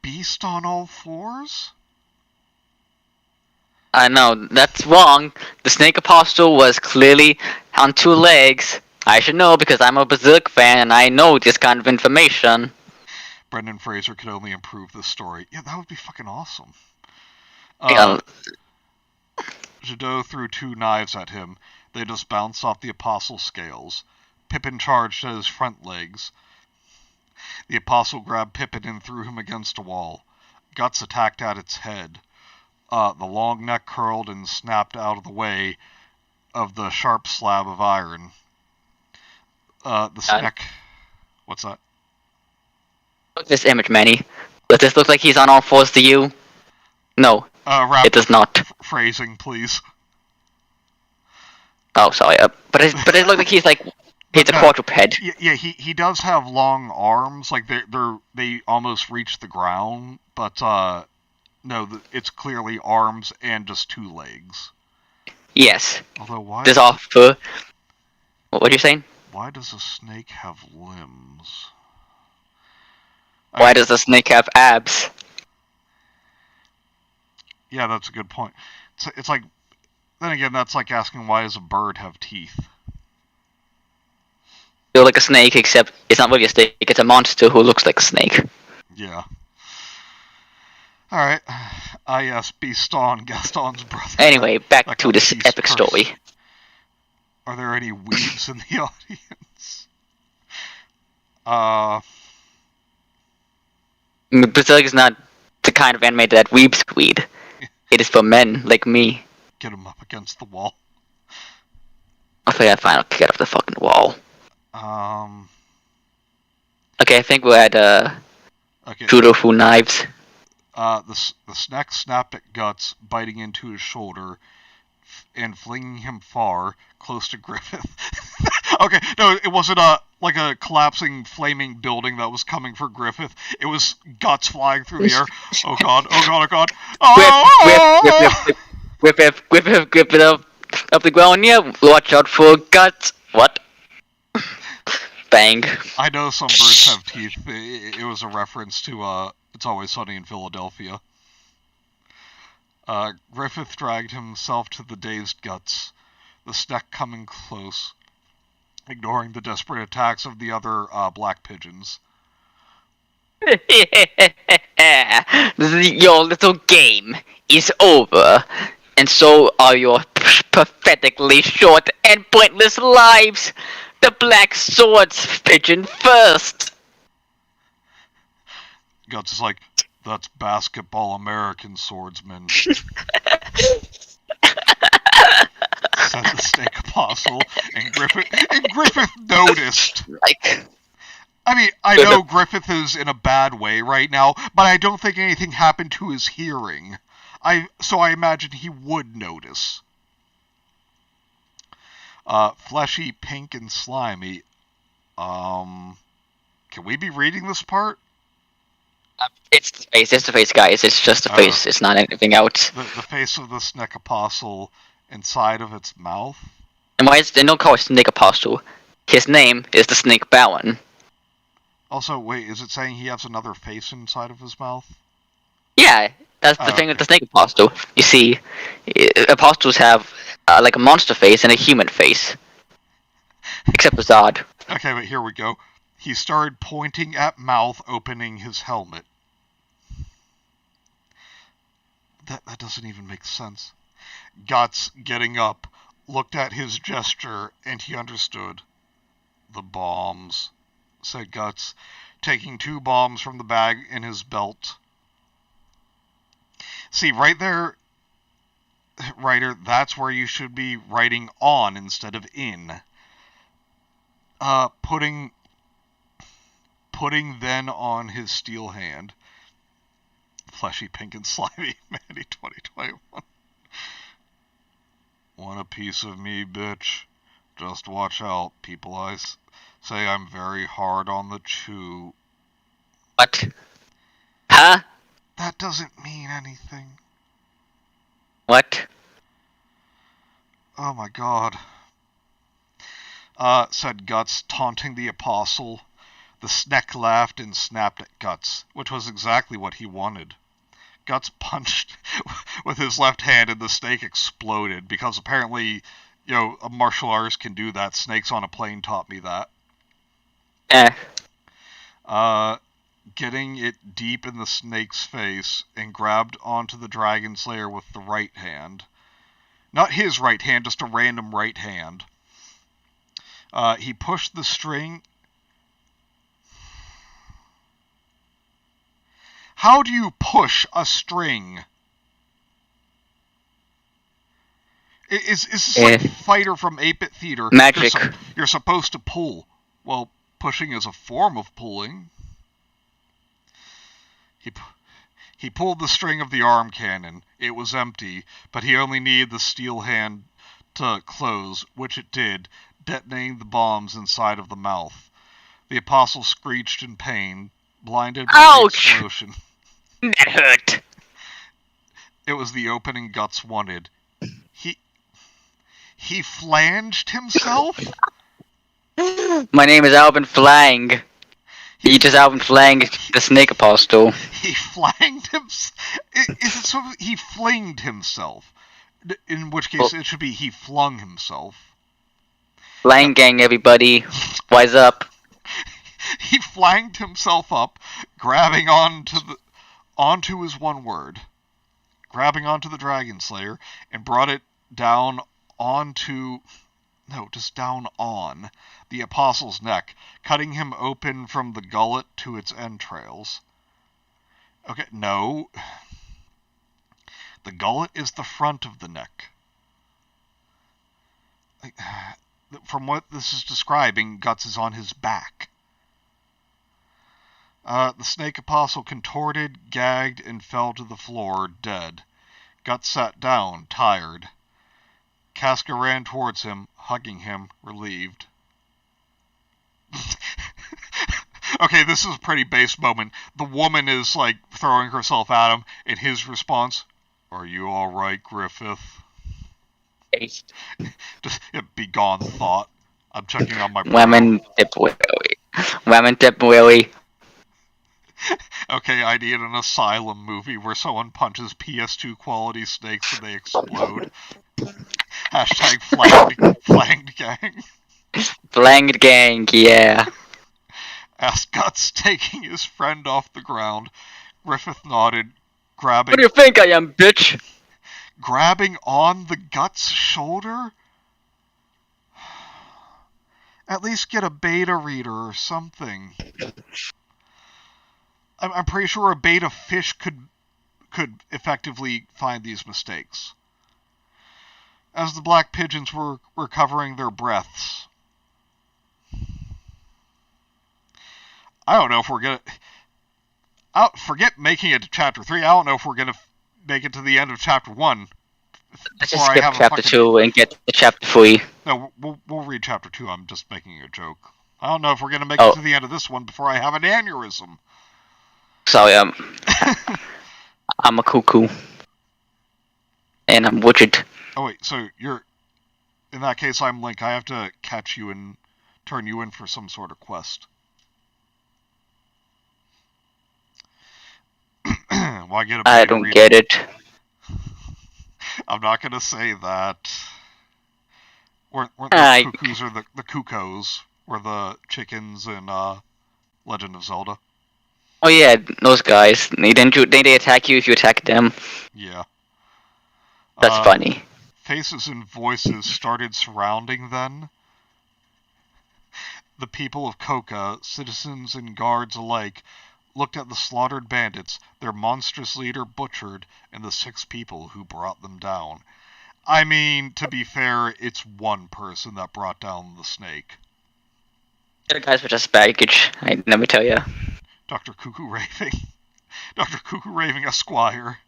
beast on all fours? I know, that's wrong. The snake apostle was clearly on 2 legs. I should know because I'm a Berserk fan and I know this kind of information. Brendan Fraser could only improve this story. Yeah, that would be fucking awesome. Jadot threw 2 knives at him. They just bounced off the apostle scales. Pippin charged at his front legs. The apostle grabbed Pippin and threw him against a wall. Guts attacked at its head. The long neck curled and snapped out of the way of the sharp slab of iron. The snack... What's that? Look at this image, Manny. Does this look like he's on all fours to you? No, Raptor, it does not. Phrasing, please. Oh, sorry. But it looks like he's a quadruped. Yeah, he does have long arms. Like they almost reach the ground, but no, it's clearly arms and just 2 legs. Yes. Although why? This offer. What are you saying? Why does a snake have limbs? Why does the snake have abs? Yeah, that's a good point. It's like, then again, that's like asking why does a bird have teeth? You're like a snake, except it's not really a snake, it's a monster who looks like a snake. Yeah. Alright. Yes, Gaston's brother. Anyway, that back to this beast epic curse. story. Are there any weebs in the audience? Berserk is not the kind of anime that weeps weed. It is for men like me. Get him up against the wall. I think I finally get off the fucking wall. Okay, I think we're at Okay. Judo-fu knives. The snack snapped at Guts, biting into his shoulder and flinging him far, close to Griffith. Okay, no, it wasn't like a collapsing, flaming building that was coming for Griffith. It was Guts flying through the air. Oh god, oh god, oh god. Oh! Whip it up the ground. Yeah, watch out for Guts. What? Bang. I know some birds have teeth. It was a reference to It's Always Sunny in Philadelphia. Griffith dragged himself to the dazed Guts, the snack coming close, ignoring the desperate attacks of the other black pigeons. Your little game is over, and so are your pathetically short and pointless lives. The black swords pigeon first. Guts is like, that's basketball American swordsman. Said the snake apostle, and Griffith noticed. I mean, I know Griffith is in a bad way right now, but I don't think anything happened to his hearing. So I imagine he would notice. Fleshy, pink, and slimy. Can we be reading this part? It's the face. It's the face, guys. It's just the face. It's not anything else. The face of the snake apostle inside of its mouth. And why is they don't call it Snake Apostle? His name is the Snake Baron. Also, wait, is it saying he has another face inside of his mouth? Yeah, that's the thing with the Snake Apostle. You see, apostles have like a monster face and a human face. Except for Zod. Okay, but here we go. He started pointing at mouth, opening his helmet. That doesn't even make sense. Guts, getting up, looked at his gesture, and he understood. The bombs, said Guts, taking 2 bombs from the bag in his belt. See, right there, writer, that's where you should be writing on instead of in. Putting then on his steel hand. Fleshy, pink, and slimy, Manny 2021. Want a piece of me, bitch? Just watch out, people. I say I'm very hard on the chew. What? Huh? That doesn't mean anything. What? Oh my god. Said Guts, taunting the apostle. The snake laughed and snapped at Guts, which was exactly what he wanted. Guts punched with his left hand and the snake exploded, because apparently, a martial artist can do that. Snakes on a Plane taught me that. Getting it deep in the snake's face and grabbed onto the Dragon Slayer with the right hand. Not his right hand, just a random right hand. He pushed the string. How do you push a string? Is this like Fighter from 8-Bit Theater? Magic. You're supposed to pull. Well, pushing is a form of pulling. He pulled the string of the arm cannon. It was empty, but he only needed the steel hand to close, which it did, detonating the bombs inside of the mouth. The apostle screeched in pain, blinded by the explosion. That hurt. It was the opening Guts wanted. He flanged himself? My name is Alvin Flang. He just Alvin Flang, the Snake Apostle. He flanged himself. Is it so? He flinged himself. In which case, it should be he flung himself. Flang gang, everybody. Wise up. He flanged himself up, grabbing onto his one word, grabbing onto the Dragon Slayer, and brought it down onto. No, just down on the Apostle's neck, cutting him open from the gullet to its entrails. Okay, no. The gullet is the front of the neck. From what this is describing, Guts is on his back. The Snake Apostle contorted, gagged, and fell to the floor, dead. Guts sat down, tired. Casca ran towards him, hugging him, relieved. Okay, this is a pretty base moment. The woman is, like, throwing herself at him, and his response, "Are you alright, Griffith?" Just, be gone, thought. I'm checking on my bro. Women dip willy. Okay, I need an asylum movie where someone punches PS2 quality snakes and they explode. Hashtag flanged gang. Flanged gang, yeah. As Guts taking his friend off the ground, Griffith nodded, grabbing... What do you think I am, bitch? Grabbing on the Guts' shoulder? At least get a beta reader or something. I'm pretty sure a beta fish could effectively find these mistakes. As the black pigeons were recovering their breaths, I don't know if we're gonna... forget making it to chapter 3. I don't know if we're gonna make it to the end of chapter 1. Let's just skip chapter 2 and get to chapter 3. No, we'll read chapter 2. I'm just making a joke. I don't know if we're gonna make it to the end of this one before I have an aneurysm. Sorry, I'm a cuckoo. And I'm Woodred. Oh wait, so you're... In that case, I'm Link. I have to catch you and turn you in for some sort of quest. Why get a I don't get it. I'm not gonna say that. Weren't the cuckoos or the cuckoos were the chickens in Legend of Zelda? Oh yeah, those guys. They attack you if you attack them. Yeah. That's funny. Faces and voices started surrounding them. The people of Coca, citizens and guards alike, looked at the slaughtered bandits, their monstrous leader butchered, and the 6 people who brought them down. I mean, to be fair, it's one person that brought down the snake. The guys were just baggage, let me tell you. Dr. Cuckoo Raving. Dr. Cuckoo Raving Esquire.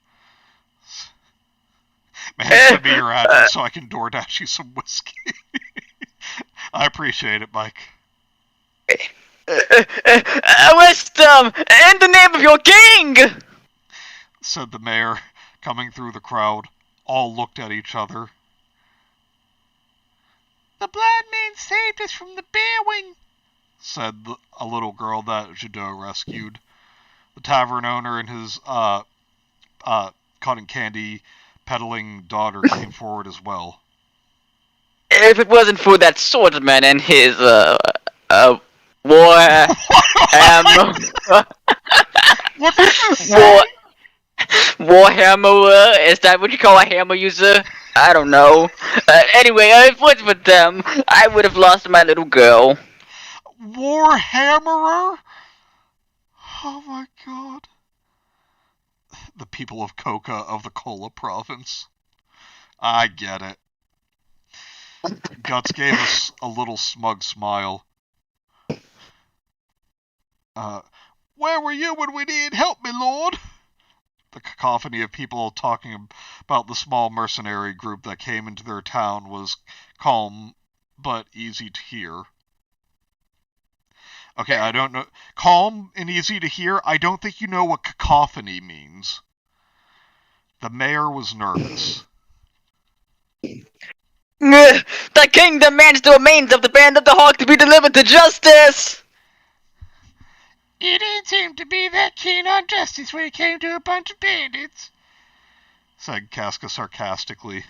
Man, send me your address so I can DoorDash you some whiskey. I appreciate it, Mike. Arrest them! In the name of your king! Said the mayor, coming through the crowd. All looked at each other. The blind man saved us from the bear wing, said a little girl that Jadot rescued. The tavern owner and his cotton candy peddling daughter came forward as well. If it wasn't for that swordsman and his Warhammer, is that what you call a hammer user? I don't know. Anyway, if it wasn't for them, I would have lost my little girl. Warhammerer? Oh my god. The people of Coca of the Kola province. I get it. Guts gave us a little smug smile. Where were you when we needed help, my lord? The cacophony of people talking about the small mercenary group that came into their town was calm, but easy to hear. Okay, I don't know. Calm and easy to hear? I don't think you know what cacophony means. The mayor was nervous. The king demands the remains of the Band of the Hawk to be delivered to justice! You didn't seem to be that keen on justice when it came to a bunch of bandits, said Casca sarcastically.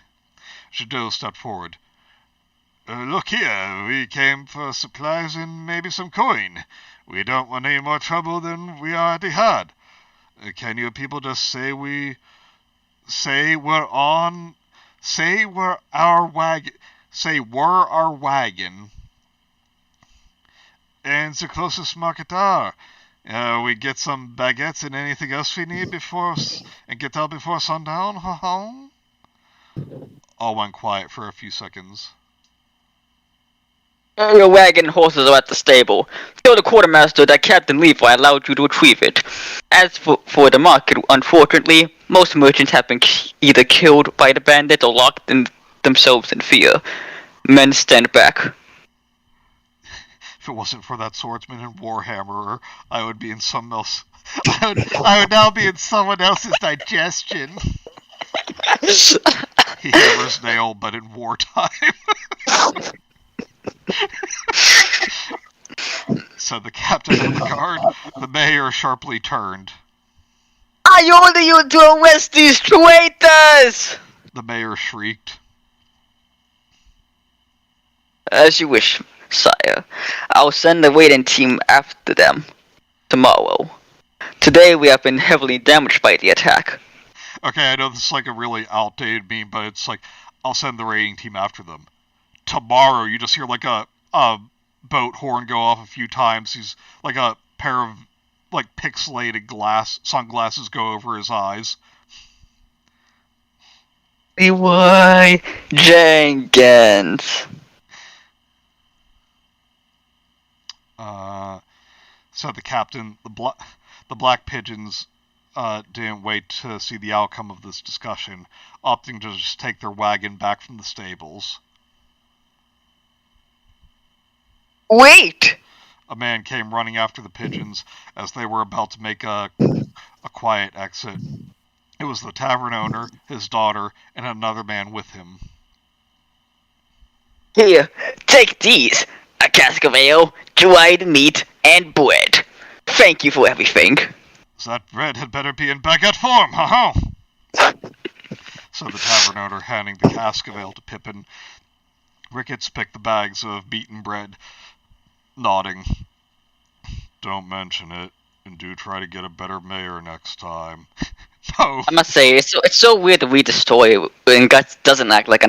Jadot stepped forward. Look here, we came for supplies and maybe some coin. We don't want any more trouble than we already had. Can you people just say we're our wagon, and the closest market are. We get some baguettes and anything else we need and get out before sundown. All went quiet for a few seconds. Your wagon and horses are at the stable. Tell the quartermaster that Captain Levi allowed you to retrieve it. As for the market, unfortunately, most merchants have been either killed by the bandits or locked themselves in fear. Men stand back. If it wasn't for that swordsman and warhammerer, I would be in someone else. I would now be in someone else's digestion. He hammers nail, but in wartime. Said the captain of the guard. The mayor sharply turned. I order you to arrest these traitors! The mayor shrieked. As you wish, sire. I'll send the raiding team after them tomorrow. Today we have been heavily damaged by the attack. Okay, I know this is like a really outdated meme, but it's like, I'll send the raiding team after them. Tomorrow, you just hear like a boat horn go off a few times. He's like a pair of like pixelated sunglasses go over his eyes. Leroy Jenkins. Said the captain. The black pigeons didn't wait to see the outcome of this discussion, opting to just take their wagon back from the stables. Wait! A man came running after the pigeons as they were about to make a quiet exit. It was the tavern owner, his daughter, and another man with him. Here, take these. A cask of ale, dried meat, and bread. Thank you for everything. That bread had better be in baguette form, ha-ha! Said the tavern owner, handing the cask of ale to Pippin. Ricketts picked the bags of beaten bread, nodding. Don't mention it, and do try to get a better mayor next time. No. I must say, it's so weird to read the story when Guts doesn't act like a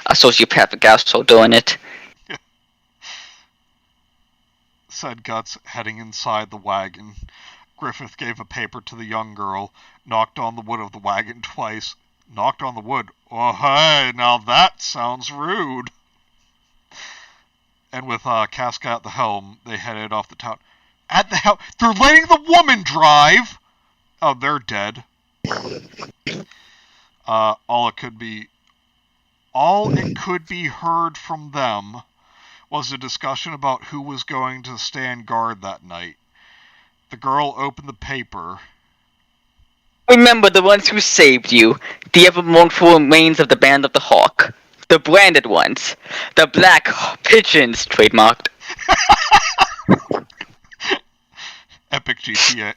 sociopathic asshole doing it. Said Guts, heading inside the wagon. Griffith gave a paper to the young girl, knocked on the wood of the wagon twice. Knocked on the wood? Oh, hey, now that sounds rude. And with Casca at the helm, they headed off the town. At the helm? They're letting the woman drive! Oh, they're dead. All it could be heard from them was a discussion about who was going to stand guard that night. The girl opened the paper. Remember the ones who saved you, the ever-mournful remains of the Band of the Hawk, the branded ones, the black pigeons, trademarked. Epic GTA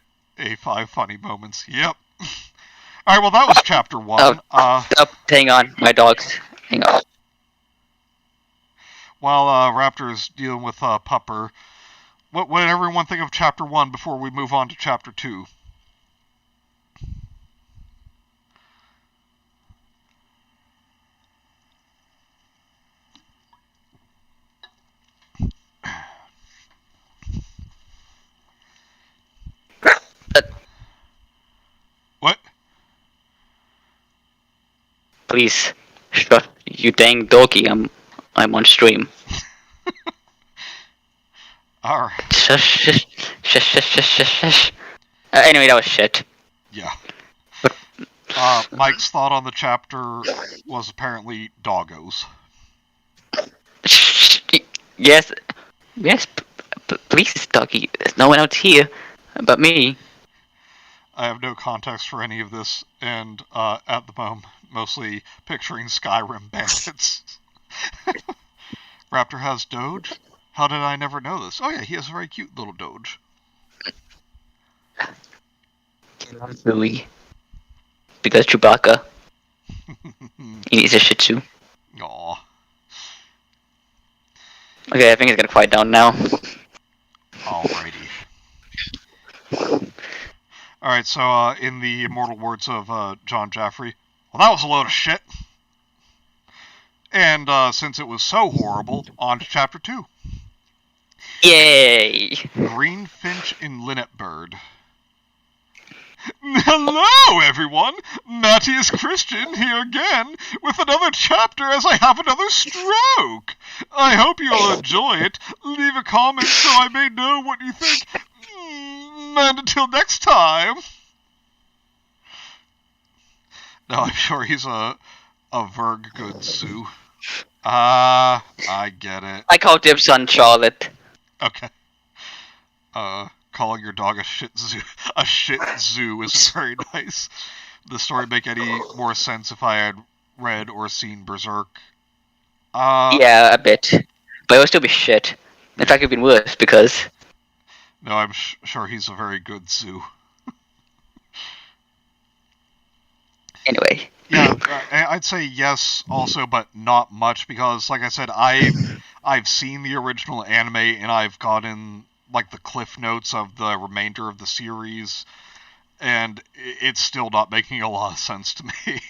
5 funny moments. Yep. Alright, well that was chapter 1. Hang on, my dogs. Hang on. While Raptor is dealing with Pupper, what did everyone think of chapter 1 before we move on to chapter 2? What? Please, shut you dang doggy, I'm on stream. Alright. Shush. Anyway, that was shit. Yeah. Mike's thought on the chapter was apparently doggos. Yes, please, doggy. There's no one else here but me. I have no context for any of this, and at the moment, mostly picturing Skyrim bandits. Raptor has Doge? How did I never know this? Oh yeah, he has a very cute little Doge. Louis. Because Chewbacca. He needs a Shih Tzu. Aw. Okay, I think he's gonna quiet down now. Alrighty. Alright, so in the immortal words of John Jaffrey, well, that was a load of shit. And since it was so horrible, on to chapter 2. Yay! Greenfinch in Linnet Bird. Hello, everyone! Matthias Christian here again with another chapter as I have another stroke. I hope you'll enjoy it. Leave a comment so I may know what you think. And until next time. Now, I'm sure he's a Verg good Sue. I get it. I call dibs on Charlotte. Okay. Calling your dog a shih tzu isn't very nice. The story make any more sense if I had read or seen Berserk? Yeah, a bit. But it would still be shit. In fact, it'd be worse because... No, I'm sure he's a very good zoo. Anyway. Yeah, I'd say yes also, but not much because, like I said, I've seen the original anime and I've gotten like the cliff notes of the remainder of the series, and it's still not making a lot of sense to me.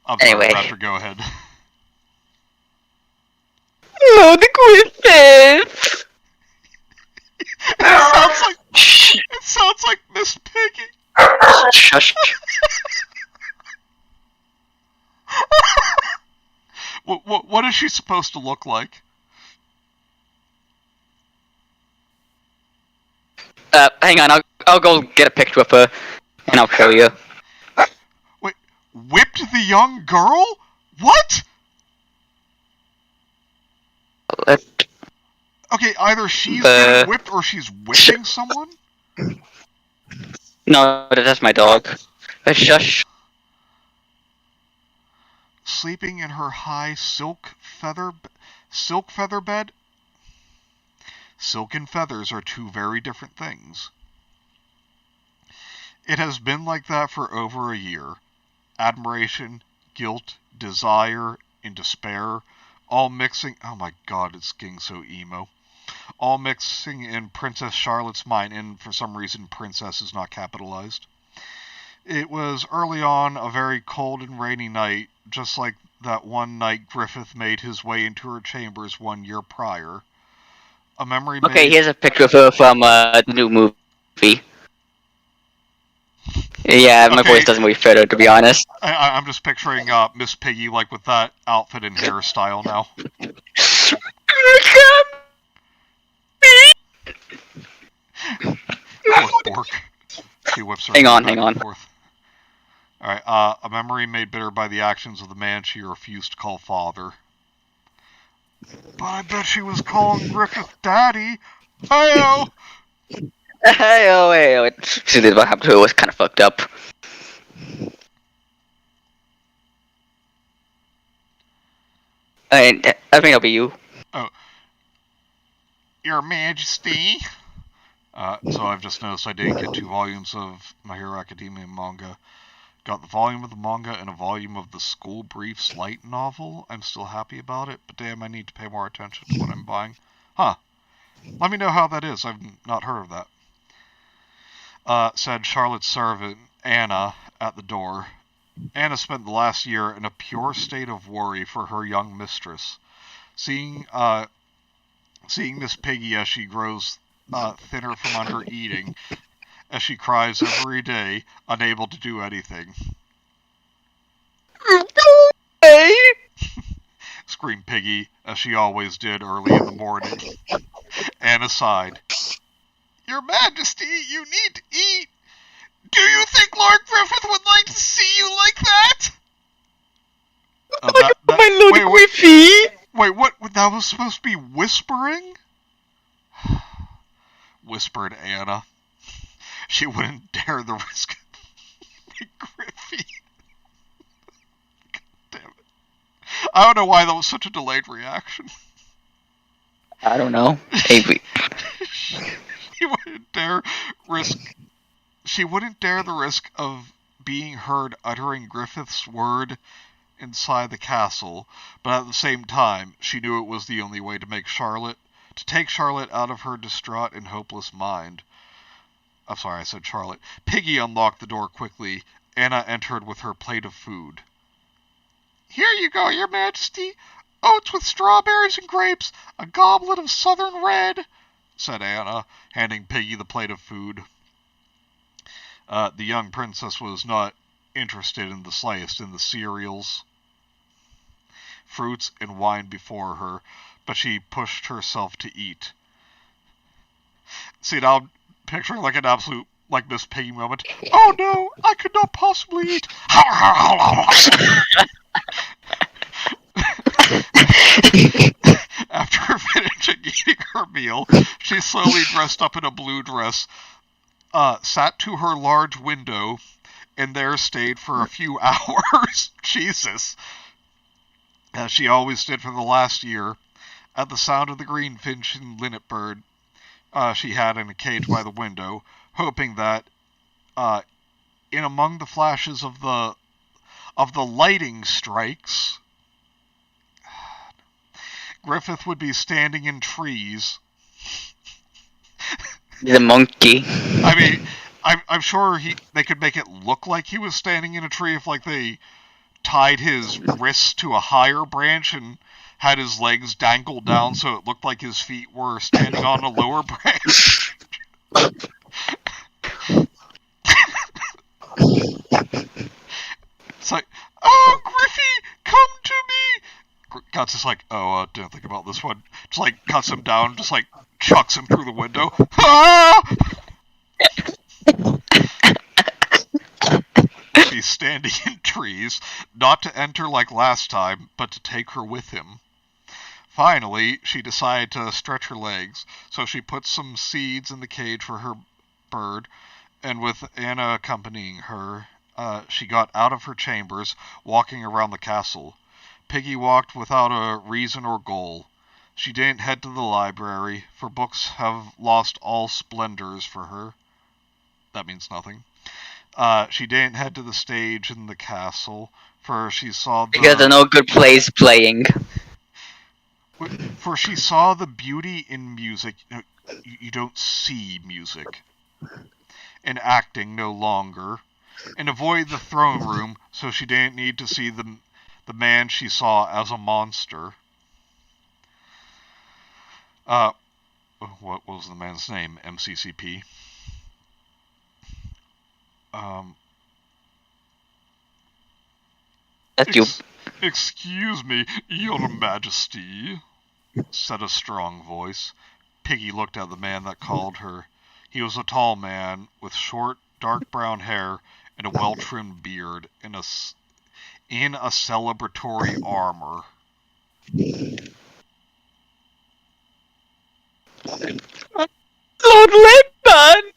I'm sorry, Anyway. Raptor, go ahead. No, the Griffith! It sounds like Miss Piggy. Shush. What is she supposed to look like? Hang on, I'll go get a picture of her, and I'll show you. Wait, whipped the young girl? What? Okay, either she's getting whipped or she's whipping someone? No, that's my dog. Shush. Sleeping in her high silk feather bed? Silk and feathers are two very different things. It has been like that for over a year. Admiration, guilt, desire, and despair, all mixing... Oh my god, it's getting so emo. All mixing in Princess Charlotte's mind, and for some reason princess is not capitalized. It was early on, a very cold and rainy night, just like that one night Griffith made his way into her chambers 1 year prior. A memory made... Okay, here's a picture of her from the new movie. Yeah, my voice doesn't really fit her, to be honest. I'm just picturing Miss Piggy, like, with that outfit and hairstyle now. Poor Bork. She whips her Hang on. Alright, a memory made bitter by the actions of the man she refused to call father. But I bet she was calling Griffith daddy. Hey-oh! Hey-oh. See, what happened to her was kind of fucked up. I think it'll be you. Oh. Your Majesty? So I've just noticed I didn't get 2 volumes of My Hero Academia manga. Got the volume of the manga and a volume of the School Briefs light novel. I'm still happy about it, but damn, I need to pay more attention to what I'm buying. Huh. Let me know how that is. I've not heard of that. Said Charlotte's servant, Anna, at the door. Anna spent the last year in a pure state of worry for her young mistress. Seeing Miss Piggy as she grows thinner from under eating, as she cries every day, unable to do anything. Hey! Screamed Piggy, as she always did early in the morning. Anna sighed. Your Majesty, you need to eat. Do you think Lord Griffith would like to see you like that? My Lord Griffith! Wait, what? That was supposed to be whispering? Whispered Anna. She wouldn't dare the risk of Griffith. God damn it. I don't know why that was such a delayed reaction. I don't know. Maybe. She wouldn't dare the risk of being heard uttering Griffith's word inside the castle, but at the same time, she knew it was the only way to take Charlotte out of her distraught and hopeless mind. I'm sorry, I said Charlotte. Piggy unlocked the door quickly. Anna entered with her plate of food. Here you go, Your Majesty. Oats with strawberries and grapes, a goblet of southern red, said Anna, handing Piggy the plate of food. The young princess was not interested in the slightest in the cereals, fruits, and wine before her, but she pushed herself to eat. See, now I'm picturing like an absolute, like, Miss Piggy moment. Oh no, I could not possibly eat. After finishing eating her meal, she slowly dressed up in a blue dress, sat to her large window, and there stayed for a few hours. Jesus. As she always did for the last year. At the sound of the greenfinch and linnet bird she had in a cage by the window, hoping that, in among the flashes of the lighting strikes, Griffith would be standing in trees. The monkey. I mean, I'm sure they could make it look like he was standing in a tree if, like, they tied his wrists to a higher branch and had his legs dangled down so it looked like his feet were standing on a lower branch. It's like, oh, Griffey, come to me! Guts is like, oh, didn't think about this one. Just, like, cuts him down, just, like, chucks him through the window. Ah! She's standing in trees, not to enter like last time, but to take her with him. Finally, she decided to stretch her legs, so she put some seeds in the cage for her bird, and with Anna accompanying her, she got out of her chambers, walking around the castle. Piggy walked without a reason or goal. She didn't head to the library, for books have lost all splendors for her. That means nothing. She didn't head to the stage in the castle, for she saw the... Because there's no good plays playing. For she saw the beauty in music. You don't see music. And acting no longer. And avoid the throne room, so she didn't need to see the man she saw as a monster. What was the man's name? MCCP. That's you. Excuse me, Your Majesty, said a strong voice. Piggy looked at the man that called her. He was a tall man, with short, dark brown hair and a well-trimmed beard, in a celebratory armor. Lord Laban!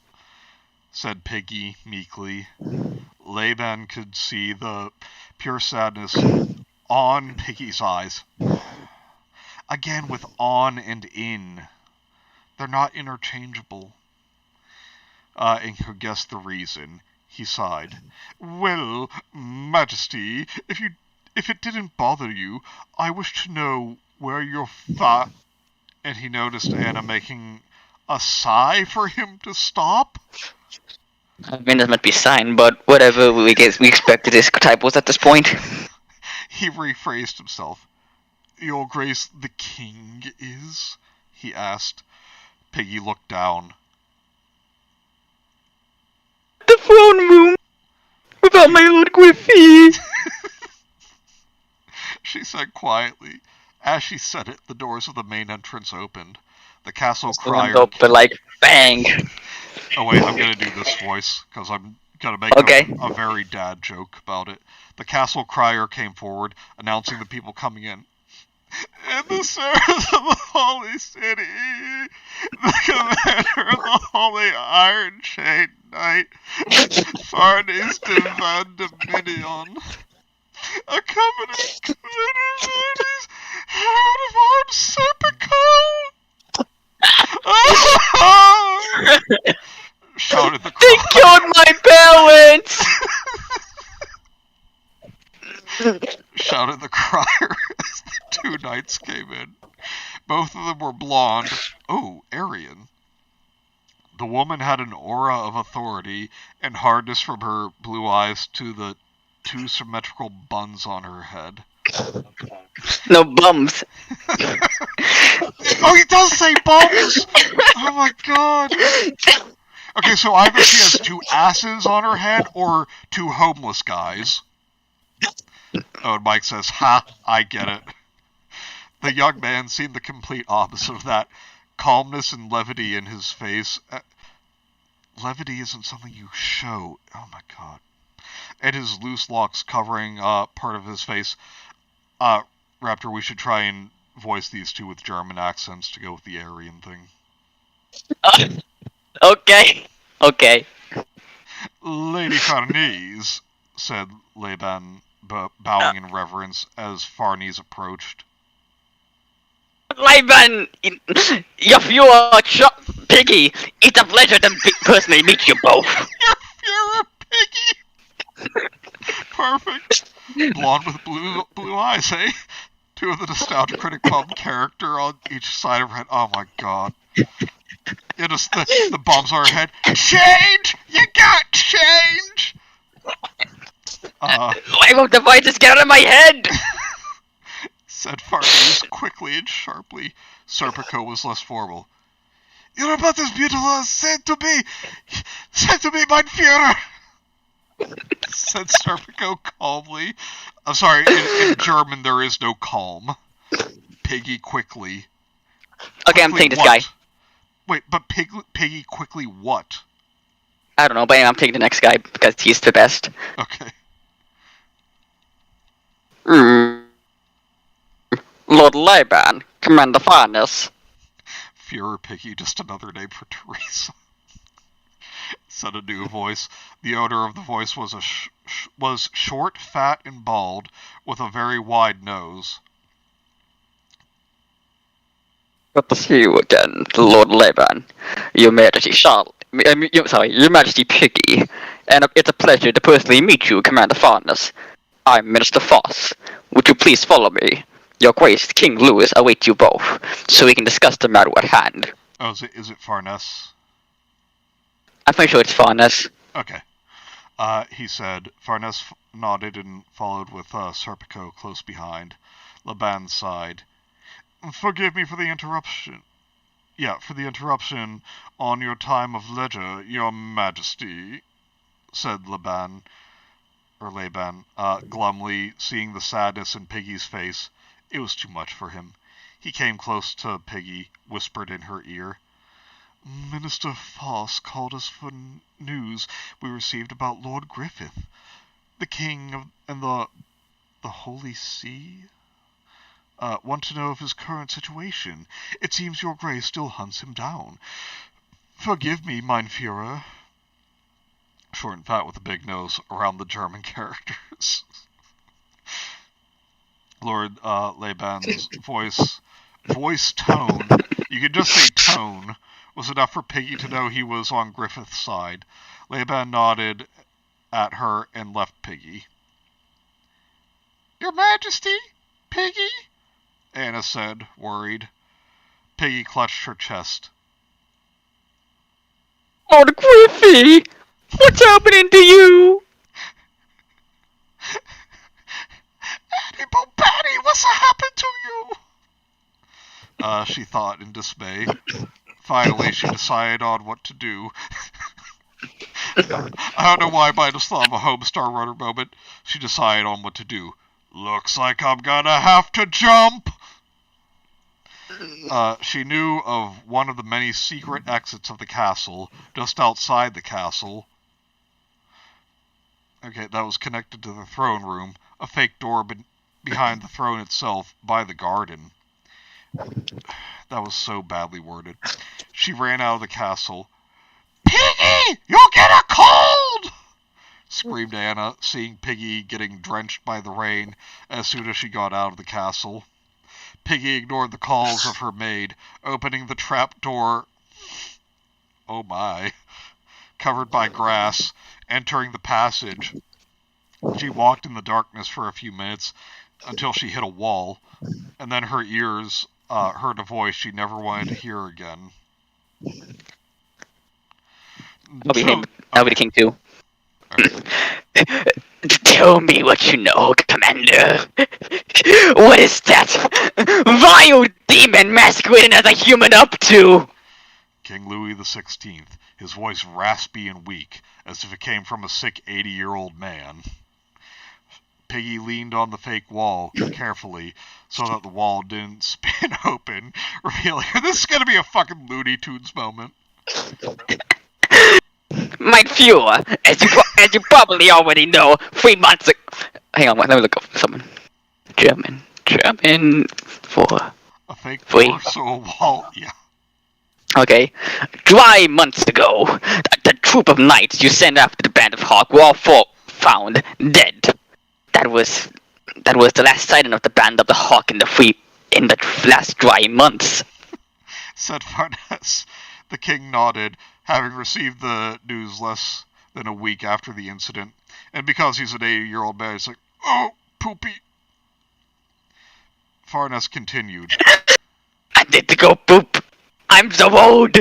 Said Piggy meekly. Laban could see the pure sadness on Piggy's eyes. Again with on and in. They're not interchangeable. And could guess the reason. He sighed. Well, Majesty, if it didn't bother you, I wish to know where your And he noticed Anna making a sigh for him to stop. I mean, that might be a sign, but whatever. We expected this typos at this point. He rephrased himself. Your Grace, the king is? He asked. Piggy looked down. The throne room! Without my Lord Griffey! She said quietly. As she said it, the doors of the main entrance opened. The castle crier... But like, bang! Oh wait, I'm gonna do this voice, because I'm gonna make a very dad joke about it. The castle crier came forward, announcing the people coming in. In the service of the Holy City, the commander of the Holy Iron Chain Knight, Farnes de Van Dominion. A covenant ladies out of arms Serpico! Shouted the They crier. killed my parents! Shouted the crier as the two knights came in. Both of them were blonde. Oh, Aryan. The woman had an aura of authority and hardness from her blue eyes to the two symmetrical buns on her head. No bums. Oh, he does say bums! Oh my god. Okay, so either she has two asses on her head or two homeless guys. Oh, and Mike says, ha, I get it. The young man seemed the complete opposite of that. Calmness and levity in his face. Levity isn't something you show. Oh my god. And his loose locks covering part of his face. Raptor, we should try and voice these two with German accents to go with the Aryan thing. Okay. Okay. Lady Farnese, said Laban, bowing in reverence as Farnese approached. Laban, if you are Piggy, it's a pleasure to personally meet you both. You're a piggy! Perfect. Blonde with blue eyes, eh? Two of the nostalgic critic bum character on each side of her head. Oh my god. Yeah, just the bumps on her head. Change! You got change! Why won't the voices get out of my head? Said Farnese quickly and sharply. Serpico was less formal. You're about as beautiful as said to be, mein Führer! Said Serpico calmly. I'm sorry, in German there is no calm. Piggy quickly. Okay, I'm taking this guy. Wait, but Piggy quickly what? I don't know, but I'm taking the next guy because he's the best. Okay. Lord Laban, Commander Farnese. Führer Piggy, just another name for Teresa. Said a new voice. The owner of the voice was was short, fat, and bald, with a very wide nose. Good to see you again, Lord Laban. Your Majesty Your Majesty Piggy. And it's a pleasure to personally meet you, Commander Farnese. I'm Minister Foss. Would you please follow me? Your Grace, King Louis awaits you both, so we can discuss the matter at hand. Oh, is it Farnese? I'm pretty sure it's Farnese. Okay. He said. Farnese nodded and followed with Serpico close behind. Laban sighed. Forgive me for the interruption. Yeah, for the interruption on your time of leisure, Your Majesty, said Laban, glumly, seeing the sadness in Piggy's face. It was too much for him. He came close to Piggy, whispered in her ear. Minister Foss called us for news we received about Lord Griffith, the King and the Holy See. Want to know of his current situation. It seems your Grace still hunts him down. Forgive me, mein Führer. Short and fat with a big nose around the German characters. Lord Laban's voice tone, you could just say tone, was enough for Piggy to know he was on Griffith's side. Laban nodded at her and left Piggy. Your Majesty? Piggy? Anna said, worried. Piggy clutched her chest. Lord Griffey! What's happening to you? Annie Bobatti, what's happened to you? She thought in dismay. Finally, she decided on what to do. I don't know why, but I just thought of a Homestar Runner moment. She decided on what to do. Looks like I'm gonna have to jump! She knew of one of the many secret exits of the castle, just outside the castle. Okay, that was connected to the throne room, a fake door behind the throne itself, by the garden. That was so badly worded. She ran out of the castle. Piggy! You'll get a cold! screamed Anna, seeing Piggy getting drenched by the rain as soon as she got out of the castle. Piggy ignored the calls of her maid, opening the trap door, oh my, covered by grass, entering the passage. She walked in the darkness for a few minutes until she hit a wall, and then her ears heard a voice she never wanted to hear again. I'll be the king too. Tell me what you know, Commander. What is that vile demon masquerading as a human up to? King Louis XVI, his voice raspy and weak, as if it came from a sick 80-year-old man. Piggy leaned on the fake wall carefully so that the wall didn't spin open, revealing this is gonna be a fucking Looney Tunes moment. My viewer, as you probably already know, 3 months ago. Hang on, let me look up something. German for A fake Wait. door, so a wall, yeah. Okay. 3 months ago, the troop of knights you sent after the band of Hawk were all found dead. That was the last sighting of the band of the Hawk in the last 3 months. Said Farnes. The king nodded, having received the news less than a week after the incident. And because he's an 80-year-old man, he's like, oh, poopy. Farnes continued. I need to go poop. I'm so old.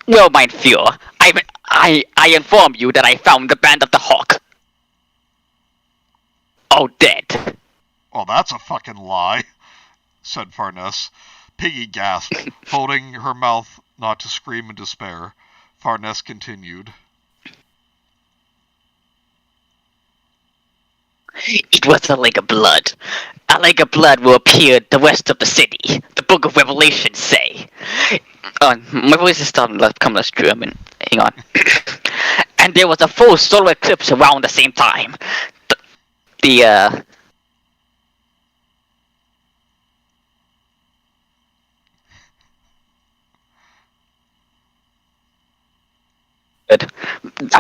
Well, mein Führer, I inform you that I found the band of the Hawk. All dead. Oh, that's a fucking lie, said Farnes. Piggy gasped, holding her mouth not to scream in despair. Farnes continued. It was a lake of blood. A lake of blood will appear the west of the city. The Book of Revelation say. My voice is starting to become less German. Hang on. And there was a full solar eclipse around the same time. The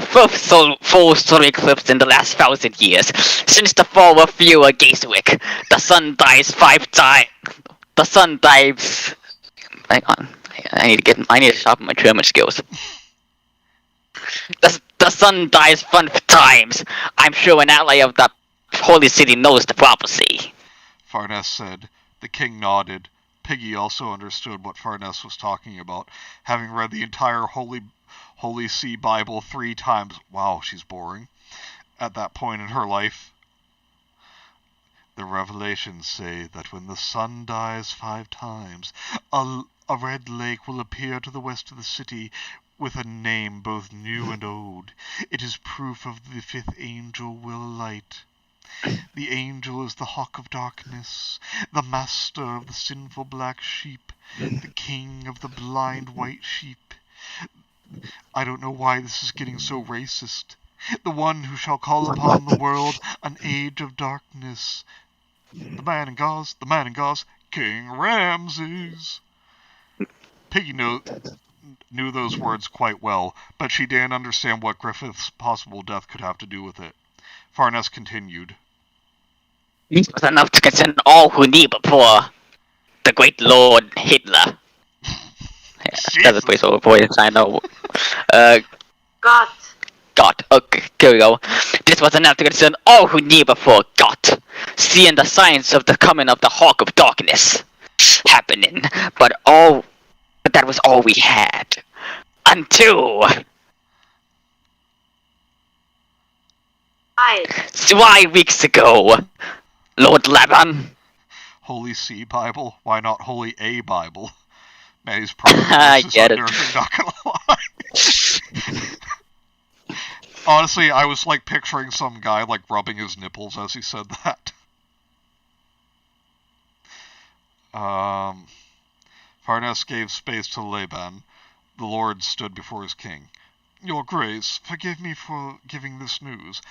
first full solar eclipse in the last 1,000 years. Since the fall of Fura Gaiswick, the sun dives 5 times. The sun dives. Hang on. I need to sharpen my German skills. The sun dives 5 times. I'm sure an ally of the holy city knows the prophecy. Farnes said. The king nodded. Piggy also understood what Farnes was talking about, having read the entire Holy See Bible 3 times. Wow, she's boring. At that point in her life. The revelations say that when the sun dies 5 times, a red lake will appear to the west of the city with a name both new and old. It is proof of the 5th angel will alight. The angel is the hawk of darkness, the master of the sinful black sheep, the king of the blind white sheep. I don't know why this is getting so racist. The one who shall call upon the world an age of darkness. The man in gauze, King Ramses. Piggy knew those words quite well, but she didn't understand what Griffith's possible death could have to do with it. Farnes continued. This was enough to concern all who knew before the great Lord Hitler. That's a placeholder voice, I know. God. Okay, here we go. This was enough to concern all who knew before God. Seeing the signs of the coming of the Hawk of Darkness happening, but that was all we had. Until 3 weeks ago, Lord Laban. Holy See Bible? Why not Holy A Bible? Maddie's probably unnerving, not gonna lie. Honestly, I was like picturing some guy like rubbing his nipples as he said that. Farnes gave space to Laban. The Lord stood before his king. Your Grace, forgive me for giving this news.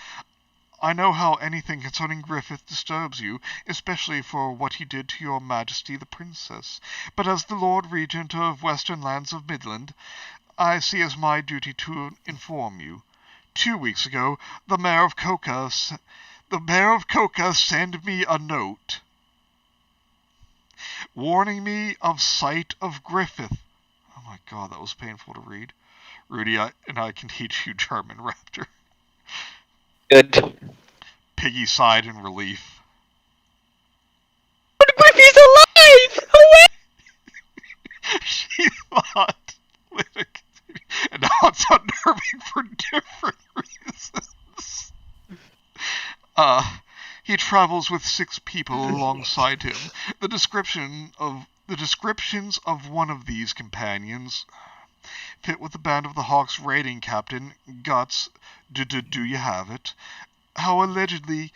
I know how anything concerning Griffith disturbs you, especially for what he did to your Majesty the Princess. But as the Lord Regent of Western Lands of Midland, I see as my duty to inform you. 2 weeks ago, the mayor of Coca sent me a note warning me of sight of Griffith. Oh my god, that was painful to read. Rudy and I can teach you German, Raptor. Good. Piggy sighed in relief. But Griffey's alive! Hooray! She thought. And now it's unnerving for different reasons. He travels with 6 people alongside him. The descriptions of one of these companions fit with the Band of the Hawk's raiding captain, Guts. Do you have it? How allegedly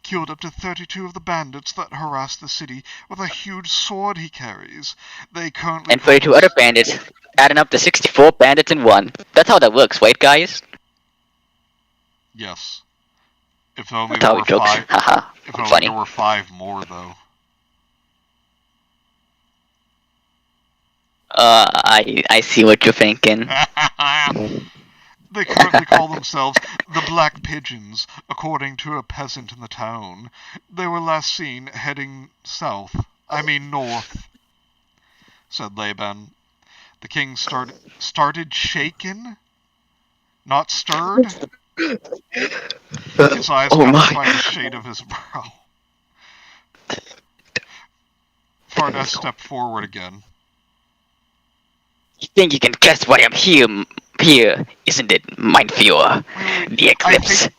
killed up to 32 of the bandits that harass the city with a huge sword he carries. They currently And 32 other bandits, adding up to 64 bandits in one. That's how that works, right, guys? Yes. If only That's there how were it jokes. 5. Haha. If only Funny. there were 5 more, though. I see what you're thinking. They currently call themselves the Black Pigeons, according to a peasant in the town. They were last seen heading north, said Laban. The king started shaken? Not stirred? His eyes covered by the shade of his brow. Farnes stepped forward again. You think you can guess why I'm here, isn't it, mein Führer? The eclipse.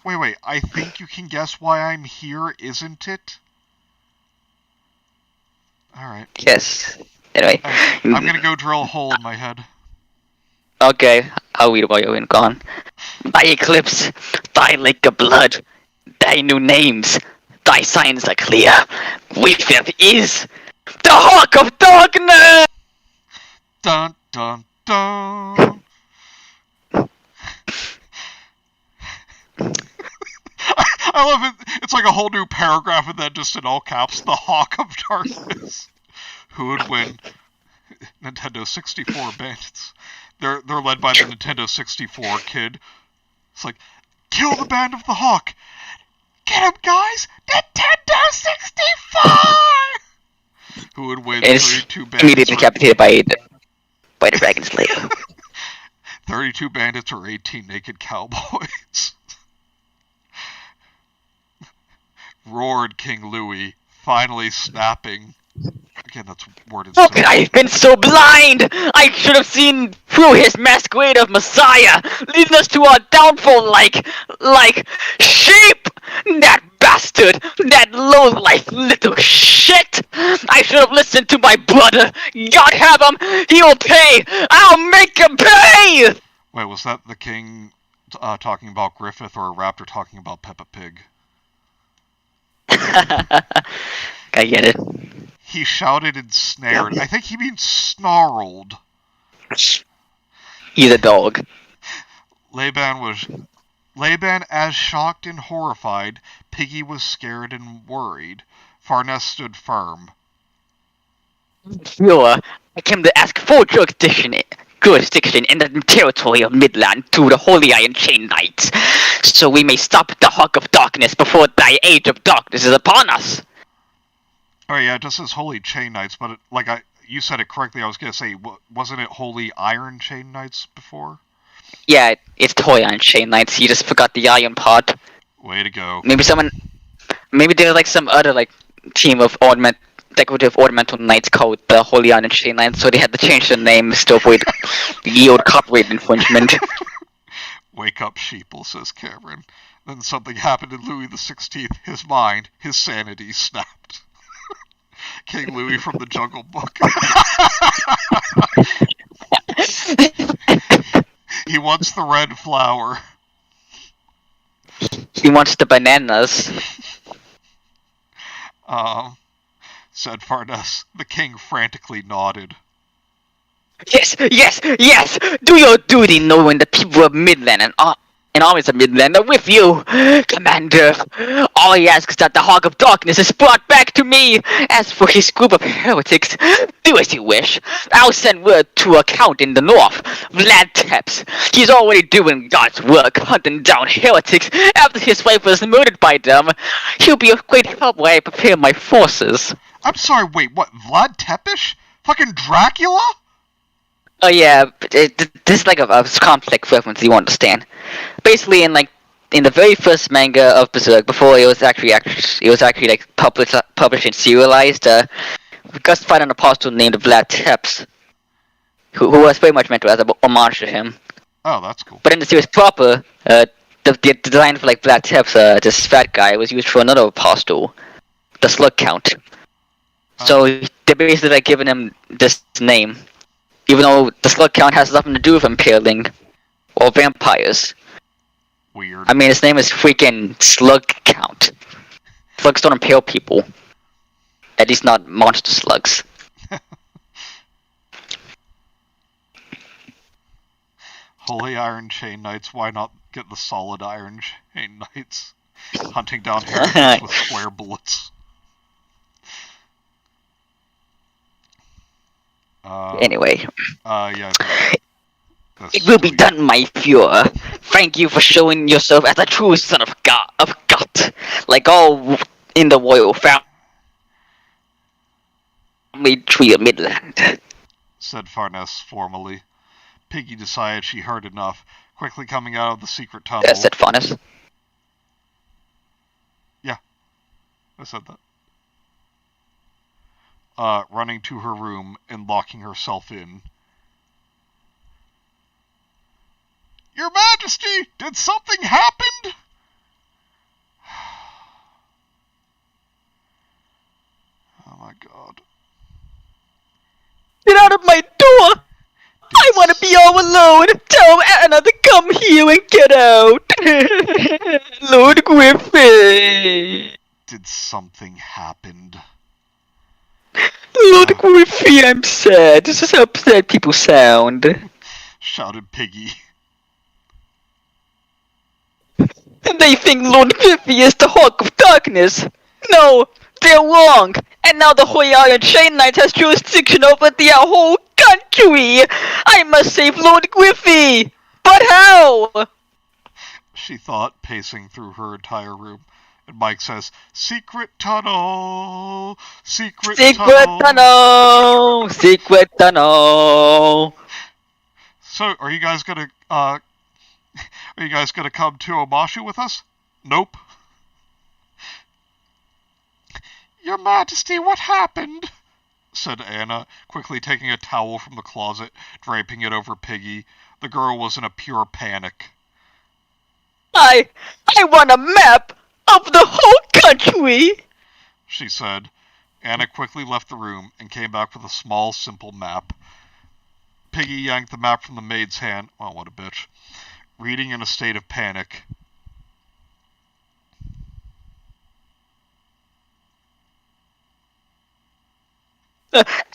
I think you can guess why I'm here, isn't it? Alright. Yes. Anyway. I'm gonna go drill a hole in my head. Okay, I'll read while you're gone. Thy eclipse, thy lake of blood, thy new names, thy signs are clear. Griffith is the Hawk of Darkness! Dun dun dun! I love it. It's like a whole new paragraph and then just in all caps, the Hawk of Darkness. Who would win? Nintendo 64 bandits. They're led by the Nintendo 64 kid. It's like, kill the Band of the Hawk. Get him, guys! Nintendo 64! Who would win? It's 32 bandits. immediately decapitated by the Dragon Slayer. 32 bandits or 18 naked cowboys. Roared King Louis, finally snapping. Again, that's worded so. How could I have been so blind? I should have seen through his masquerade of Messiah, leading us to our downfall like sheep! That bastard! That low-life little shit! I should have listened to my brother! God have him! He will pay! I'll make him pay! Wait, was that the king talking about Griffith or a raptor talking about Peppa Pig? I get it. He shouted and snared. I think he means snarled. He's a dog. Laban as shocked and horrified. Piggy was scared and worried. Farnes stood firm. Sure, I came to ask for jurisdiction in the territory of Midland to the Holy Iron Chain Knights, so we may stop the Hawk of Darkness before thy age of darkness is upon us. Oh yeah, it just says Holy Chain Knights, but you said it correctly. I was gonna say, wasn't it Holy Iron Chain Knights before? Yeah, it's the Holy Iron Chain Knights. You just forgot the iron part. Way to go. Maybe there's like some other like team of decorative ornamental knights called the Holy Iron Chain Knights, so they had to change the name to avoid yield copyright infringement. Wake up, sheeple, says Cameron. Then something happened to Louis XVI. His mind, his sanity snapped. King Louis from the Jungle Book. He wants the red flower. He wants the bananas. Said Farnes. The king frantically nodded. Yes! Do your duty knowing the people of Midland and armies of Midland are with you, Commander. All I ask is that the Hawk of Darkness is brought back to me. As for his group of heretics, do as you wish. I'll send word to a count in the north, Vlad Tepes. He's already doing God's work, hunting down heretics after his wife was murdered by them. He'll be of great help while I prepare my forces. I'm sorry, wait, what, Vlad Tepes? Fucking Dracula? Oh yeah, this is like a complex reference you understand. Basically, in the very first manga of Berserk, before it was actually like published and serialized, we got to find an apostle named Vlad Tepes, who was very much meant to as a homage to him. Oh, that's cool. But in the series proper, the design for like Vlad Tepes, this fat guy, was used for another apostle, the Slug Count. So they basically like giving him this name. Even though the Slug Count has nothing to do with impaling or vampires. Weird. I mean, his name is freaking Slug Count. Slugs don't impale people. At least not monster slugs. Holy Iron Chain Knights, why not get the Solid Iron Chain Knights? Hunting down heretics with square bullets. Anyway. Yeah. It will be done, my Fuhrer. Thank you for showing yourself as a true son of God, like all in the royal family tree of Midland, said Farnese formally. Piggy decided she heard enough, quickly coming out of the secret tunnel. Said Farnese. Yeah, I said that. Running to her room and locking herself in. Your Majesty, did something happen? Oh my god. Get out of my door! I want to be all alone! Tell Anna to come here and get out! Lord Griffey! Did something happen? Lord Griffey, I'm sad. This is how sad people sound. Shouted Piggy. And they think Lord Griffey is the Hawk of Darkness. No, they're wrong. And now the Holy Iron Chain Knight has jurisdiction over the whole country. I must save Lord Griffey. But how? She thought, pacing through her entire room. And Mike says, Secret tunnel! Secret tunnel! Secret tunnel! So, are you guys gonna come to Omashu with us? Nope. Your Majesty, what happened? Said Anna, quickly taking a towel from the closet, draping it over Piggy. The girl was in a pure panic. I want a map of the whole country, she said. Anna quickly left the room and came back with a small, simple map. Piggy yanked the map from the maid's hand. Oh, what a bitch. Reading in a state of panic.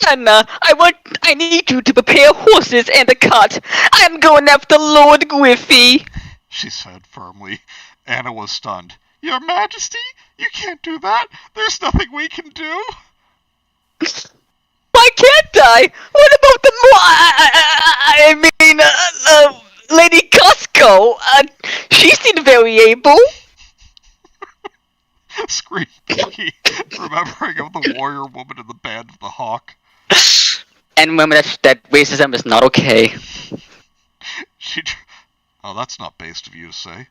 Anna, I need you to prepare horses and a cart. I'm going after Lord Griffey, she said firmly. Anna was stunned. Your Majesty? You can't do that. There's nothing we can do. Why can't I? What about the Lady Costco? She seemed very able. Screamed Piggy, remembering of the warrior woman in the band of the Hawk. And remember that racism is not okay. Oh, that's not based of you to say.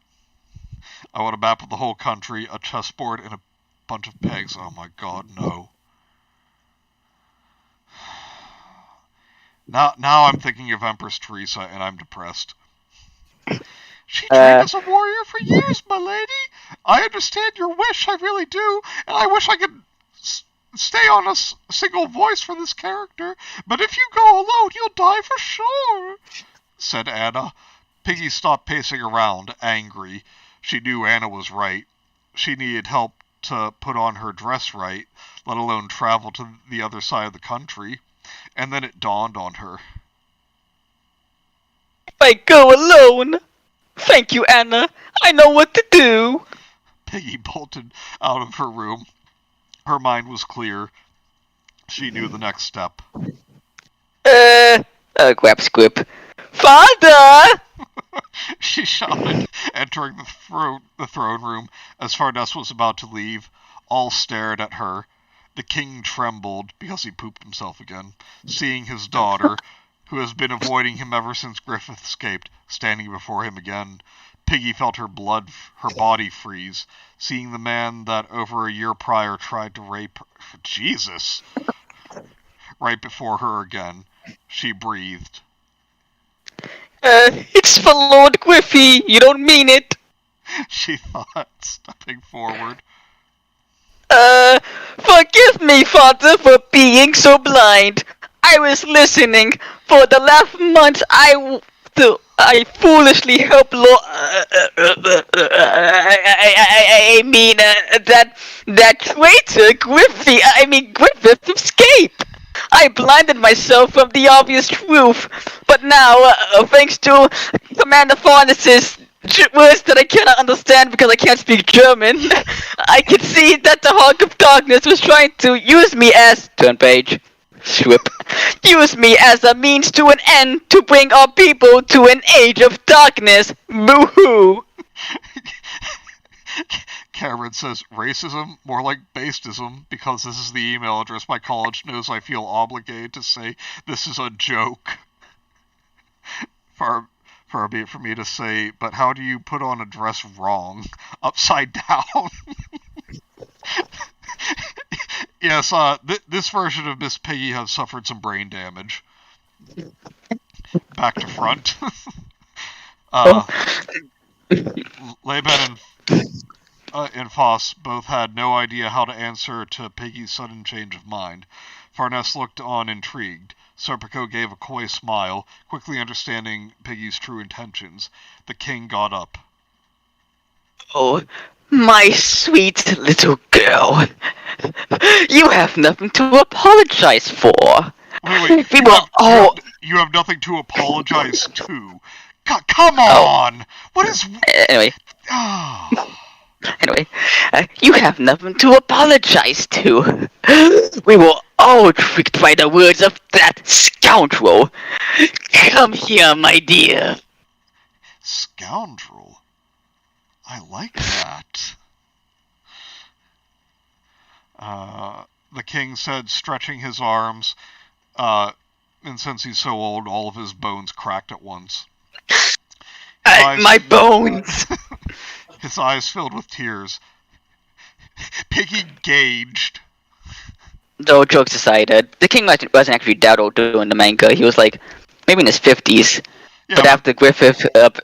I want a map of the whole country, a chessboard, and a bunch of pegs. Oh my god, no. Now I'm thinking of Empress Teresa, and I'm depressed. She trained as a warrior for years, my lady. I understand your wish, I really do, and I wish I could stay on a single voice for this character. But if you go alone, you'll die for sure, said Anna. Piggy stopped pacing around, angry. She knew Anna was right. She needed help to put on her dress right, let alone travel to the other side of the country. And then it dawned on her. If I go alone, Thank you, Anna. I know what to do. Piggy bolted out of her room. Her mind was clear. She knew the next step. Grab squib. Father! She shouted, entering the throne room as Farnes was about to leave. All stared at her. The king trembled because he pooped himself again, seeing his daughter, who has been avoiding him ever since Griffith escaped, standing before him again. Piggy felt her body freeze, seeing the man that over a year prior tried to rape her. Jesus! Right before her again. She breathed. It's for Lord Griffey. You don't mean it. She thought, stepping forward. Forgive me, Father, for being so blind. I was listening. For the last month, I foolishly helped Lord. That traitor Griffith escape. I blinded myself from the obvious truth, but now, thanks to Commander Farnes's words that I cannot understand because I can't speak German, I can see that the Hawk of Darkness was trying to use me as... Turn page. Swip. Use me as a means to an end to bring our people to an age of darkness. Boo-hoo. Cameron says, racism? More like baseism, because this is the email address my college knows I feel obligated to say this is a joke. Far be it for me to say, but how do you put on a dress wrong? Upside down? Yes, this version of Miss Piggy has suffered some brain damage. Back to front. Laban and Foss both had no idea how to answer to Piggy's sudden change of mind. Farnes looked on intrigued. Serpico gave a coy smile, quickly understanding Piggy's true intentions. The king got up. Oh, my sweet little girl. You have nothing to apologize for. Wait, you have nothing to apologize to. Come on! What is... Anyway. Anyway, you have nothing to apologize to. We were all tricked by the words of that scoundrel. Come here, my dear. Scoundrel? I like that. The king said, stretching his arms, and since he's so old, all of his bones cracked at once. My bones! His eyes filled with tears. Piggy gauged. No, jokes aside, the king wasn't actually that old doing the manga. He was like, maybe in his 50s. Yeah, but after Griffith, did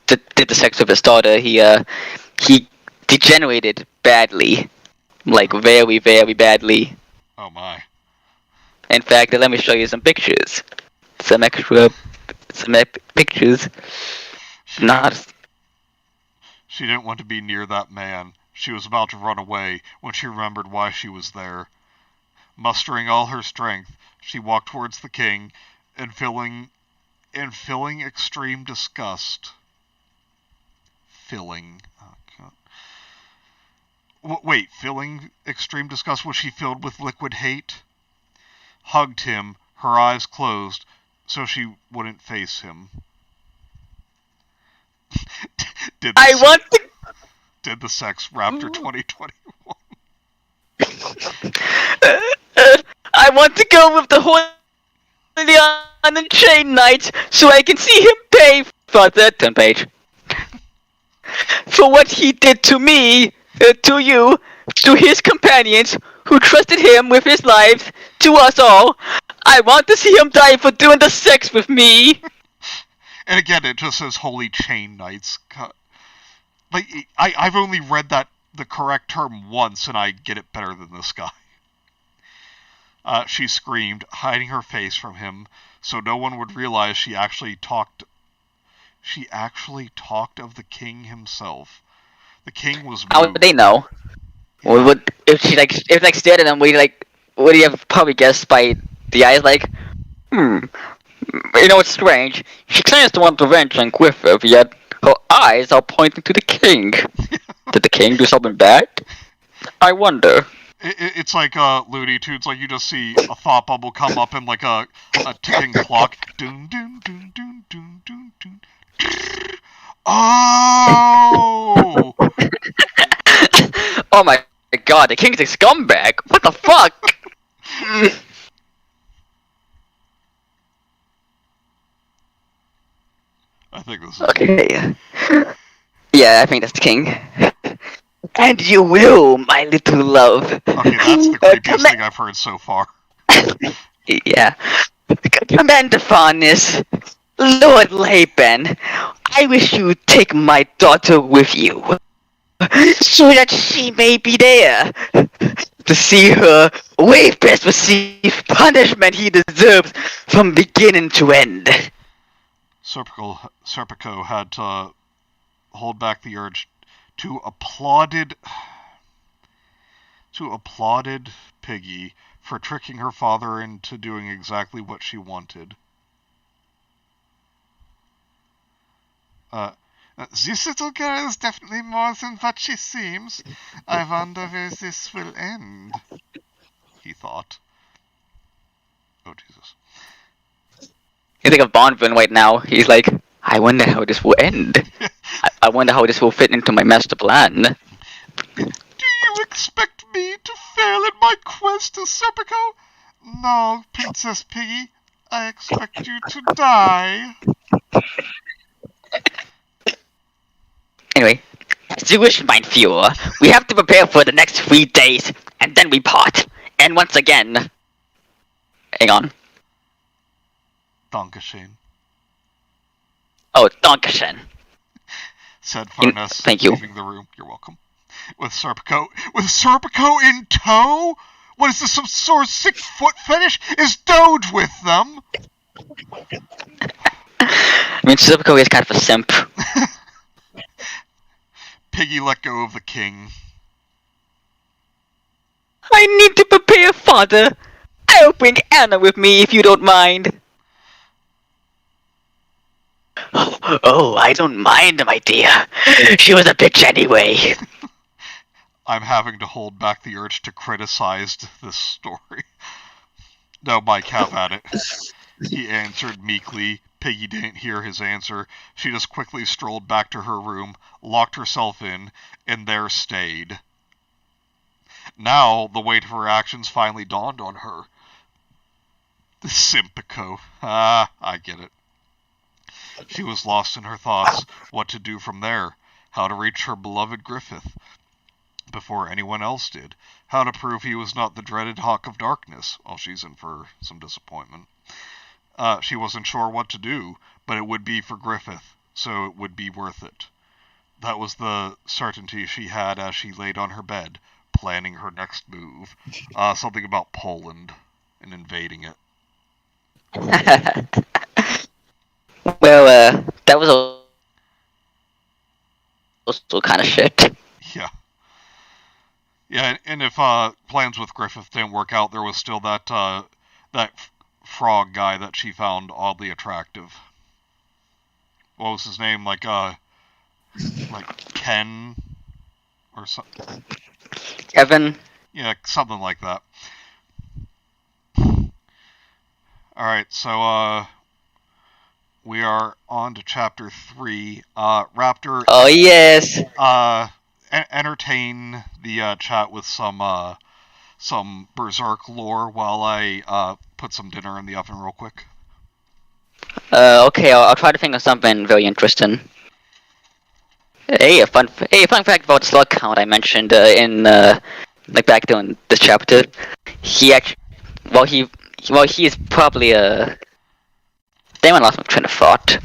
the sex with his daughter, he degenerated badly. Like, very, very badly. Oh my. In fact, let me show you some pictures. Some pictures. She didn't want to be near that man. She was about to run away when she remembered why she was there. Mustering all her strength, she walked towards the king, and feeling extreme disgust. Feeling extreme disgust? Was she filled with liquid hate? Hugged him, her eyes closed, so she wouldn't face him. Did the sex Raptor 2021? I want to go with the Holy Unchained Knight so I can see him pay for that 10 page. For what he did to me, to you, to his companions who trusted him with his lives, to us all. I want to see him die for doing the sex with me. And again, it just says Holy Chain Knights. Like, I've only read the correct term once, and I get it better than this guy. She screamed, hiding her face from him, so no one would realize she actually talked of the king himself. The king was moved. How would they know? Yeah. If she stared at him, would you have probably guessed by the eyes, You know what's strange? She claims to want revenge on Griffith, yet her eyes are pointing to the king. Did the king do something bad? I wonder. It's like Looney Tunes. Like you just see a thought bubble come up and like a ticking clock. Dun, dun, dun, dun, dun, dun, dun. Oh! Oh my god, the king's a scumbag! What the fuck? I think this is Okay. Yeah, I think that's the king. And you will, my little love. Okay, that's the creepiest thing I've heard so far. Yeah. Commander Farnes, Lord Laban, I wish you would take my daughter with you, so that she may be there to see her rapist receive punishment he deserves from beginning to end. Serpico had to hold back the urge to applauded Piggy for tricking her father into doing exactly what she wanted. This little girl is definitely more than what she seems. I wonder where this will end, he thought. Oh, Jesus. You think of Bond villain right now, he's like, I wonder how this will end. I wonder how this will fit into my master plan. Do you expect me to fail in my quest to Serpico? No, Princess Piggy. I expect you to die. Anyway, as you wish, mein Führer. We have to prepare for the next 3 days, and then we part. And once again... Hang on. Dankeschön, Oh, Dankeschön. said Furness, Thank you. leaving the room. You're welcome. With Serpico in tow? What is this, some sort of sick foot fetish? Is Doge with them? I mean, Serpico is kind of a simp. Piggy let go of the king. I need to prepare, father. I'll bring Anna with me if you don't mind. Oh, I don't mind, my dear. She was a bitch anyway. I'm having to hold back the urge to criticize this story. No, Mike, have at it. He answered meekly. Piggy didn't hear his answer. She just quickly strolled back to her room, locked herself in, and there stayed. Now, the weight of her actions finally dawned on her. Simpico. Ah, I get it. She was lost in her thoughts, what to do from there, how to reach her beloved Griffith before anyone else did, how to prove he was not the dreaded Hawk of Darkness. Well, she's in for some disappointment. She wasn't sure what to do, but it would be for Griffith, so it would be worth it. That was the certainty she had as she laid on her bed, planning her next move. Something about Poland and invading it. Well, that was also kind of shit. Yeah. Yeah, and if plans with Griffith didn't work out, there was still that frog guy that she found oddly attractive. What was his name? Like Ken or something. Kevin. Yeah, something like that. Alright, so we are on to chapter 3. Raptor. Oh yes. Entertain the chat with some Berserk lore while I put some dinner in the oven real quick. Okay, I'll try to think of something very interesting. Hey, a fun fact about the slug count I mentioned in like back during this chapter. He actually, he is probably a. Damn, I lost my train of thought.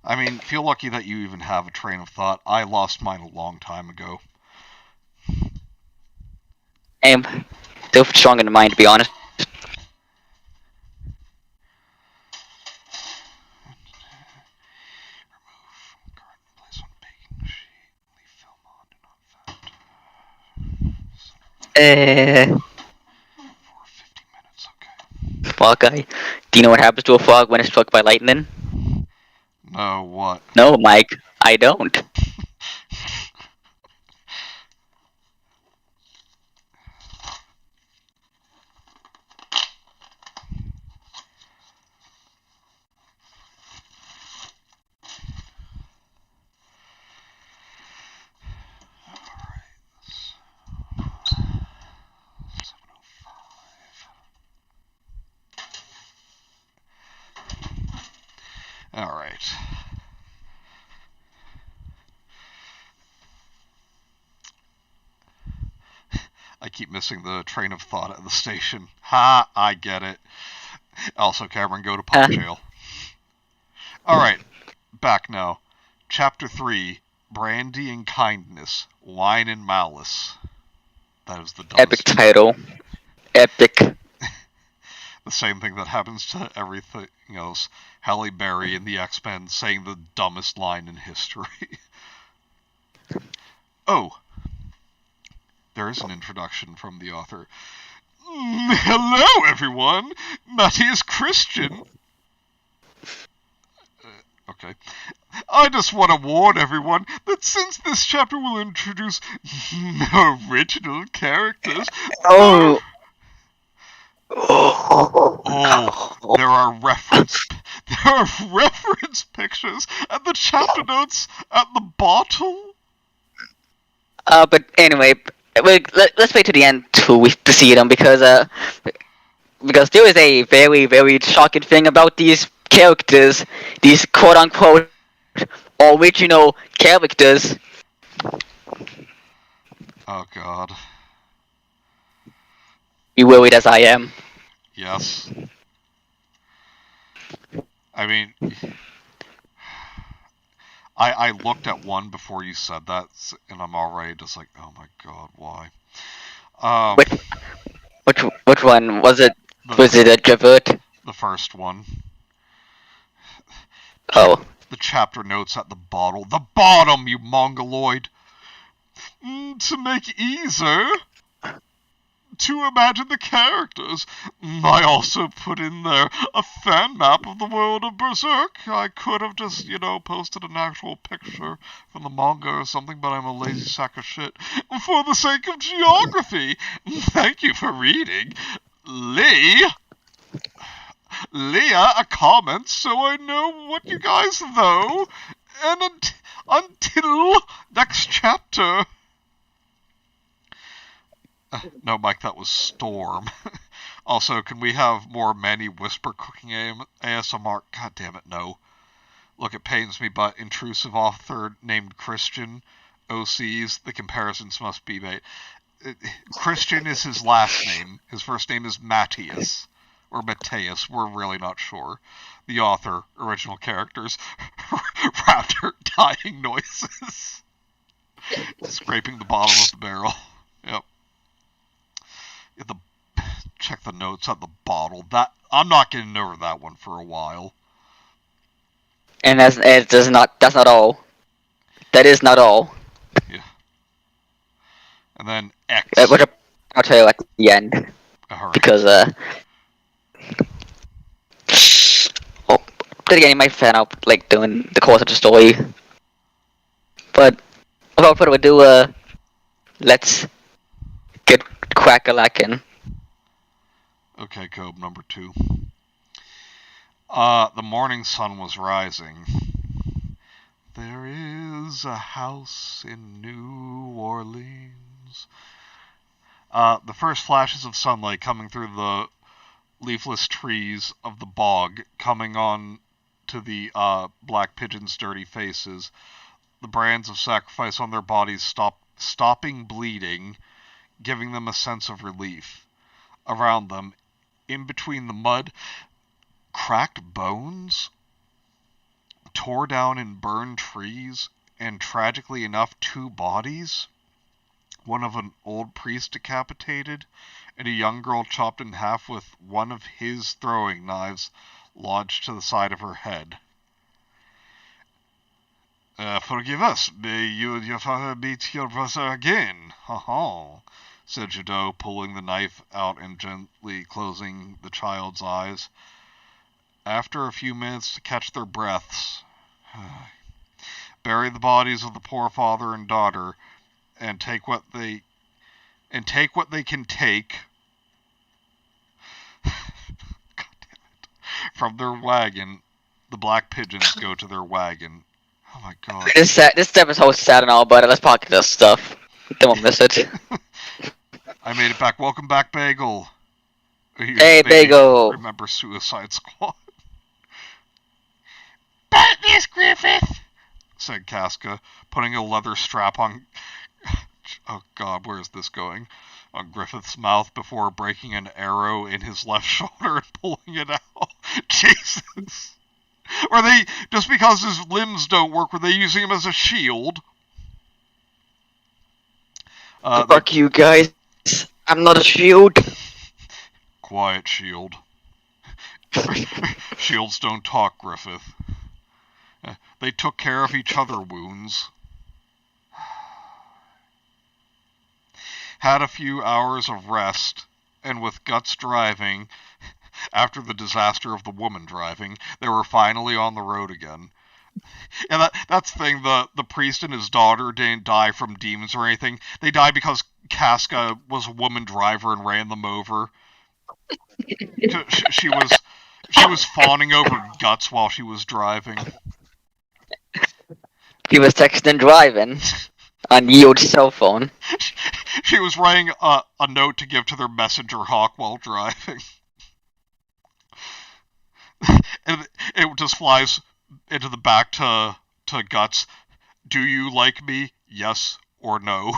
I mean, feel lucky that you even have a train of thought. I lost mine a long time ago. I'm still strong in mind, to be honest. For 50 minutes, Frog guy. Do you know what happens to a frog when it's struck by lightning? No, what? No, Mike, I don't. Alright. I keep missing the train of thought at the station. Ha! I get it. Also, Cameron, go to pub jail. Alright, back now. Chapter 3, Brandy and Kindness, Wine and Malice. That is the dumbest. Epic title. Epic. The same thing that happens to everything else. Halle Berry in the X-Men saying the dumbest line in history. Oh. There is an introduction from the author. Hello, everyone. Matty is Christian. Okay. I just want to warn everyone that since this chapter will introduce original characters... Oh. There are reference pictures and the chapter notes at the bottom. But anyway, let's wait to the end to see them because there is a very, very shocking thing about these characters, these quote-unquote original characters. Oh god. Be worried as I am. Yes. I mean, I looked at one before you said that, and I'm already just like, oh my god, why? Which one was it? Was it a Javert? The first one. Oh. The chapter notes at the bottom. The bottom, you mongoloid! To make easier to imagine the characters, I also put in there a fan map of the world of Berserk. I could have just, posted an actual picture from the manga or something, but I'm a lazy sack of shit. For the sake of geography, thank you for reading. Leah, a comment so I know what you guys know. And until next chapter. No, Mike, that was Storm. Also, can we have more Manny Whisper cooking ASMR? God damn it, no. Look, it pains me, but intrusive author named Christian OCs, the comparisons must be made. Christian is his last name. His first name is Matthias. Or Mateus, we're really not sure. The author, original characters, Raptor dying noises. Scraping the bottom of the barrel. Yep. Check the notes at the bottle. I'm not getting over that one for a while. And that's not all. That is not all. Yeah. And then X. Which I'll tell you at the end. Right. Because then again, you might fan out doing the course of the story. But without further ado, let's get crack-a-lackin'. Okay, Cobe, number 2. The morning sun was rising. There is a house in New Orleans. The first flashes of sunlight coming through the leafless trees of the bog, coming on to the black pigeons' dirty faces. The brands of sacrifice on their bodies stopping bleeding, giving them a sense of relief. Around them, in between the mud, cracked bones, tore down and burned trees, and tragically enough, 2 bodies. One of an old priest decapitated, and a young girl chopped in half with one of his throwing knives lodged to the side of her head. Forgive us, may you and your father meet your brother again. Ha-ha. said Jadot, pulling the knife out and gently closing the child's eyes. After a few minutes to catch their breaths, bury the bodies of the poor father and daughter, and take what they can take from their wagon. The black pigeons go to their wagon. Oh my god. This episode is sad and all, but let's pocket this stuff. Don't miss it. I made it back. Welcome back, Bagel. Hey, Bagel. Remember Suicide Squad? Bite this, Griffith, said Casca, putting a leather strap on... Oh god, where is this going? On Griffith's mouth before breaking an arrow in his left shoulder and pulling it out. Jesus. Are they, just because his limbs don't work, were they using him as a shield? Fuck you guys. I'm not a shield. Quiet, Shield. Shields don't talk, Griffith. They took care of each other wounds. Had a few hours of rest, and with Guts driving, after the disaster of the woman driving, they were finally on the road again. And that's the thing, the priest and his daughter didn't die from demons or anything. They died because Casca was a woman driver and ran them over. She was fawning over Guts while she was driving. He was texting and driving on Yield's cell phone. She was writing a note to give to their messenger hawk while driving. And it just flies into the back to Guts. Do you like me? Yes or no?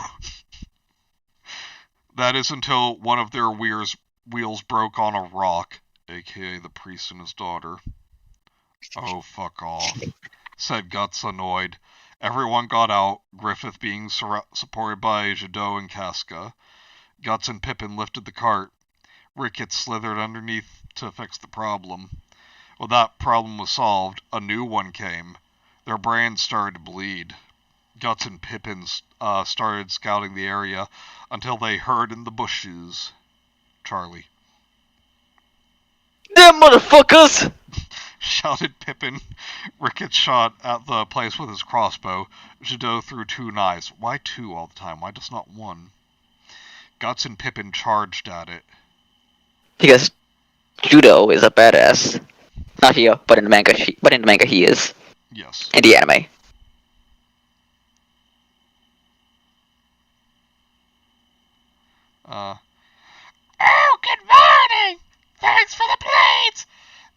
That is until one of their wheels broke on a rock, aka the priest and his daughter. Oh, fuck off, said Guts, annoyed. Everyone got out, Griffith being supported by Jadot and Casca. Guts and Pippin lifted the cart. Ricketts slithered underneath to fix the problem. When that problem was solved, a new one came. Their brains started to bleed. Guts and Pippin started scouting the area until they heard in the bushes. Charlie. Damn motherfuckers! Shouted Pippin. Ricketts shot at the place with his crossbow. Jadot threw 2 knives. Why 2 all the time? Why just not 1? Guts and Pippin charged at it. Because Judo is a badass. Not here, but in the manga he is. Yes. In the anime. Oh, good morning! Thanks for the plates!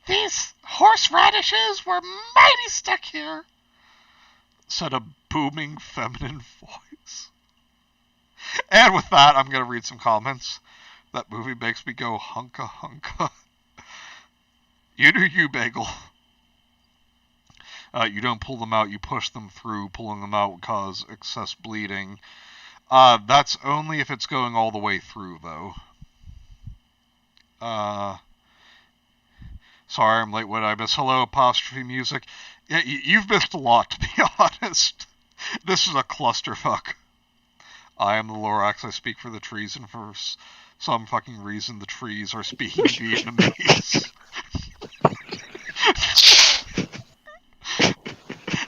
These horseradishes were mighty stuck here, said a booming feminine voice. And with that, I'm going to read some comments. That movie makes me go hunka hunka. You do you, Bagel. You don't pull them out, you push them through. Pulling them out would cause excess bleeding. That's only if it's going all the way through, though. Sorry, I'm late. What did I miss? Hello, apostrophe music. Yeah, you've missed a lot, to be honest. This is a clusterfuck. I am the Lorax. I speak for the trees, and for some fucking reason, the trees are speaking Vietnamese.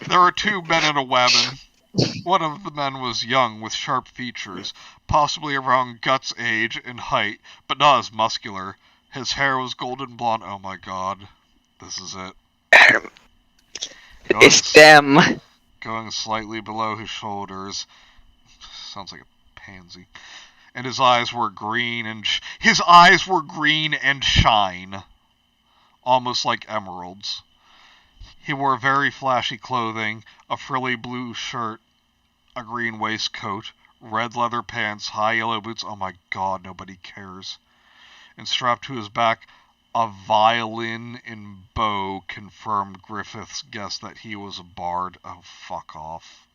There were 2 men in a wagon. One of the men was young, with sharp features, possibly around Guts' age and height, but not as muscular. His hair was golden blonde. Oh my god. This is it. It's them. Going slightly below his shoulders. Sounds like a pansy. And his eyes were green and... shine. Almost like emeralds. He wore very flashy clothing, a frilly blue shirt, a green waistcoat, red leather pants, high yellow boots. Oh my god, nobody cares. And strapped to his back, a violin and bow confirmed Griffith's guess that he was a bard. Oh, fuck off.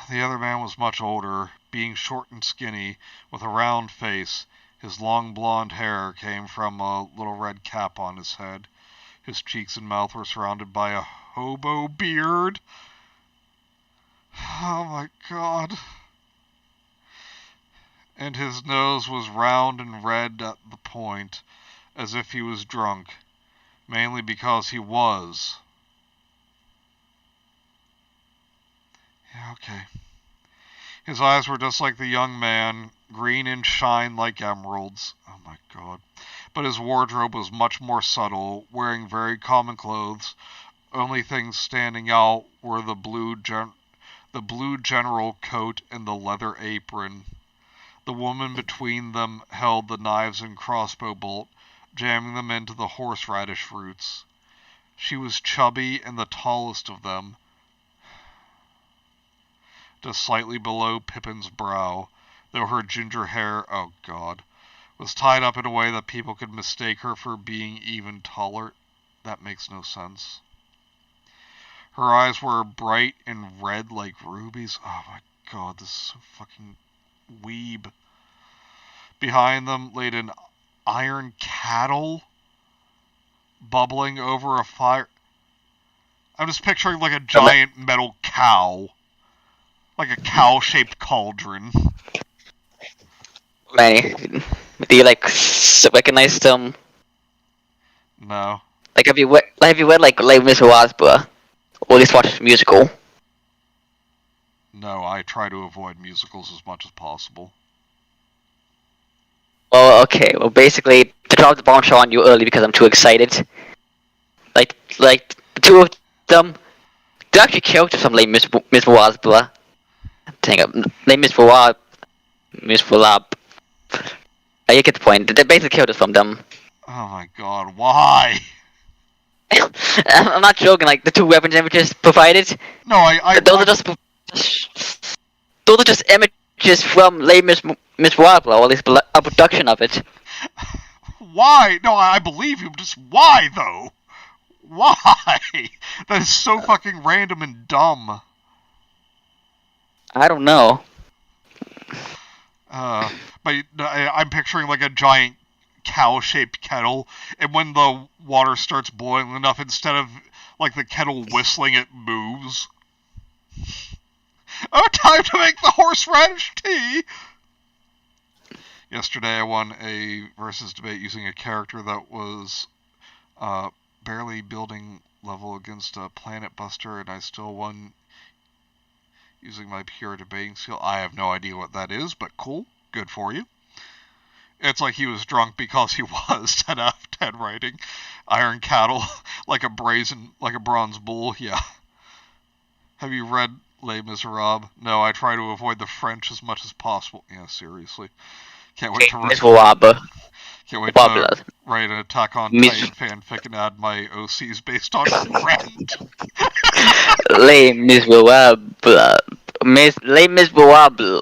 The other man was much older, being short and skinny, with a round face. His long blonde hair came from a little red cap on his head. His cheeks and mouth were surrounded by a hobo beard. Oh my god. and his nose was round and red at the point, as if he was drunk, mainly because he was. Yeah, okay. His eyes were just like the young man, green and shine like emeralds. Oh my god. But his wardrobe was much more subtle, wearing very common clothes. Only things standing out were the blue general coat and the leather apron. The woman between them held the knives and crossbow bolt, jamming them into the horseradish roots. She was chubby and the tallest of them, just slightly below Pippin's brow, though her ginger hair, oh god, was tied up in a way that people could mistake her for being even taller. That makes no sense. Her eyes were bright and red like rubies. Oh my god, this is so fucking weeb. Behind them laid an iron kettle bubbling over a fire. I'm just picturing like a giant metal cow. Like a cow-shaped cauldron. Manny, do you recognize them? No. Like, have you read like Les Miserables, or at least watched the musical? No, I try to avoid musicals as much as possible. Well, okay. Well, basically, to drop the bombshell on you early because I'm too excited. Like the two of them, they're actually characters from Les Miserables. Dang it, Les Miserables. You get the point. They're basically characters from them. Oh my god, why? I'm not joking. Like the two weapons images provided. No, Those are just images from Les Miserables, or at least a production of it. Why? No, I believe you, just why, though? Why? That is so fucking random and dumb. I don't know. But I'm picturing like a giant cow-shaped kettle, and when the water starts boiling enough, instead of like the kettle whistling, it moves. Oh, time to make the horseradish tea! Yesterday I won a versus debate using a character that was barely building level against a Planet Buster, and I still won using my pure debating skill. I have no idea what that is, but cool. Good for you. It's like he was drunk because he was. 10 out of 10 writing. Iron cattle, like a bronze bull, yeah. Have you read Les Miserables? No, I try to avoid the French as much as possible. Yeah, seriously. Can't wait to write an Attack on Titan fanfic and add my OCs based on Rent. Les Miserables. Les Miserables.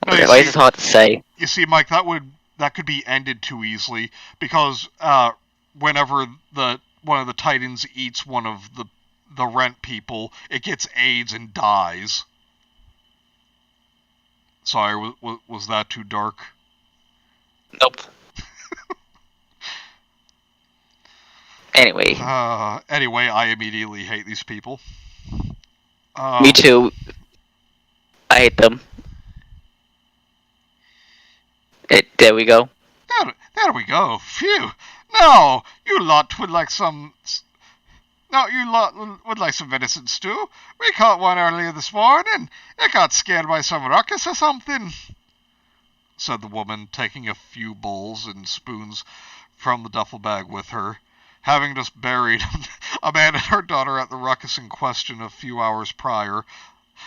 No, why is this hard to say? You see, Mike, that could be ended too easily, because whenever one of the Titans eats one of the Rent people, it gets AIDS and dies. Sorry, was that too dark? Nope. Anyway, I immediately hate these people. me too. I hate them. There we go. There we go. Phew. No, you lot would like some... No, you lot would like some venison stew. We caught one earlier this morning. It got scared by some ruckus or something, said the woman, taking a few bowls and spoons from the duffel bag with her, having just buried a man and her daughter at the ruckus in question a few hours prior.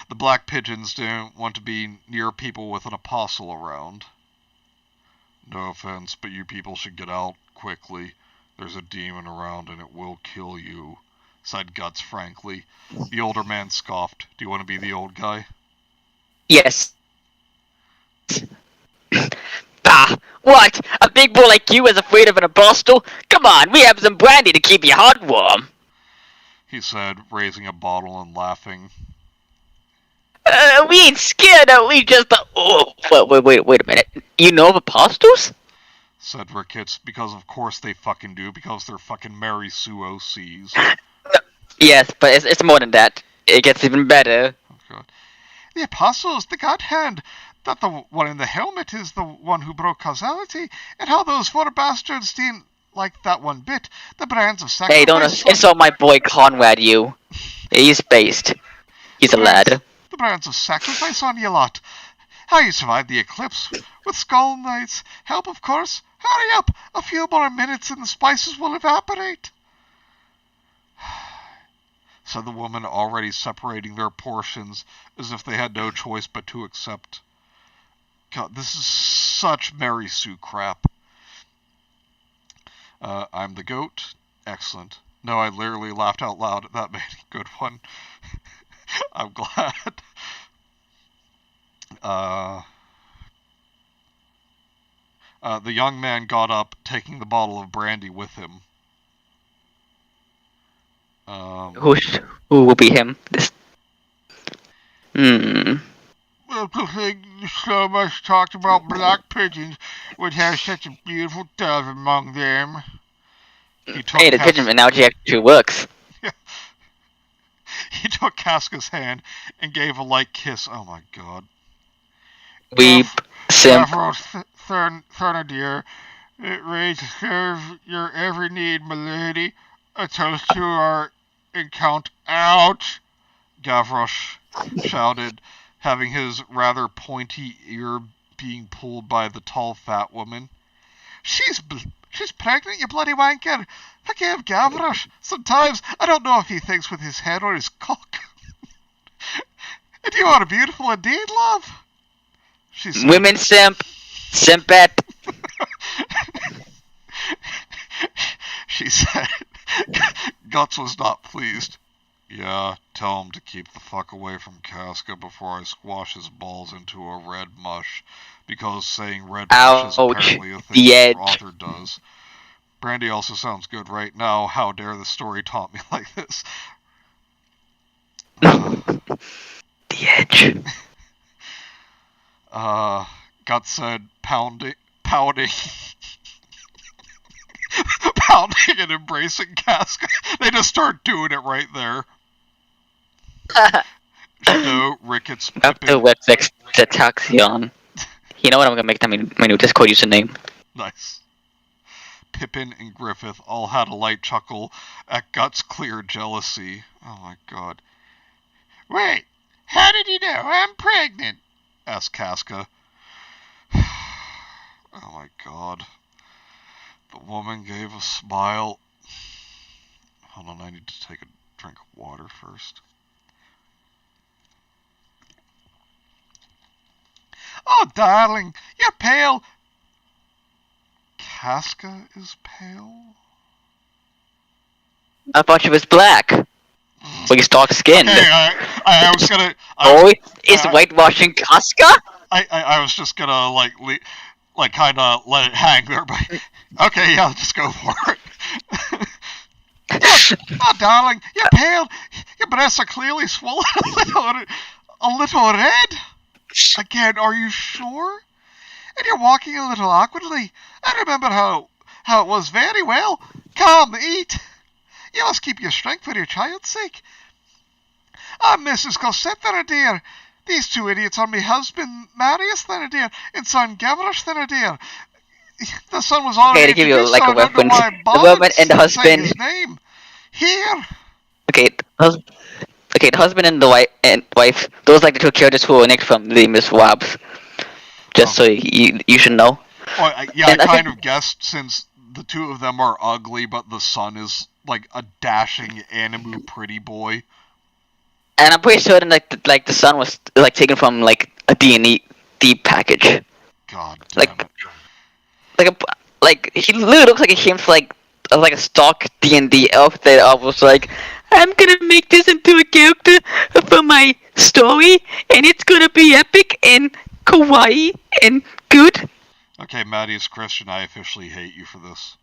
The black pigeons didn't want to be near people with an apostle around. No offense, but you people should get out quickly. There's a demon around and it will kill you, said Guts frankly. The older man scoffed. Do you want to be the old guy? Yes. What? A big boy like you is afraid of an apostle? Come on, we have some brandy to keep your heart warm, he said, raising a bottle and laughing. We ain't scared, we just... Oh, wait a minute. You know of apostles? Said Ricketts, because of course they fucking do, because they're fucking Mary Sue OCs. Yes, but it's more than that. It gets even better. Oh, God. The apostles, the God Hand, that the one in the helmet is the one who broke causality, and how those four bastards didn't like that one bit. The brands of sacrifice. Hey, don't insult my boy Conrad, you. He's based. He's a lad. The brands of sacrifice on you lot. How you survived the eclipse with Skull Knights. Help, of course. Hurry up. A few more minutes and the spices will evaporate. Said the woman, already separating their portions as if they had no choice but to accept. God, this is such Mary Sue crap. I'm the goat. Excellent. No, I literally laughed out loud at that, man. Good one. I'm glad. The young man got up, taking the bottle of brandy with him. Who will be him? Well, so much talked about black pigeons, which have such a beautiful dove among them. Hey, the pigeon analogy actually works. He took Casca's hand and gave a light kiss. Oh my god. Weep, simp. Thernadier, it reads to serve your every need, milady. A toast to our encounter. Ouch! Gavroche shouted, having his rather pointy ear being pulled by the tall fat woman. She's pregnant, you bloody wanker! Forgive Gavroche. Sometimes I don't know if he thinks with his head or his cock. And you are beautiful indeed, love. She said. Women simp. Simpet. She said. Guts was not pleased. Yeah, tell him to keep the fuck away from Casca before I squash his balls into a red mush. Because saying red mush is apparently a thing the author does. Brandy also sounds good right now. How dare the story taunt me like this? The edge. Guts said, pouting and embracing Casca. They just start doing it right there. No, Ricketts, Raptor Webfix Taxion. You know what? I'm gonna make that my new Discord username. Nice. Pippin and Griffith all had a light chuckle at Guts' clear jealousy. Oh my god. Wait, how did you know I'm pregnant? Asked Casca. Oh my god. The woman gave a smile. Hold on, I need to take a drink of water first. Oh, darling, you're pale. Casca is pale? I thought she was black. Like he's dark skinned. Okay, I was gonna. Is whitewashing Casca? I was just gonna kind of let it hang there, but okay, yeah, just go for it. Oh, darling, you're pale. Your breasts are clearly swollen a little red. Again, are you sure? And you're walking a little awkwardly. I remember how it was very well. Come, eat. You must keep your strength for your child's sake. Mrs. Cosette Thénardier. These two idiots are my husband, Marius Thénardier, and son, Gavroche Thénardier. The son was already okay, to give you introduced, like a reference. The woman and the husband. His name. Here. Okay, the husband and the wife. Those like the two characters who are nicked from Les Miserables. Just so you should know. Well, I kind of guessed since the two of them are ugly, but the son is like a dashing animu pretty boy. And I'm pretty certain like the son was like taken from like a D&D package. God damn it. Like he literally looks like he came from like a stock D&D elf that I was like, I'm gonna make this into a character for my story, and it's gonna be epic and kawaii and good. Okay, Maddie is Christian. I officially hate you for this.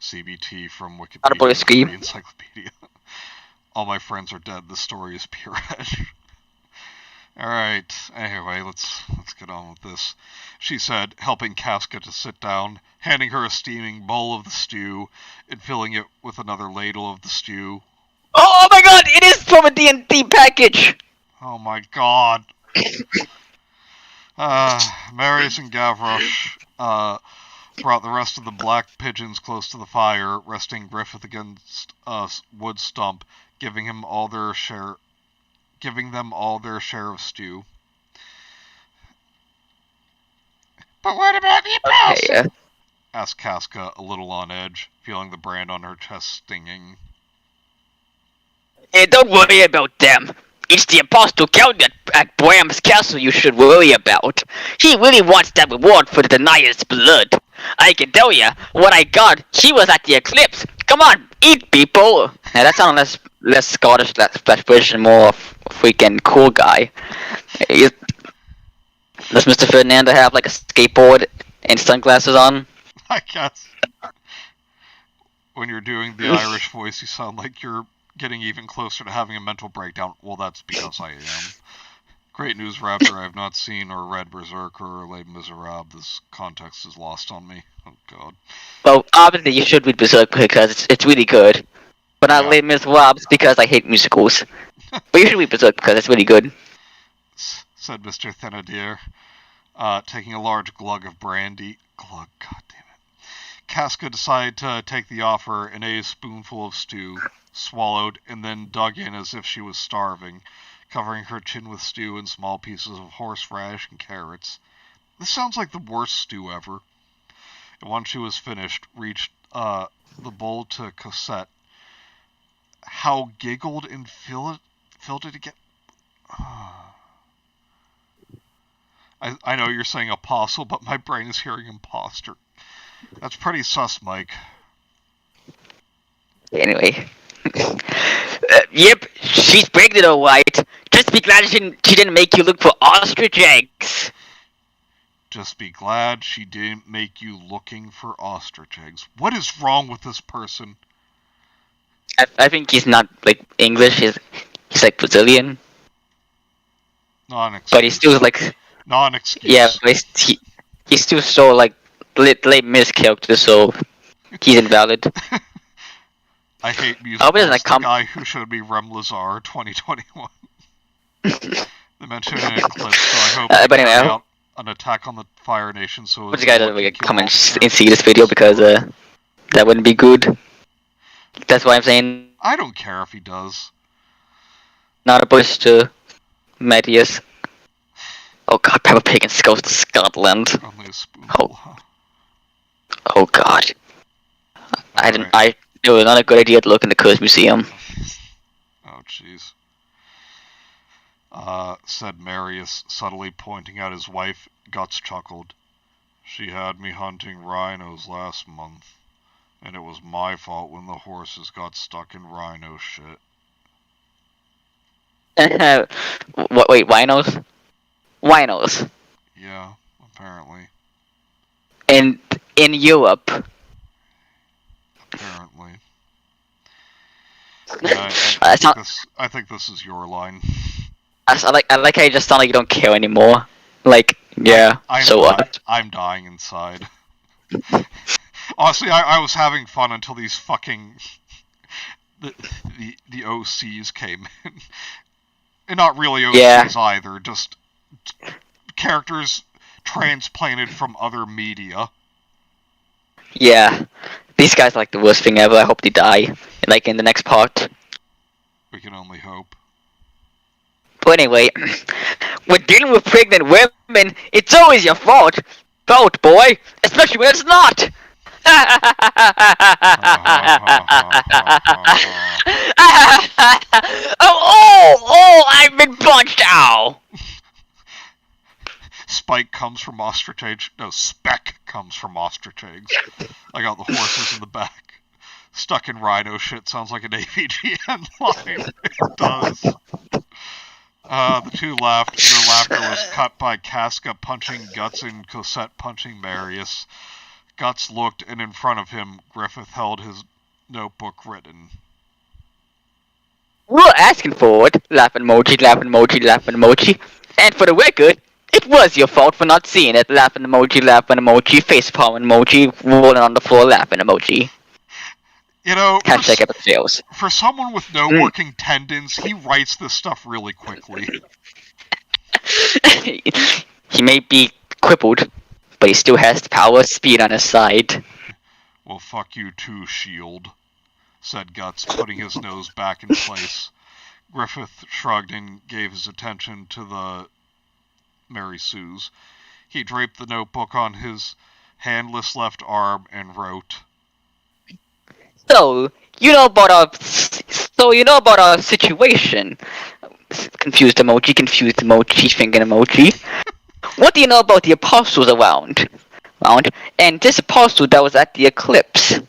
CBT from Wikipedia. Encyclopedia. All my friends are dead. This story is pure edge. Alright, anyway, let's get on with this. She said, helping Casca to sit down, handing her a steaming bowl of the stew, and filling it with another ladle of the stew. Oh my god, it is from a D&D package! Oh my god. Marius and Gavroche brought the rest of the black pigeons close to the fire, resting Griffith against a wood stump, giving them all their share of stew. But what about the opossum? Okay, Asked Casca, a little on edge, feeling the brand on her chest stinging. Hey, don't worry about them. It's the Apostle Count at Bram's castle you should worry about. He really wants that reward for the denier's blood. I can tell ya, what I got, she was at the eclipse. Come on, eat, people. Now that sounds less Scottish, less British, and more freaking cool guy. Does Mr. Ferdinando have like a skateboard and sunglasses on? I guess. When you're doing the Irish voice, you sound like you're getting even closer to having a mental breakdown. Well, that's because I am. Great news, Raptor. I have not seen or read Berserk or Les Miserables. This context is lost on me. Oh, God. Well, obviously you should read Berserk because it's really good. But not Les Miserables because I hate musicals. But you should read Berserk because it's really good. Said Mr. Thénardier, taking a large glug of brandy. Glug, God damn it. Casca decided to take the offer and ate a spoonful of stew, swallowed, and then dug in as if she was starving, covering her chin with stew and small pieces of horseradish and carrots. This sounds like the worst stew ever. And once she was finished, reached the bowl to Cosette. How giggled and filled it again. I know you're saying apostle, but my brain is hearing imposter. That's pretty sus, Mike. Anyway. Yep, she's pregnant, alright. Just be glad she didn't make you look for ostrich eggs. Just be glad she didn't make you looking for ostrich eggs. What is wrong with this person? I think he's not, like, English. He's like, Brazilian. Non-excuse. But he's still, like... Non-excuse. Yeah, but he's still so, like, late miss character, so he's invalid. I hate musicals. The guy who showed me Rem Lazar 2021. They mentioned an eclipse, so I hope they carry out an attack on the Fire Nation. So the guy doesn't come and see this video because that wouldn't be good. That's why I'm saying. I don't care if he does. Not opposed to Matthias. Oh God, Peppa Pig goes to Scotland. Only a spoonful. Oh God. It was not a good idea to look in the Curse Museum. Oh jeez. Said Marius, subtly pointing at his wife. Guts chuckled. She had me hunting rhinos last month, and it was my fault when the horses got stuck in rhino shit. What? Wait, rhinos? Rhinos? Yeah, apparently. In Europe? Apparently. Yeah, I think this is your line. I like how you just sound like you don't care anymore. Like, yeah, so what? I'm dying inside. Honestly, I was having fun until these fucking... The OCs came in. And not really OCs either, just characters transplanted from other media. Yeah, these guys are like the worst thing ever. I hope they die, like in the next part. We can only hope. But anyway, when dealing with pregnant women, it's always your fault. Fault, boy, especially when it's not. oh, I've been punched out. Spike comes from ostrich eggs. No, Speck comes from ostrich eggs. I got the horses in the back. Stuck in rhino shit sounds like an AVGN line. It does. The two laughed, and their laughter was cut by Casca punching Guts and Cosette punching Marius. Guts looked, and in front of him, Griffith held his notebook written. We're asking for it. Laugh emoji, laugh emoji, laugh emoji. And for the record, it was your fault for not seeing it. Laughing emoji, facepalm emoji, rolling on the floor, laughing emoji. You know, hashtag epic fails. For someone with no working tendons, he writes this stuff really quickly. He may be crippled, but he still has the power of speed on his side. Well, fuck you too, Shield, said Guts, putting his nose back in place. Griffith shrugged and gave his attention to the Mary Sue's. He draped the notebook on his handless left arm and wrote, So, you know about our situation. Confused emoji, thinking emoji. What do you know about the apostles around? And this apostle that was at the eclipse.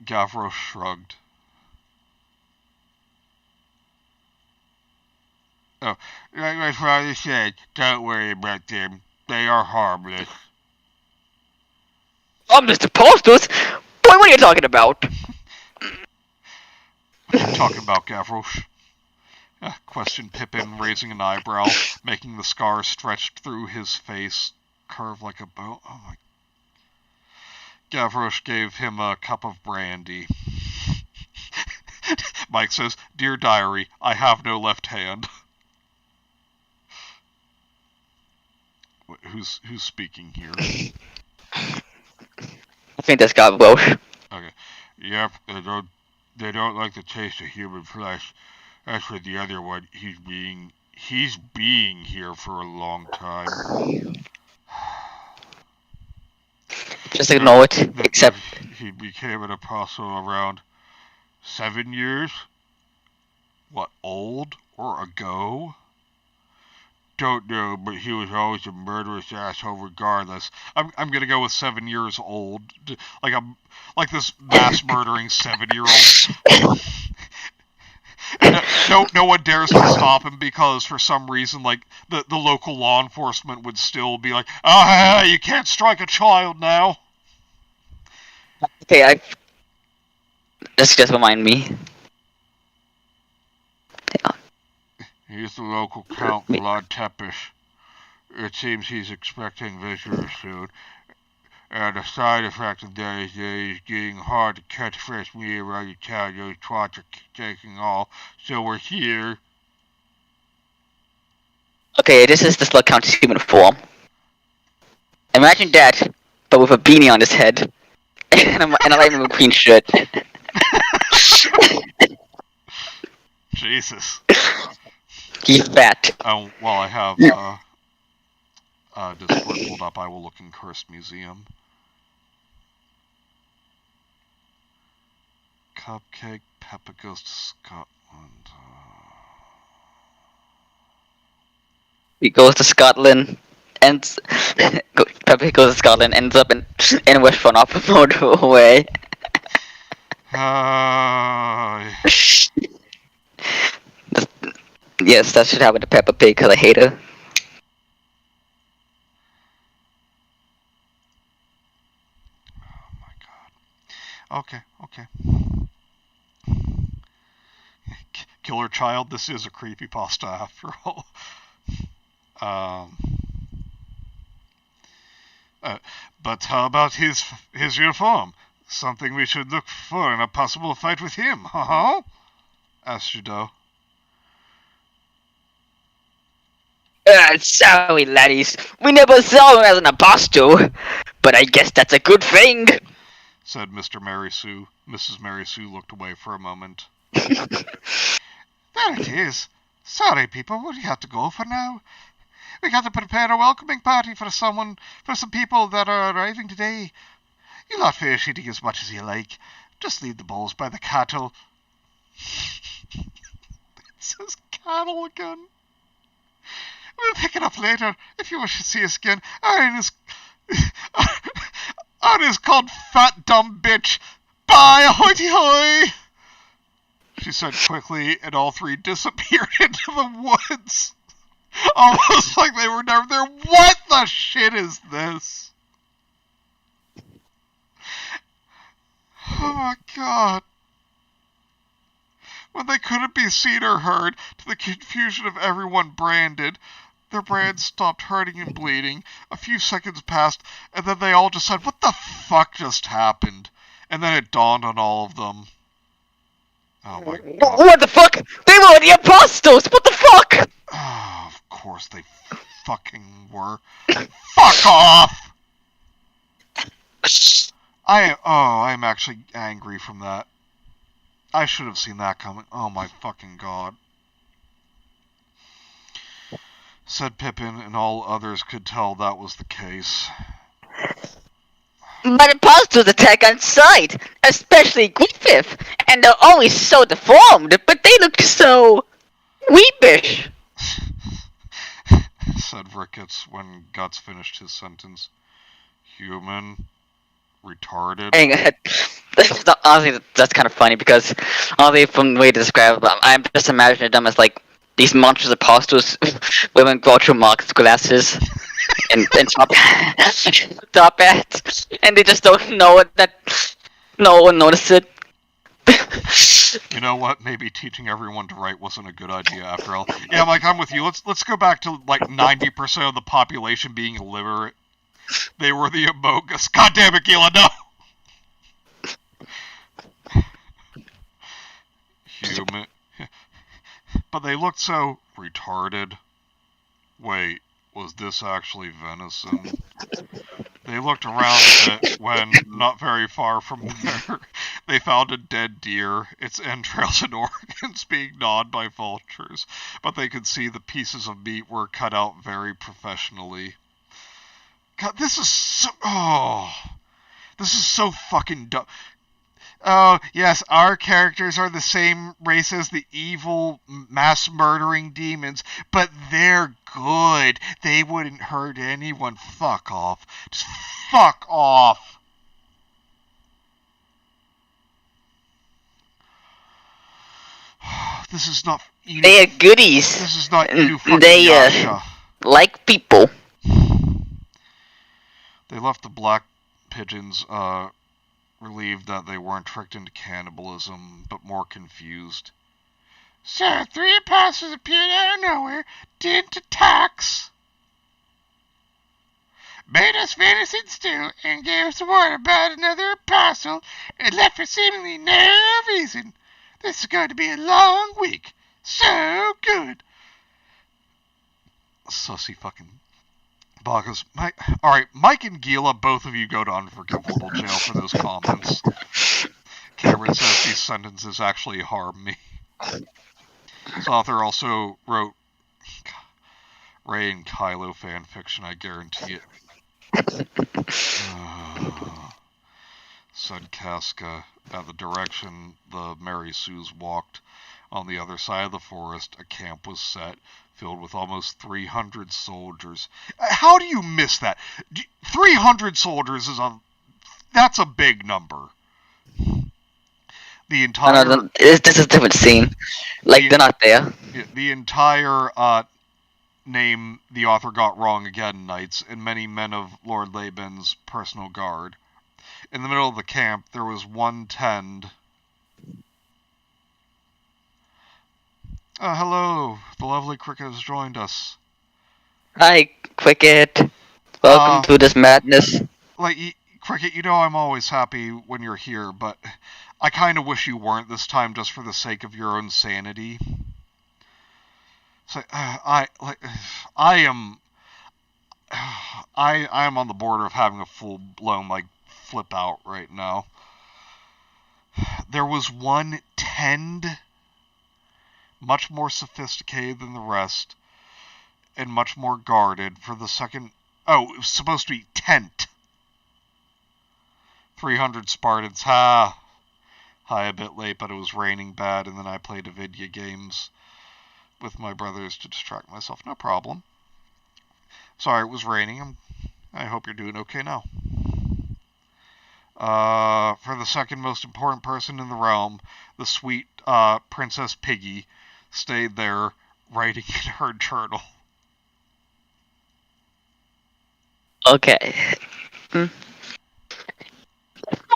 Gavros shrugged. Oh, like my father said, don't worry about them. They are harmless. Harmless apostles? Boy, what are you talking about? What are you talking about, Gavros? Questioned Pippin, raising an eyebrow, making the scar stretched through his face curve like a bow. Oh my. Gavros gave him a cup of brandy. Mike says, Dear Diary, I have no left hand. Who's speaking here? I think that's got Welsh. Okay. Yep, they don't like the taste of human flesh. As for the other one, he's being here for a long time. Just ignore it, except... He became an apostle around 7 years? What, old or ago? Don't know, but he was always a murderous asshole regardless. I'm gonna go with 7 years old. Like this mass murdering 7-year-old. No one dares to stop him because for some reason, like, the local law enforcement would still be like, oh, you can't strike a child now. Okay, this just remind me. He's the local Count Vlad Tepish. It seems he's expecting visitors soon. And the side effect of that is that it's getting hard to catch fresh meat around the town. Those twats are taking all. So we're here. Okay, this is the slug count's human form. Imagine that, but with a beanie on his head. and a light McQueen shirt. Jesus. He's fat. While I have Discord pulled up, I will look in Cursed Museum. Cupcake, Peppa goes to Scotland. He goes to Scotland, ends... Peppa goes to Scotland, ends up in Westfront off the motorway. Yes, that should happen to Peppa Pig, because I hate her. Oh my god. Okay. Killer Child, this is a creepypasta after all. But how about his uniform? Something we should look for in a possible fight with him, huh? Asked Judo. Sorry, laddies. We never saw him as an apostle. But I guess that's a good thing, said Mr. Mary Sue. Mrs. Mary Sue looked away for a moment. There it is. Sorry, people, we have to go for now. We got to prepare a welcoming party for some people that are arriving today. You'll not finish eating as much as you like. Just leave the bowls by the cattle. It says cattle again. We'll pick it up later if you wish to see us again. Ours is called Fat Dumb Bitch. Bye, hoity hoy! She said quickly, and all three disappeared into the woods. Almost like they were never there. What the shit is this? Oh my god. When they couldn't be seen or heard, to the confusion of everyone branded, their brands stopped hurting and bleeding. A few seconds passed, and then they all just said, what the fuck just happened? And then it dawned on all of them. Oh my god. What the fuck? They were the apostles! What the fuck? Oh, of course they fucking were. Fuck off! I'm actually angry from that. I should have seen that coming. Oh my fucking god. Said Pippin, and all others could tell that was the case. But imposters attack on sight, especially Griffith, and they're always so deformed, but they look so weepish. Said Ricketts when Guts finished his sentence. Human. Retarded. Honestly, that's kind of funny because, honestly, from the way to describe it, I'm just imagining them as like these monstrous apostles wearing Groucho Marx glasses and top hats, and they just don't know it, that no one noticed it. You know what? Maybe teaching everyone to write wasn't a good idea after all. Yeah, Mike, I'm with you. Let's go back to like 90% of the population being illiterate. They were the Amogus. God damn it, Gila, no! Human. But they looked so retarded. Wait, was this actually venison? They looked around a bit when, not very far from there, they found a dead deer, its entrails and organs being gnawed by vultures, but they could see the pieces of meat were cut out very professionally. God, this is so... Oh... This is so fucking dumb. Oh, yes, our characters are the same race as the evil, mass-murdering demons, but they're good. They wouldn't hurt anyone. Fuck off. Just fuck off. This is not... They are goodies. This is not you fucking They, Yasha. like people. They left the black pigeons, relieved that they weren't tricked into cannibalism, but more confused. So, 3 apostles appeared out of nowhere, didn't attacks, made us venison stew, and gave us a word about another apostle, and left for seemingly no reason. This is going to be a long week. So good. Sussy fucking... Boggles. Alright, Mike and Gila, both of you go to unforgivable jail for those comments. Cameron says these sentences actually harm me. This author also wrote Rey and Kylo fanfiction, I guarantee it. Said Casca, at the direction the Mary Sues walked. On the other side of the forest, a camp was set, filled with almost 300 soldiers. How do you miss that? 300 soldiers that's a big number. The entire... No, this is a different scene. Like, they're not there. The entire, name the author got wrong again, knights, and many men of Lord Laban's personal guard. In the middle of the camp, there was one tend... hello, the lovely Cricket has joined us. Hi, Cricket. Welcome to this madness. Cricket, you know I'm always happy when you're here, but I kind of wish you weren't this time just for the sake of your own sanity. So, I am on the border of having a full-blown, flip out right now. There was one tend... much more sophisticated than the rest, and much more guarded for the second... Oh, it was supposed to be tent. 300 Spartans, Hi, a bit late, but it was raining bad, and then I played video games with my brothers to distract myself. No problem. Sorry, it was raining. I hope you're doing okay now. For the second most important person in the realm, the sweet, Princess Piggy, stayed there, writing in her journal. Okay. My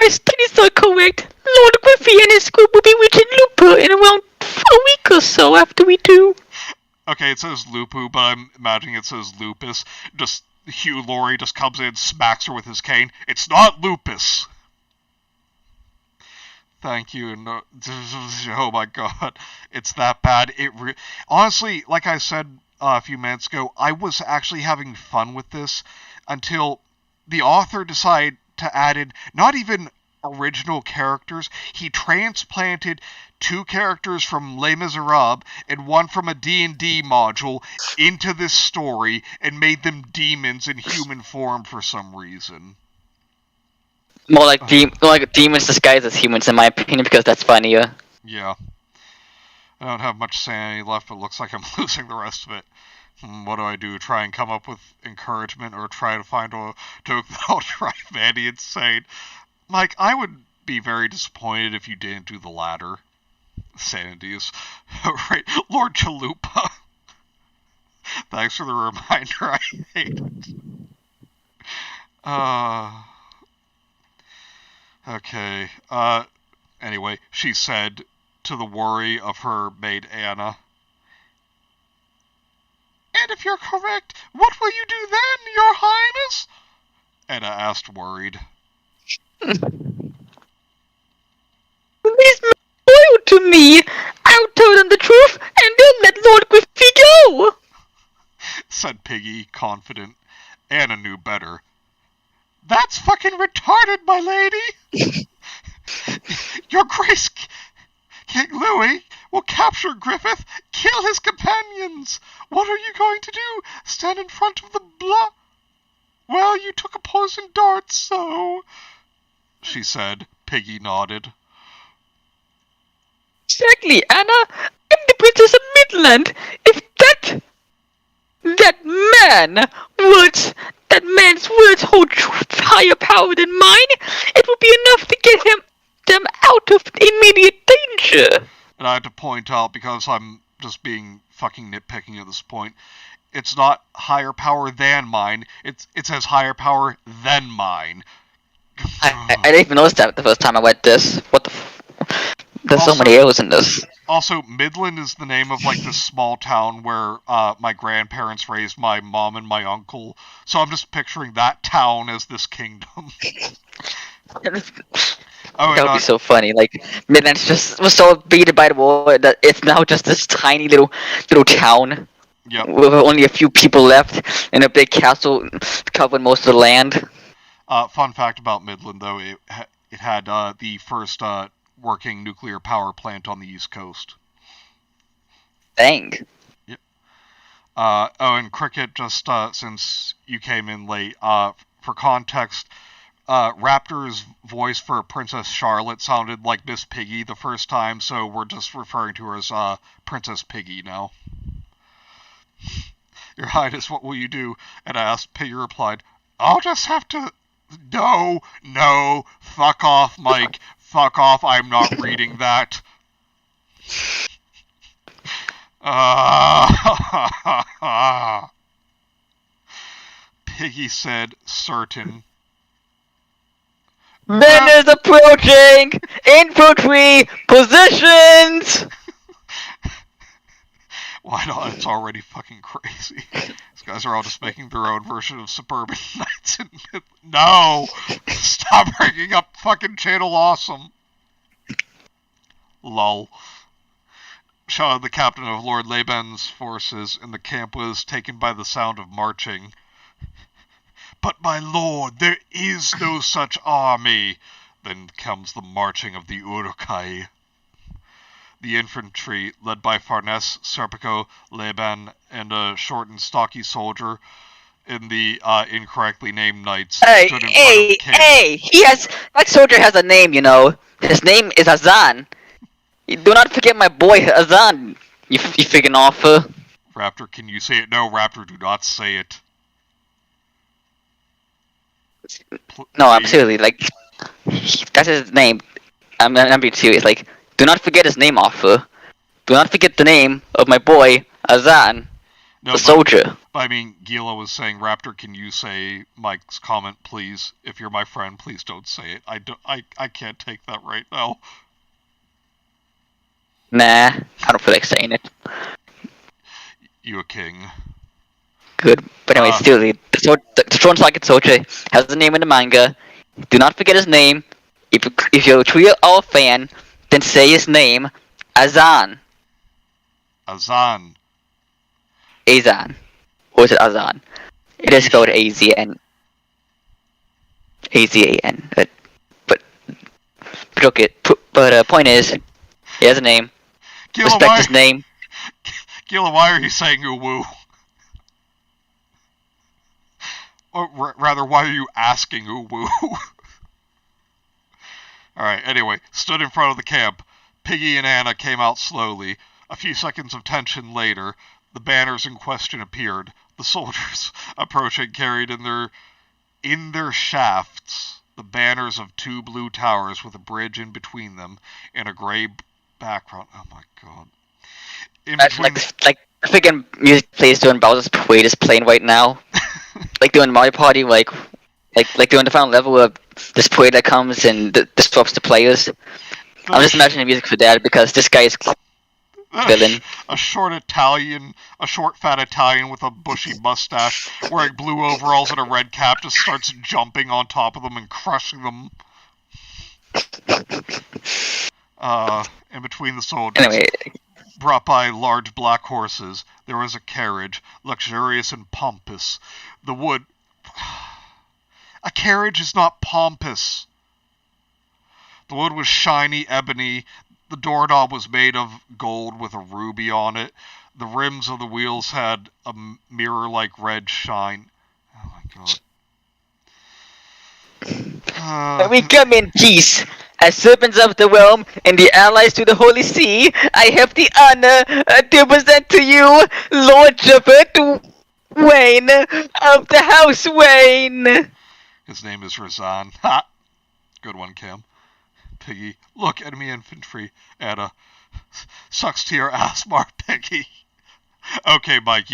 studies are correct. Lord Griffey and his group will be reaching Lupu in around a week or so after we do. Okay, it says Lupu, but I'm imagining it says Lupus. Just Hugh Laurie just comes in and smacks her with his cane. It's not lupus! Thank you, and oh my god, it's that bad. Honestly, like I said a few minutes ago, I was actually having fun with this until the author decided to add in not even original characters. He transplanted 2 characters from Les Miserables and 1 from a D&D module into this story and made them demons in human form for some reason. More like demons disguised as humans, in my opinion, because that's funnier. Yeah. I don't have much sanity left, but it looks like I'm losing the rest of it. What do I do? Try and come up with encouragement, or try to find a joke that'll drive Mandy insane? Mike, I would be very disappointed if you didn't do the latter. Sanity is... right, Lord Chalupa. Thanks for the reminder, I hate it. Okay, anyway, she said, to the worry of her maid Anna. And if you're correct, what will you do then, your highness? Anna asked, worried. Please loyal to me. I'll tell them the truth, and they'll let Lord Griffey go, said Piggy, confident. Anna knew better. That's fucking retarded, my lady! Your Grace, King Louis will capture Griffith, kill his companions. What are you going to do? Stand in front of the Well, you took a poisoned dart, so... she said. Piggy nodded. Exactly, Anna. I'm the Princess of Midland. If that man's words hold higher power than mine, it will be enough to get them out of immediate danger. And I had to point out, because I'm just being fucking nitpicking at this point, it's not higher power than mine, it says higher power than mine. I didn't even notice that the first time I read this. What the There's so many errors in this. Also, Midland is the name of, like, this small town where my grandparents raised my mom and my uncle. So I'm just picturing that town as this kingdom. That would be so funny. Like, Midland's was so beaten by the war that it's now just this tiny little town. Yep. With only a few people left in a big castle covering most of the land. Fun fact about Midland, though, it had the first working nuclear power plant on the East Coast. Dang. Yep. And Cricket, just since you came in late, for context, Raptor's voice for Princess Charlotte sounded like Miss Piggy the first time, so we're just referring to her as Princess Piggy now. Your Highness, what will you do? And I asked. Piggy replied, I'll just have to... No, fuck off, Mike. Fuck off, I'm not reading that. Piggy said, certain. Men is approaching! Infantry! Positions! Why not? It's already fucking crazy. These guys are all just making their own version of Suburban Knights in Midland. No! Stop bringing up fucking Channel Awesome. Lol. Shouted the captain of Lord Laban's forces, and the camp was taken by the sound of marching. But my lord, there is no such army. Then comes the marching of the Urukai. The infantry, led by Farnese, Serpico, Laban, and a short and stocky soldier, and the incorrectly named knights stood in front of the king. Hey! That soldier has a name, you know. His name is Azan. Do not forget my boy Azan, you friggin' offer. Raptor, can you say it? No, Raptor, do not say it. No, I'm seriously, like, that's his name. I'm being serious, like, do not forget his name, offer. Do not forget the name of my boy, Azan, the soldier. I mean, Gila was saying, Raptor, can you say Mike's comment, please? If you're my friend, please don't say it. I can't take that right now. Nah, I don't feel like saying it. You a king. Good, but anyway, seriously, the Strong Socket soldier has a name in the manga. Do not forget his name. If you're a true all fan, then say his name, Azan. Azan. Azan. Or is it Azan? It is spelled A-Z-N. A-Z-A-N. But okay. But point is, he has a name. Respect his name. Gila, why are you saying uwu? Or rather, why are you asking uwu? Alright, anyway, stood in front of the camp. Piggy and Anna came out slowly. A few seconds of tension later, the banners in question appeared. The soldiers approaching carried in their shafts the banners of 2 blue towers with a bridge in between them and a gray background. Oh my god. Like the freaking music plays during Bowser's Parade is playing right now. Like doing Mario Party, like doing the final level of this parade that comes and disrupts the players. I'm just imagining the music for that because this guy is villain. A short fat Italian with a bushy mustache, wearing blue overalls and a red cap, just starts jumping on top of them and crushing them. In between the soldiers, Anyway, brought by large black horses, there was a carriage, luxurious and pompous. The wood... A carriage is not pompous. The wood was shiny ebony. The doorknob was made of gold with a ruby on it. The rims of the wheels had a mirror-like red shine. Oh my god. We come in peace. As servants of the realm and the allies to the Holy See, I have the honor to present to you Lord Javert Wayne of the House Wayne. His name is Razan. Ha! Good one, Cam. Piggy, look, enemy infantry. Anna, sucks to your ass, Mark, Piggy. Okay, Mike,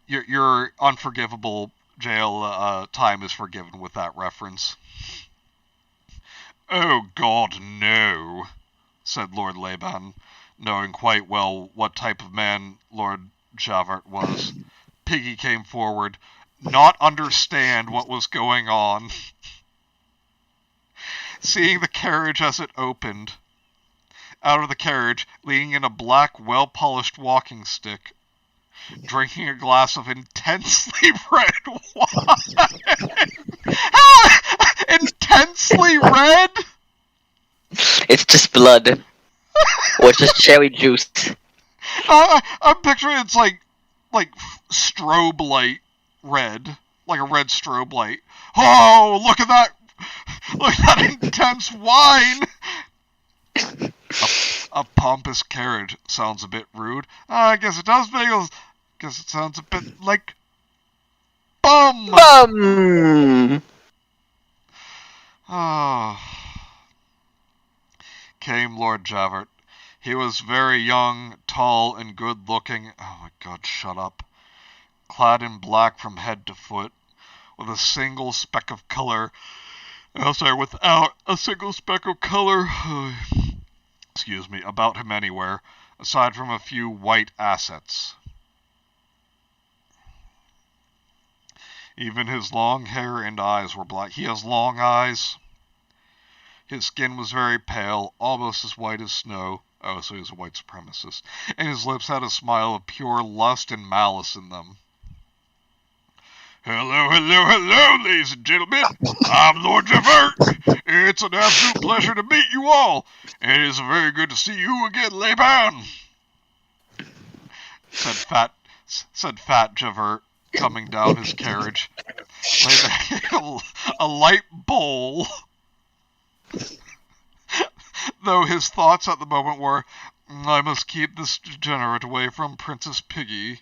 your unforgivable jail time is forgiven with that reference. Oh God, no, said Lord Laban, knowing quite well what type of man Lord Javert was. Piggy came forward, not understand what was going on. Seeing the carriage as it opened, out of the carriage, leaning in a black, well-polished walking stick, drinking a glass of intensely red wine. Intensely red? It's just blood. Or it's just cherry juice. I'm picturing it's like strobe light red. Like a red strobe light. Oh, look at that! Look at that intense wine! A pompous carriage sounds a bit rude. I guess it does, Bagels. Guess it sounds a bit like... Bum! Oh. Came Lord Javert. He was very young, tall, and good-looking. Oh my god, shut up. Clad in black from head to foot, with a single speck of color... Oh, sorry, without a single speck of color... excuse me, about him anywhere, aside from a few white assets. Even his long hair and eyes were black. He has long eyes. His skin was very pale, almost as white as snow. Oh, so he was a white supremacist. And his lips had a smile of pure lust and malice in them. Hello, hello, hello, ladies and gentlemen. I'm Lord Javert. It's an absolute pleasure to meet you all. And it is very good to see you again, Laban. Said fat Javert, coming down his carriage. Laban, a light bowl. Though his thoughts at the moment were, I must keep this degenerate away from Princess Piggy.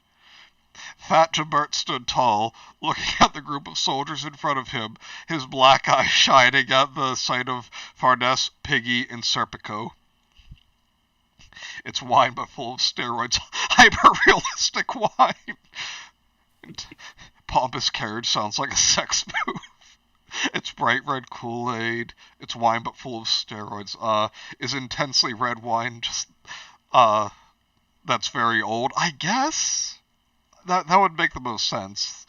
Fat Javert stood tall, looking at the group of soldiers in front of him, his black eyes shining at the sight of Farnese, Piggy, and Serpico. It's wine but full of steroids. Hyper-realistic wine. Pompous carriage sounds like a sex move. It's bright red Kool-Aid. It's wine but full of steroids. Is intensely red wine just, that's very old? I guess? That would make the most sense.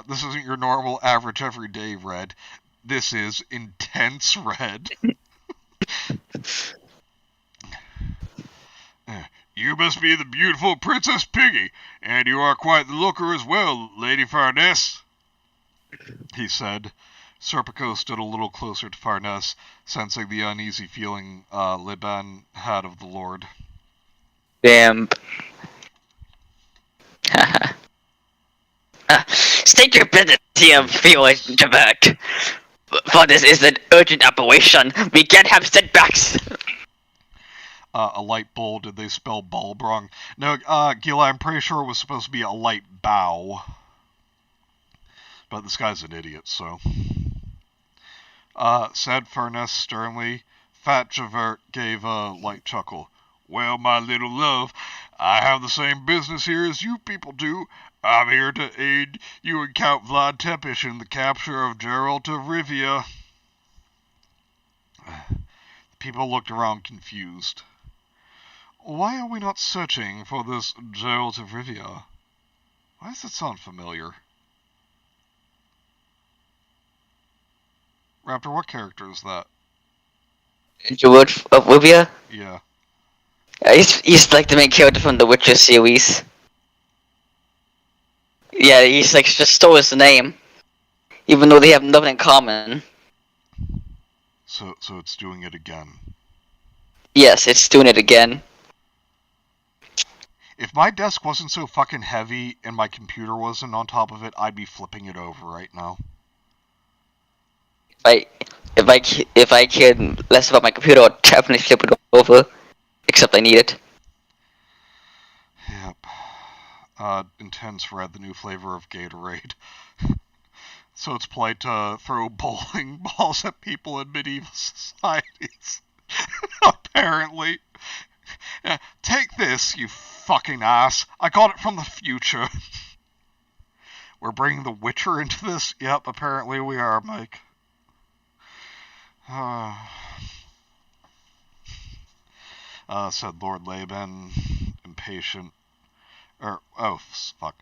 This isn't your normal, average, everyday red. This is intense red. You must be the beautiful Princess Piggy, and you are quite the looker as well, Lady Farnese, he said. Serpico stood a little closer to Farnese, sensing the uneasy feeling Liban had of the Lord. Damn. State your business here, viewers, Javert. For this is an urgent operation. We can't have setbacks. A light bulb. Did they spell bulb wrong? No, Gila, I'm pretty sure it was supposed to be a light bow. But this guy's an idiot, so. Said Furness sternly. Fat Javert gave a light chuckle. Well, my little love, I have the same business here as you people do. I'm here to aid you and Count Vlad Tepish in the capture of Geralt of Rivia. The people looked around confused. Why are we not searching for this Geralt of Rivia? Why does that sound familiar? Raptor, what character is that? George of Rivia? Yeah. He's like the main character from the Witcher series. Yeah, he's like just stole his name, even though they have nothing in common. So it's doing it again. Yes, it's doing it again. If my desk wasn't so fucking heavy and my computer wasn't on top of it, I'd be flipping it over right now. If I cared less about my computer, I'd definitely flip it over. Except I need it. Yep. Intense Red, the new flavor of Gatorade. So it's polite to throw bowling balls at people in medieval societies. Apparently. Take this, you fucking ass. I got it from the future. We're bringing the Witcher into this? Yep, apparently we are, Mike. Said Lord Laban, impatient. Fuck.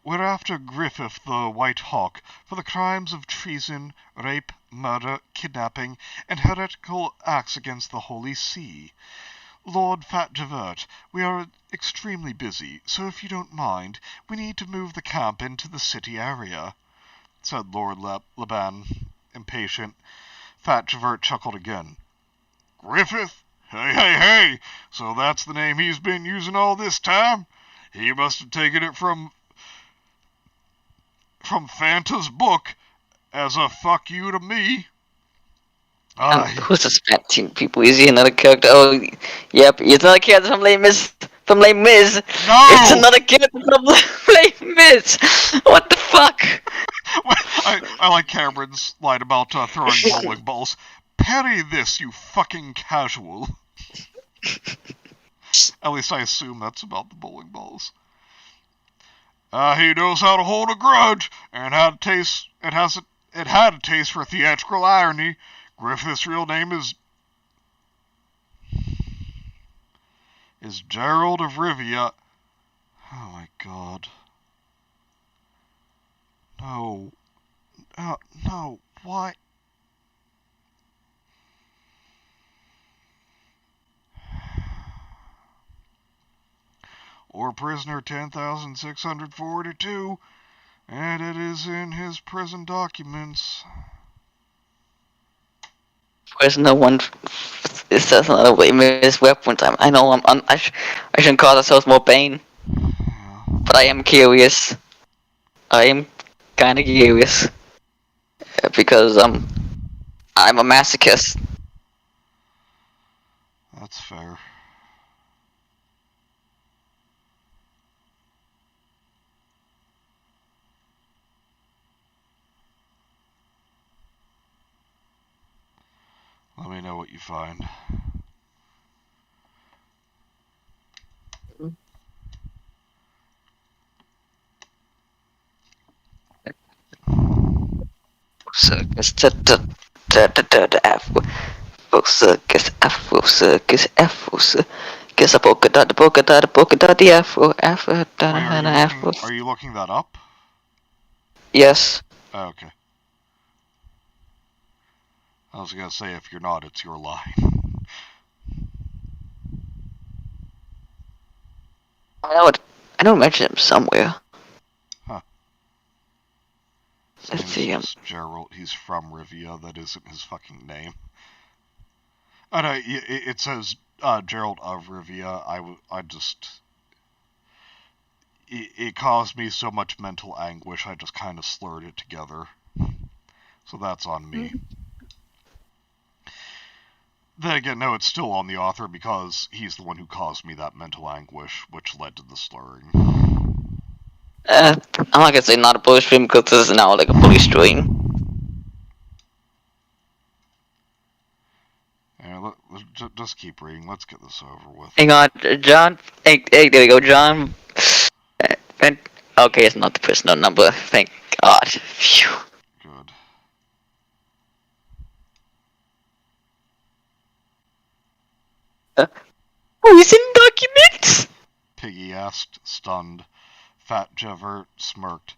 We're after Griffith the White Hawk for the crimes of treason, rape, murder, kidnapping, and heretical acts against the Holy See. Lord Fat Javert, we are extremely busy, so if you don't mind, we need to move the camp into the city area, said Lord Laban, impatient. Fat Javert chuckled again. Griffith? Hey, so that's the name he's been using all this time? He must have taken it from Fanta's book as a fuck you to me. Who's this fat team people? Is he another character? Oh, yep, he's another character from Les Mis. From Les Mis. No! It's another character from Les Mis. What the fuck? I like Cameron's line about throwing bowling balls. Parry this, you fucking casual. At least I assume that's about the bowling balls. He knows how to hold a grudge, and had a taste for theatrical irony. Griffith's real name is Gerald of Rivia. Oh my god. No. No. Why? Or prisoner 10,642, and it is in his prison documents. Prisoner one. It says another Les Mis weapon time. I know I shouldn't call ourselves more Bane, but I am curious. I am kind of curious because I'm a masochist. That's fair. Let me know what you find. Circus, Afro circus, Afro circus, Afro circus, a polka dot, the Afro, Afro, Afro. Are you looking that up? Yes. Oh, okay. I was gonna say, if you're not, it's your line. I know I mentioned him somewhere. Huh. His Let's see. name's just Gerald. He's from Rivia. That isn't his fucking name. Oh no, it says Gerald of Rivia. I just... It caused me so much mental anguish, I just kind of slurred it together. So that's on me. Then again, no, it's still on the author because he's the one who caused me that mental anguish, which led to the slurring. I'm not gonna say not a bully stream because this is now like a bully stream. Yeah, just keep reading. Let's get this over with. Hang on, John. Hey, there we go, John. Okay, it's not the personal number. Thank God. Phew. Good. Oh, he's in documents? Piggy asked, stunned. Fat Jevert smirked.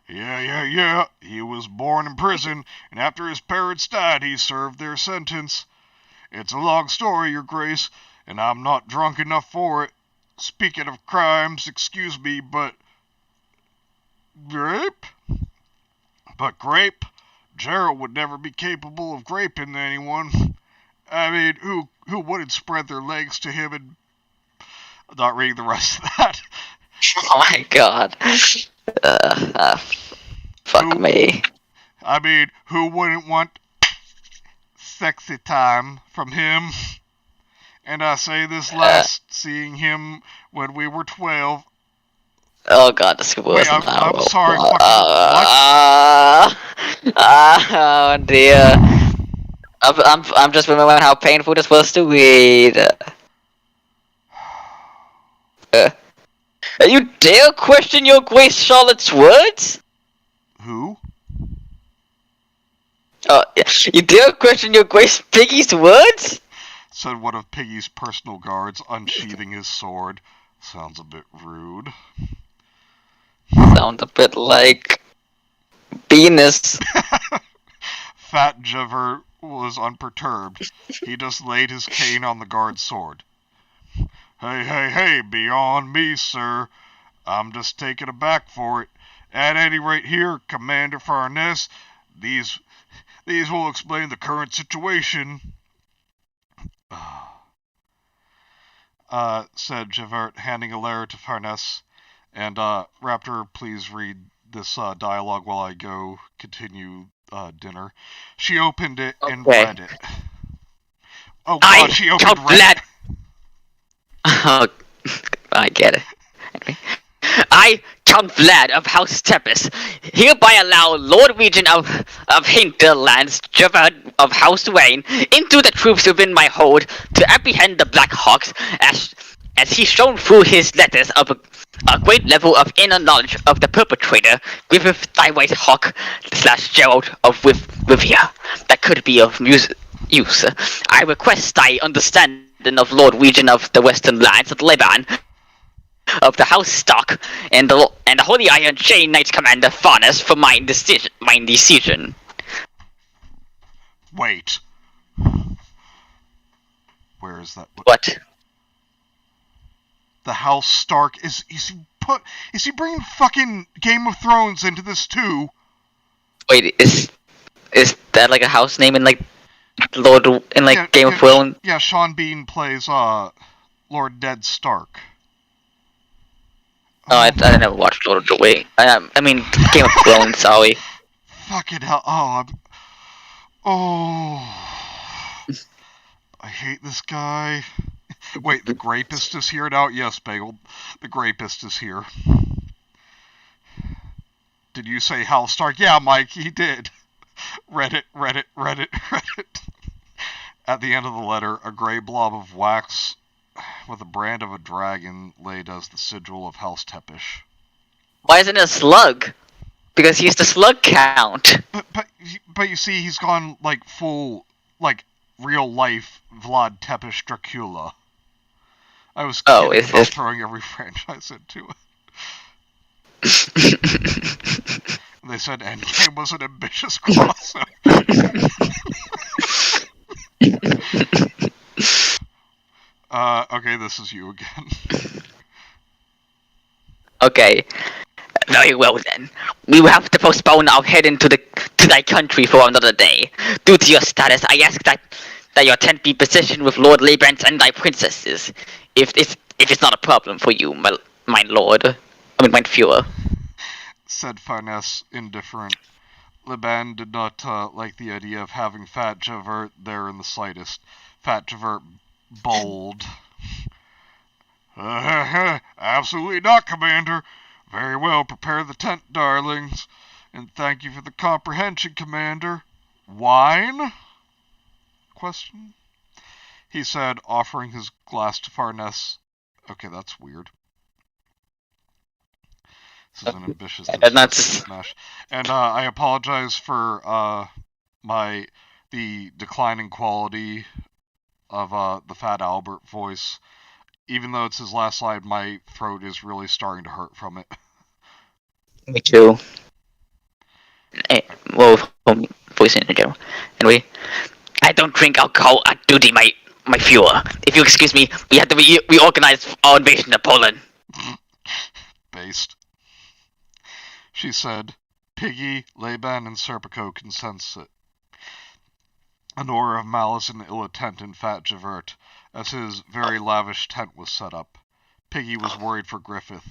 Yeah. He was born in prison, and after his parents died, he served their sentence. It's a long story, Your Grace, and I'm not drunk enough for it. Speaking of crimes, excuse me, but... Grape? But grape? Gerald would never be capable of graping anyone. I mean, who wouldn't spread their legs to him and... I'm not reading the rest of that. Oh my God. Fuck me. I mean, who wouldn't want sexy time from him? And I say this last, seeing him when we were 12. Oh God, this was Wait, I'm sorry, fucking what? Oh dear. I'm just remembering how painful this was to read. You dare question Your Grace Charlotte's words? Who? You dare question Your Grace Piggy's words? Said one of Piggy's personal guards, unsheathing his sword. Sounds a bit rude. Sounds a bit like... Venus. Fat Jever was unperturbed. He just laid his cane on the guard's sword. Hey, beyond me, sir. I'm just taken aback for it. At any rate here, Commander Farnese, these will explain the current situation. Said Javert, handing a letter to Farnese. And, Raptor, please read this, dialogue while I go continue, dinner. She opened it and read it. Oh God, she opened it. Oh, I get it. I, Count Vlad of House Tepes, hereby allow Lord Regent of Hinterlands, Javert of House Wayne, into the troops within my hold to apprehend the Black Hawks, as he's shown through his letters of a great level of inner knowledge of the perpetrator, Griffith Tywhite Hawk / Gerald of Rivia, that could be of use. I request thy understanding of Lord Regent of the Western Lands of Lebanon, of the House Stock, and the Holy Iron Chain Knights Commander Farnese for my decision. Wait. Where is that? What? The House Stark is he bringing fucking Game of Thrones into this too? Wait, is that like a house name in like Game of Thrones? Yeah, Sean Bean plays Lord Ned Stark. Oh, I never watched Lord of the Wait. I mean Game of Thrones. Sorry. Fucking hell! I hate this guy. Wait, the Grapist is here now? Yes, Bagel. The Grapist is here. Did you say Hal Stark? Yeah, Mike, he did. Read it. At the end of the letter, a gray blob of wax with a brand of a dragon laid as the sigil of House Tepish. Why isn't it a slug? Because he's the slug count. But you see, he's gone like full, like real life Vlad Tepish Dracula. I was kidding about throwing every franchise into it. They said Endgame was an ambitious crossover. Okay, this is you again. Okay. Very well then. We will have to postpone our heading to thy country for another day. Due to your status, I ask that your tent be positioned with Lord Labrance and thy princesses. If it's not a problem for you, my lord. I mean, my Fuhrer. Said Farnes, indifferent. Liban did not like the idea of having Fat Javert there in the slightest. Fat Javert bowled. Absolutely not, Commander. Very well, prepare the tent, darlings. And thank you for the comprehension, Commander. Wine? Question. He said, offering his glass to Farnes. Okay, that's weird. This is an ambitious And that's smash. And I apologize for the declining quality of the Fat Albert voice. Even though it's his last slide, my throat is really starting to hurt from it. me too. Well, voice in general. Anyway, I don't drink alcohol at duty, my Fuhrer. If you excuse me, we have to reorganize our invasion of Poland. Based. She said. Piggy, Laban, and Serpico can sense it. An aura of malice and ill intent in Fat Javert, as his very lavish tent was set up. Piggy was worried for Griffith.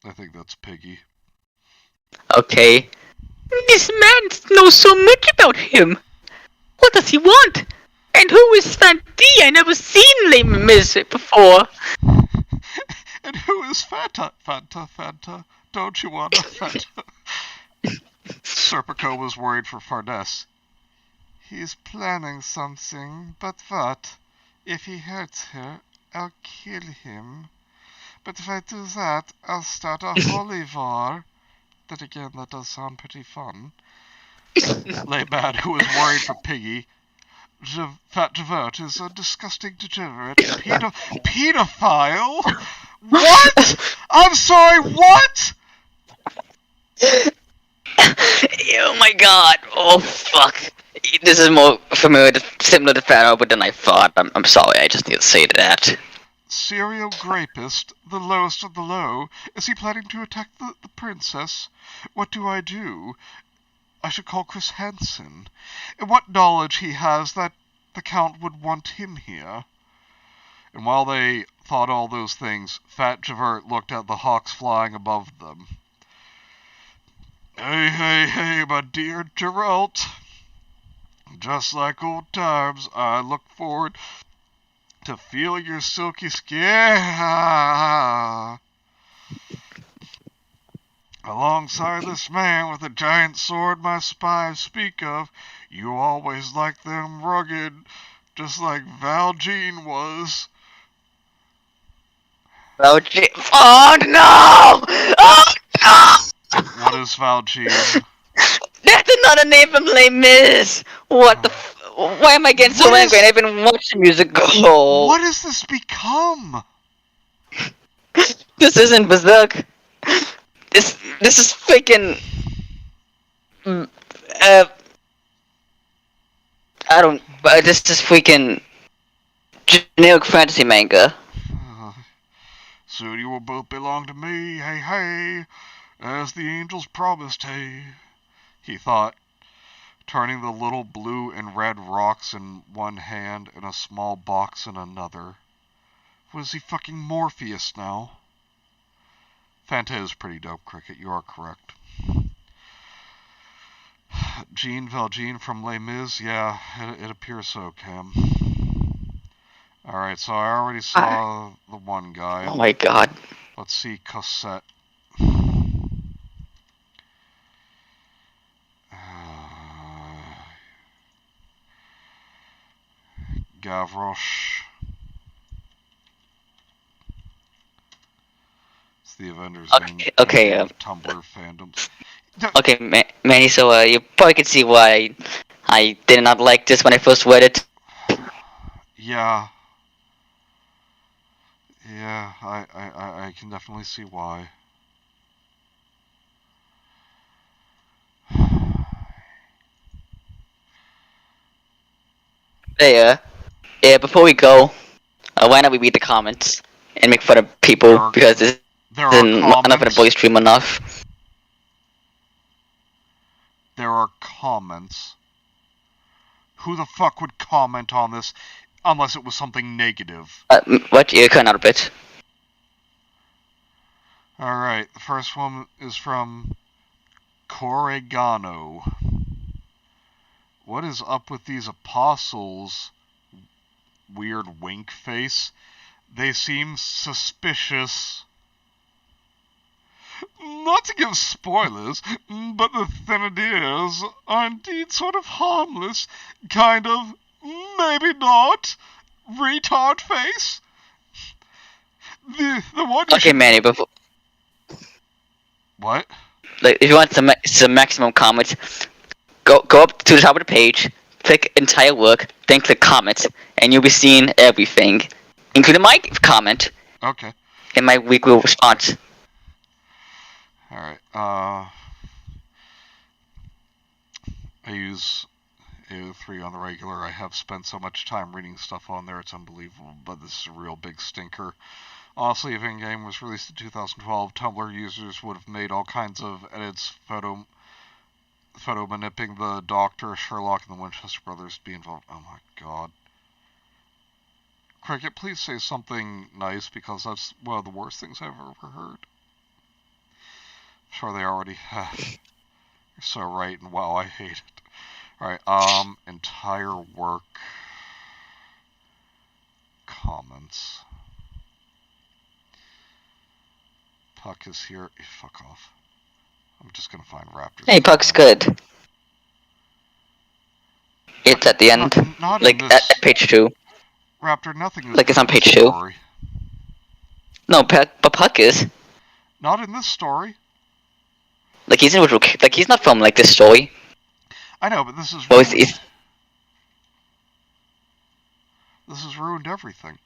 I think that's Piggy. Okay. This man knows so much about him. What does he want? And who is Fanta? I never seen Les Mis before. And who is Fanta? Fanta? Don't you want a Fanta? Serpico was worried for Farnes. He's planning something, but what? If he hurts her, I'll kill him. But if I do that, I'll start a holy war. Then again, that does sound pretty fun. Laban, who was worried for Piggy. Fat Javert is a disgusting degenerate. Pedophile? What? I'm sorry, what? Oh my god. Oh fuck. This is more similar to Fat Albert than I thought. I'm sorry, I just need to say that. Serial grapist, the lowest of the low. Is he planning to attack the princess? What do? I should call Chris Hansen. And what knowledge he has that the Count would want him here? And while they thought all those things, Fat Javert looked at the hawks flying above them. Hey, my dear Geralt. Just like old times, I look forward to feel your silky skin. Alongside this man with a giant sword my spies speak of, you always like them rugged, just like Valjean was. Valjean? Oh no! Oh no! What is Valjean? That's another name from Les Mis! What the why am I getting so angry? I haven't watched the musical. What has this become? This isn't Berserk. This is freaking. I don't. This is freaking generic fantasy manga. Soon you will both belong to me, hey, as the angels promised, hey, he thought, turning the little blue and red rocks in one hand and a small box in another. Was he fucking Morpheus now? Fanta is pretty dope, Cricket, you are correct. Jean Valjean from Les Mis? Yeah, it appears so, Cam. Alright, so I already saw the one guy. Oh my god. Let's see Cosette. Gavroche. It's the Avengers Okay, Tumblr fandoms. Okay, Manny, so you probably can see why I did not like this when I first read it. Yeah. Yeah, I can definitely see why. Hey, Before we go, why not we read the comments and make fun of people because this There isn't are enough in a boy stream enough. There are comments. Who the fuck would comment on this unless it was something negative? What? You're cutting out a bit. Alright, the first one is from Corregano. What is up with these apostles? Weird wink face. They seem suspicious. Not to give spoilers, but the Thenadiers are indeed sort of harmless. Kind of, maybe not, retard face. The one you Okay, Manny, before... What? Like, if you want some maximum comments, go up to the top of the page, click entire work, then click comments, and you'll be seeing everything, including my comment. Okay. And my weekly response. Alright, I use AO3 on the regular. I have spent so much time reading stuff on there, it's unbelievable, but this is a real big stinker. Honestly, if in-game was released in 2012, Tumblr users would have made all kinds of edits, photo manipulating the Doctor, Sherlock, and the Winchester brothers be involved. Oh my god. Cricket, please say something nice, because that's one of the worst things I've ever heard. I'm sure they already have. You're so right, and wow, I hate it. Alright, entire work. Comments. Puck is here. Fuck off. I'm just gonna find Raptor. Hey, Puck's good. It's at the end. Not like, at page 2. Raptor, nothing is like, it's on page 2. Story. No, but Puck is. Not in this story. Like, he's not from, like, this story. I know, but this is Well, ruined. This has ruined everything.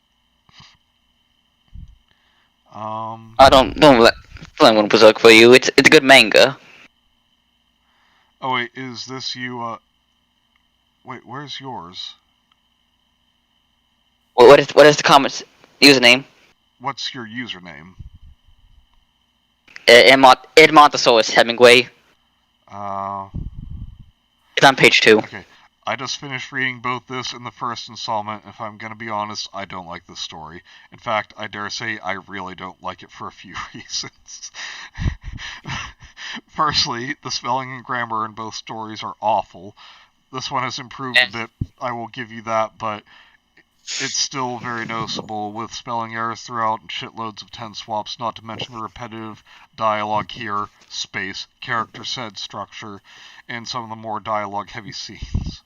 I don't let one Berserk for you. It's a good manga. Oh wait, is this you? Wait, where's yours? What is the comments username? What's your username? Edmontosaurus Hemingway. It's on page 2. Okay, I just finished reading both this and the first installment. If I'm gonna be honest, I don't like this story. In fact, I dare say I really don't like it for a few reasons. Firstly, the spelling and grammar in both stories are awful. This one has improved a bit, I will give you that, but it's still very noticeable, with spelling errors throughout and shitloads of tense swaps, not to mention the repetitive dialogue here, space, character said structure, and some of the more dialogue-heavy scenes.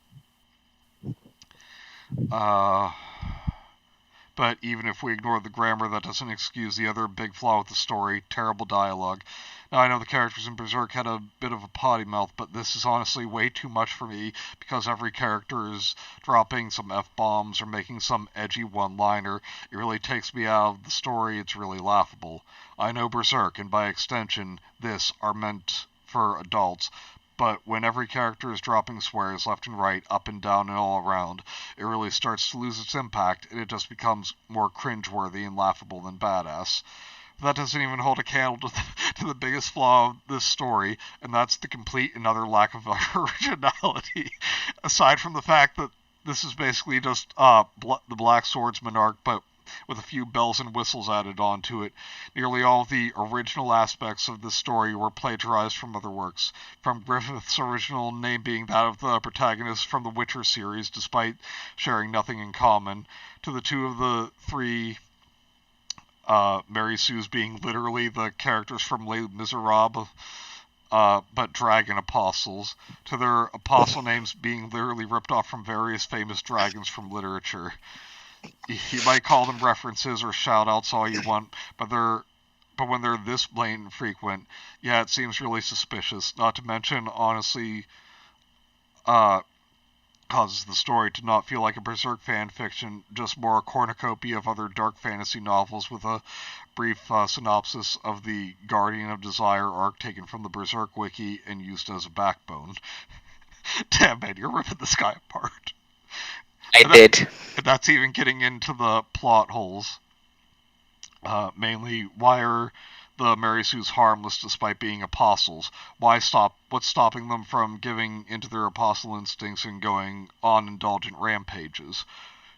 But even if we ignore the grammar, that doesn't excuse the other big flaw with the story, terrible dialogue. Now, I know the characters in Berserk had a bit of a potty mouth, but this is honestly way too much for me, because every character is dropping some F-bombs or making some edgy one-liner. It really takes me out of the story. It's really laughable. I know Berserk, and by extension, this, are meant for adults, but when every character is dropping swears left and right, up and down and all around, it really starts to lose its impact, and it just becomes more cringeworthy and laughable than badass. That doesn't even hold a candle to the biggest flaw of this story, and that's the complete and utter lack of originality. Aside from the fact that this is basically just the Black Swordsman arc, but with a few bells and whistles added onto it. Nearly all of the original aspects of this story were plagiarized from other works, from Griffith's original name being that of the protagonist from the Witcher series, despite sharing nothing in common, to the two of the three Mary Sue's being literally the characters from Les Miserables, but dragon apostles, to their apostle names being literally ripped off from various famous dragons from literature. You might call them references or shout-outs all you want, but when they're this blatant and frequent, yeah, it seems really suspicious. Not to mention, honestly, causes the story to not feel like a Berserk fan fiction, just more a cornucopia of other dark fantasy novels with a brief synopsis of the Guardian of Desire arc taken from the Berserk wiki and used as a backbone. Damn, man, you're ripping this guy apart. I did. And that's even getting into the plot holes. Mainly, why are the Mary Sues harmless despite being apostles? What's stopping them from giving into their apostle instincts and going on indulgent rampages?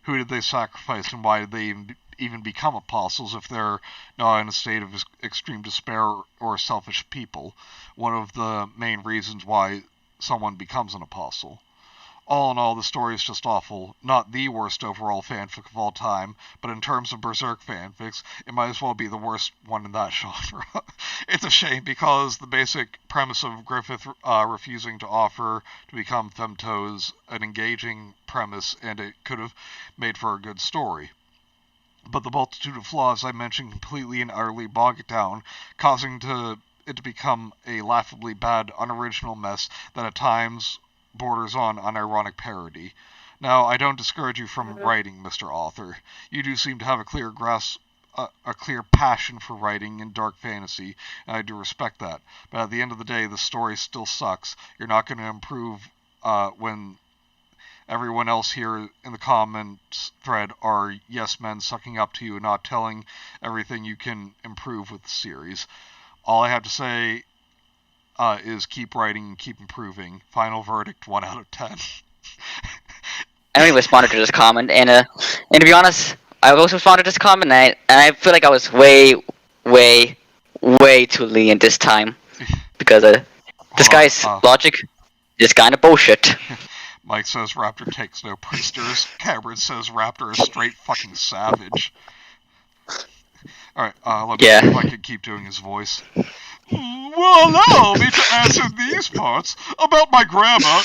Who did they sacrifice, and why did they even become apostles if they're not in a state of extreme despair or selfish people? One of the main reasons why someone becomes an apostle. All in all, the story is just awful. Not the worst overall fanfic of all time, but in terms of Berserk fanfics, it might as well be the worst one in that genre. It's a shame, because the basic premise of Griffith refusing to offer to become Femto is an engaging premise, and it could have made for a good story. But the multitude of flaws I mentioned completely and utterly bog it down, causing it to become a laughably bad, unoriginal mess that at times borders on unironic parody. Now, I don't discourage you from writing, Mr. Author. You do seem to have a clear a clear passion for writing in dark fantasy, and I do respect that. But at the end of the day, the story still sucks. You're not going to improve when everyone else here in the comments thread are yes men sucking up to you and not telling everything you can improve with the series. All I have to say is keep writing and keep improving. Final verdict, 1 out of 10. I only responded to this comment, and to be honest, I also responded to this comment, and I feel like I was way too lenient this time, because this guy's logic is kind of bullshit. Mike says Raptor takes no prisoners. Cameron says Raptor is straight fucking savage. Alright, let me see if I can keep doing his voice. Well, allow me to answer these parts. About my grammar,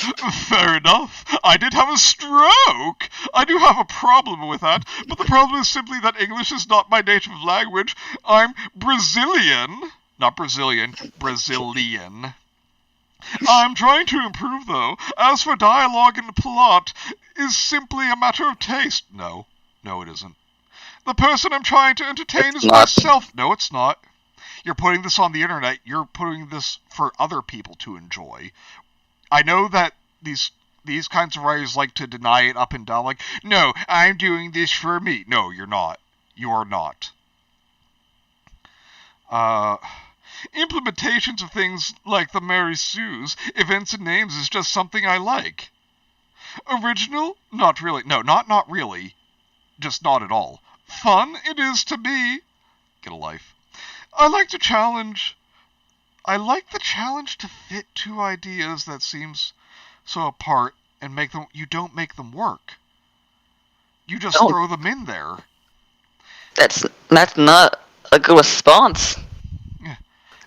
fair enough. I did have a stroke. I do have a problem with that, but the problem is simply that English is not my native language. I'm Brazilian. Not Brazilian, Brazilian. I'm trying to improve, though. As for dialogue and plot, is simply a matter of taste. No, it isn't. The person I'm trying to entertain is myself. No, it's not. You're putting this on the internet. You're putting this for other people to enjoy. I know that these kinds of writers like to deny it up and down, like, no, I'm doing this for me. No, you're not. You are not. Implementations of things like the Mary Sue's, events and names is just something I like. Original? Not really. No, not really. Just not at all. Fun? It is to me. Get a life. I like the challenge to fit two ideas that seems so apart and make them. You don't make them work. You just throw them in there. That's not a good response. Yeah.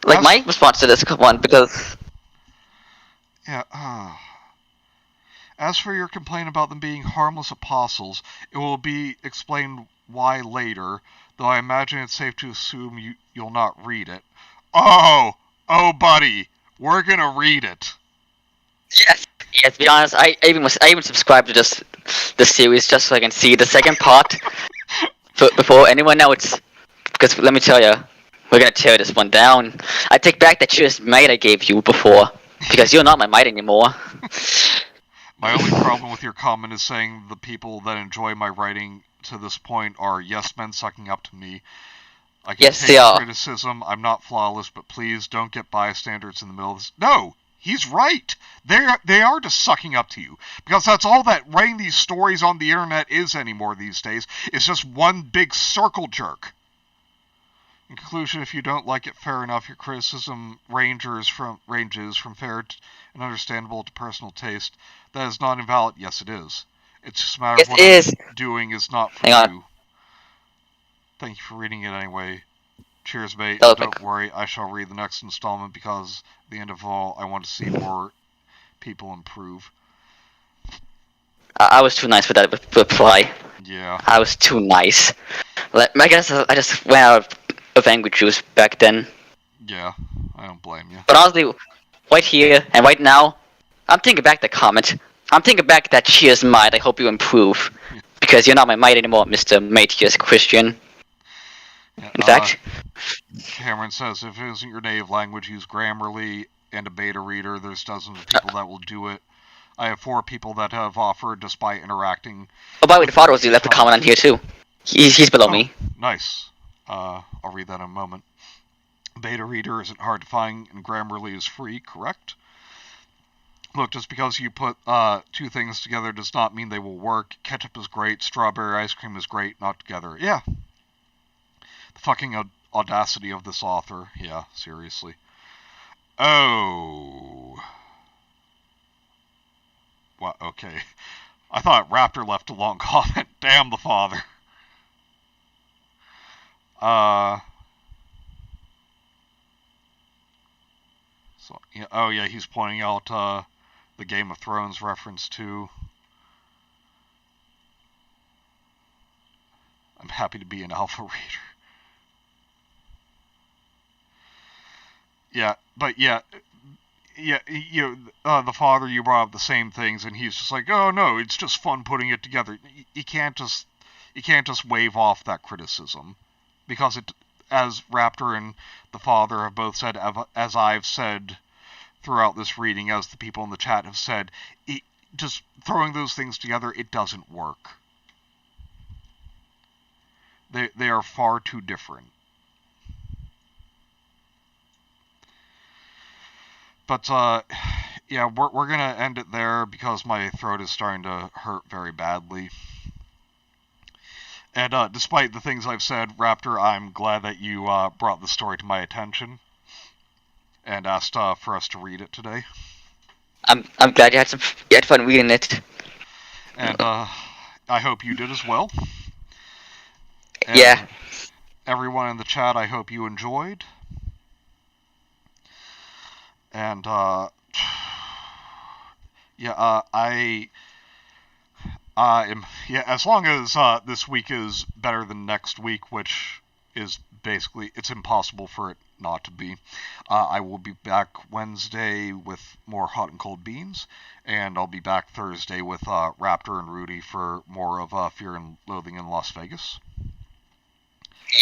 Like my response to this one, because as for your complaint about them being harmless apostles, it will be explained why later, though I imagine it's safe to assume you'll not read it. Oh, buddy, we're gonna read it. Yes, to be honest, I even subscribed to the series just so I can see the second part before anyone else. Because let me tell you, we're gonna tear this one down. I take back that cheers mate I gave you before, because you're not my mate anymore. My only problem with your comment is saying the people that enjoy my writing to this point are yes men sucking up to me. I can take criticism. I'm not flawless, but please don't get bystanders in the middle of this. No, he's right. They are just sucking up to you, because that's all that writing these stories on the internet is anymore these days. It's just one big circle jerk. In conclusion, if you don't like it, fair enough. Your criticism ranges from fair and understandable to personal taste. That is not invalid. Yes, it is. It's just a matter of what I'm doing is not for you. Thank you for reading it anyway. Cheers, mate. Don't worry, I shall read the next installment, because at the end of all, I want to see more people improve. I was too nice with that reply. Yeah. I was too nice. I guess I just ran out of angry juice back then. Yeah, I don't blame you. But honestly, right here and right now, I'm thinking back the comment. I'm thinking back that cheers mate, I hope you improve. Because you're not my mate anymore, Mr. Mateus Christian. Yeah, in fact, Cameron says, if it isn't your native language, use Grammarly and a beta reader. There's dozens of people that will do it. I have 4 people that have offered despite interacting. Oh, by the way, the father was left a comment on here too. He's below me. Nice. I'll read that in a moment. Beta reader isn't hard to find, and Grammarly is free, correct? Look, just because you put 2 things together does not mean they will work. Ketchup is great, strawberry ice cream is great, not together. Yeah. The fucking audacity of this author. Yeah, seriously. Oh. What? Okay. I thought Raptor left a long comment. Damn the father. So, yeah, oh yeah, he's pointing out the Game of Thrones reference too. I'm happy to be an alpha reader. Yeah, but yeah, the father, you brought up the same things, and he's just like, oh no, it's just fun putting it together. You can't just wave off that criticism, because it, as Raptor and the father have both said, as I've said throughout this reading, as the people in the chat have said, just throwing those things together, it doesn't work. They are far too different. But, yeah, we're gonna end it there because my throat is starting to hurt very badly. And, despite the things I've said, Raptor, I'm glad that you, brought the story to my attention and asked, for us to read it today. I'm glad you had fun reading it. And, I hope you did as well. And yeah. Everyone in the chat, I hope you enjoyed. And, yeah, as long as this week is better than next week, which is basically, it's impossible for it not to be, I will be back Wednesday with more Hot and Cold Beans, and I'll be back Thursday with Raptor and Rudy for more of Fear and Loathing in Las Vegas.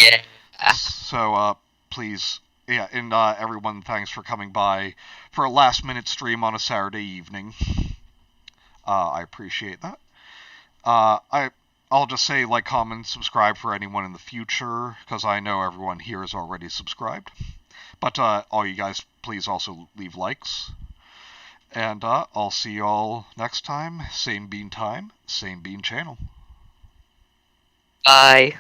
Yeah. So, please, yeah, and everyone, thanks for coming by for a last-minute stream on a Saturday evening. I appreciate that. I'll just say like, comment, subscribe for anyone in the future, because I know everyone here is already subscribed. But all you guys, please also leave likes. And I'll see you all next time. Same bean time, same bean channel. Bye.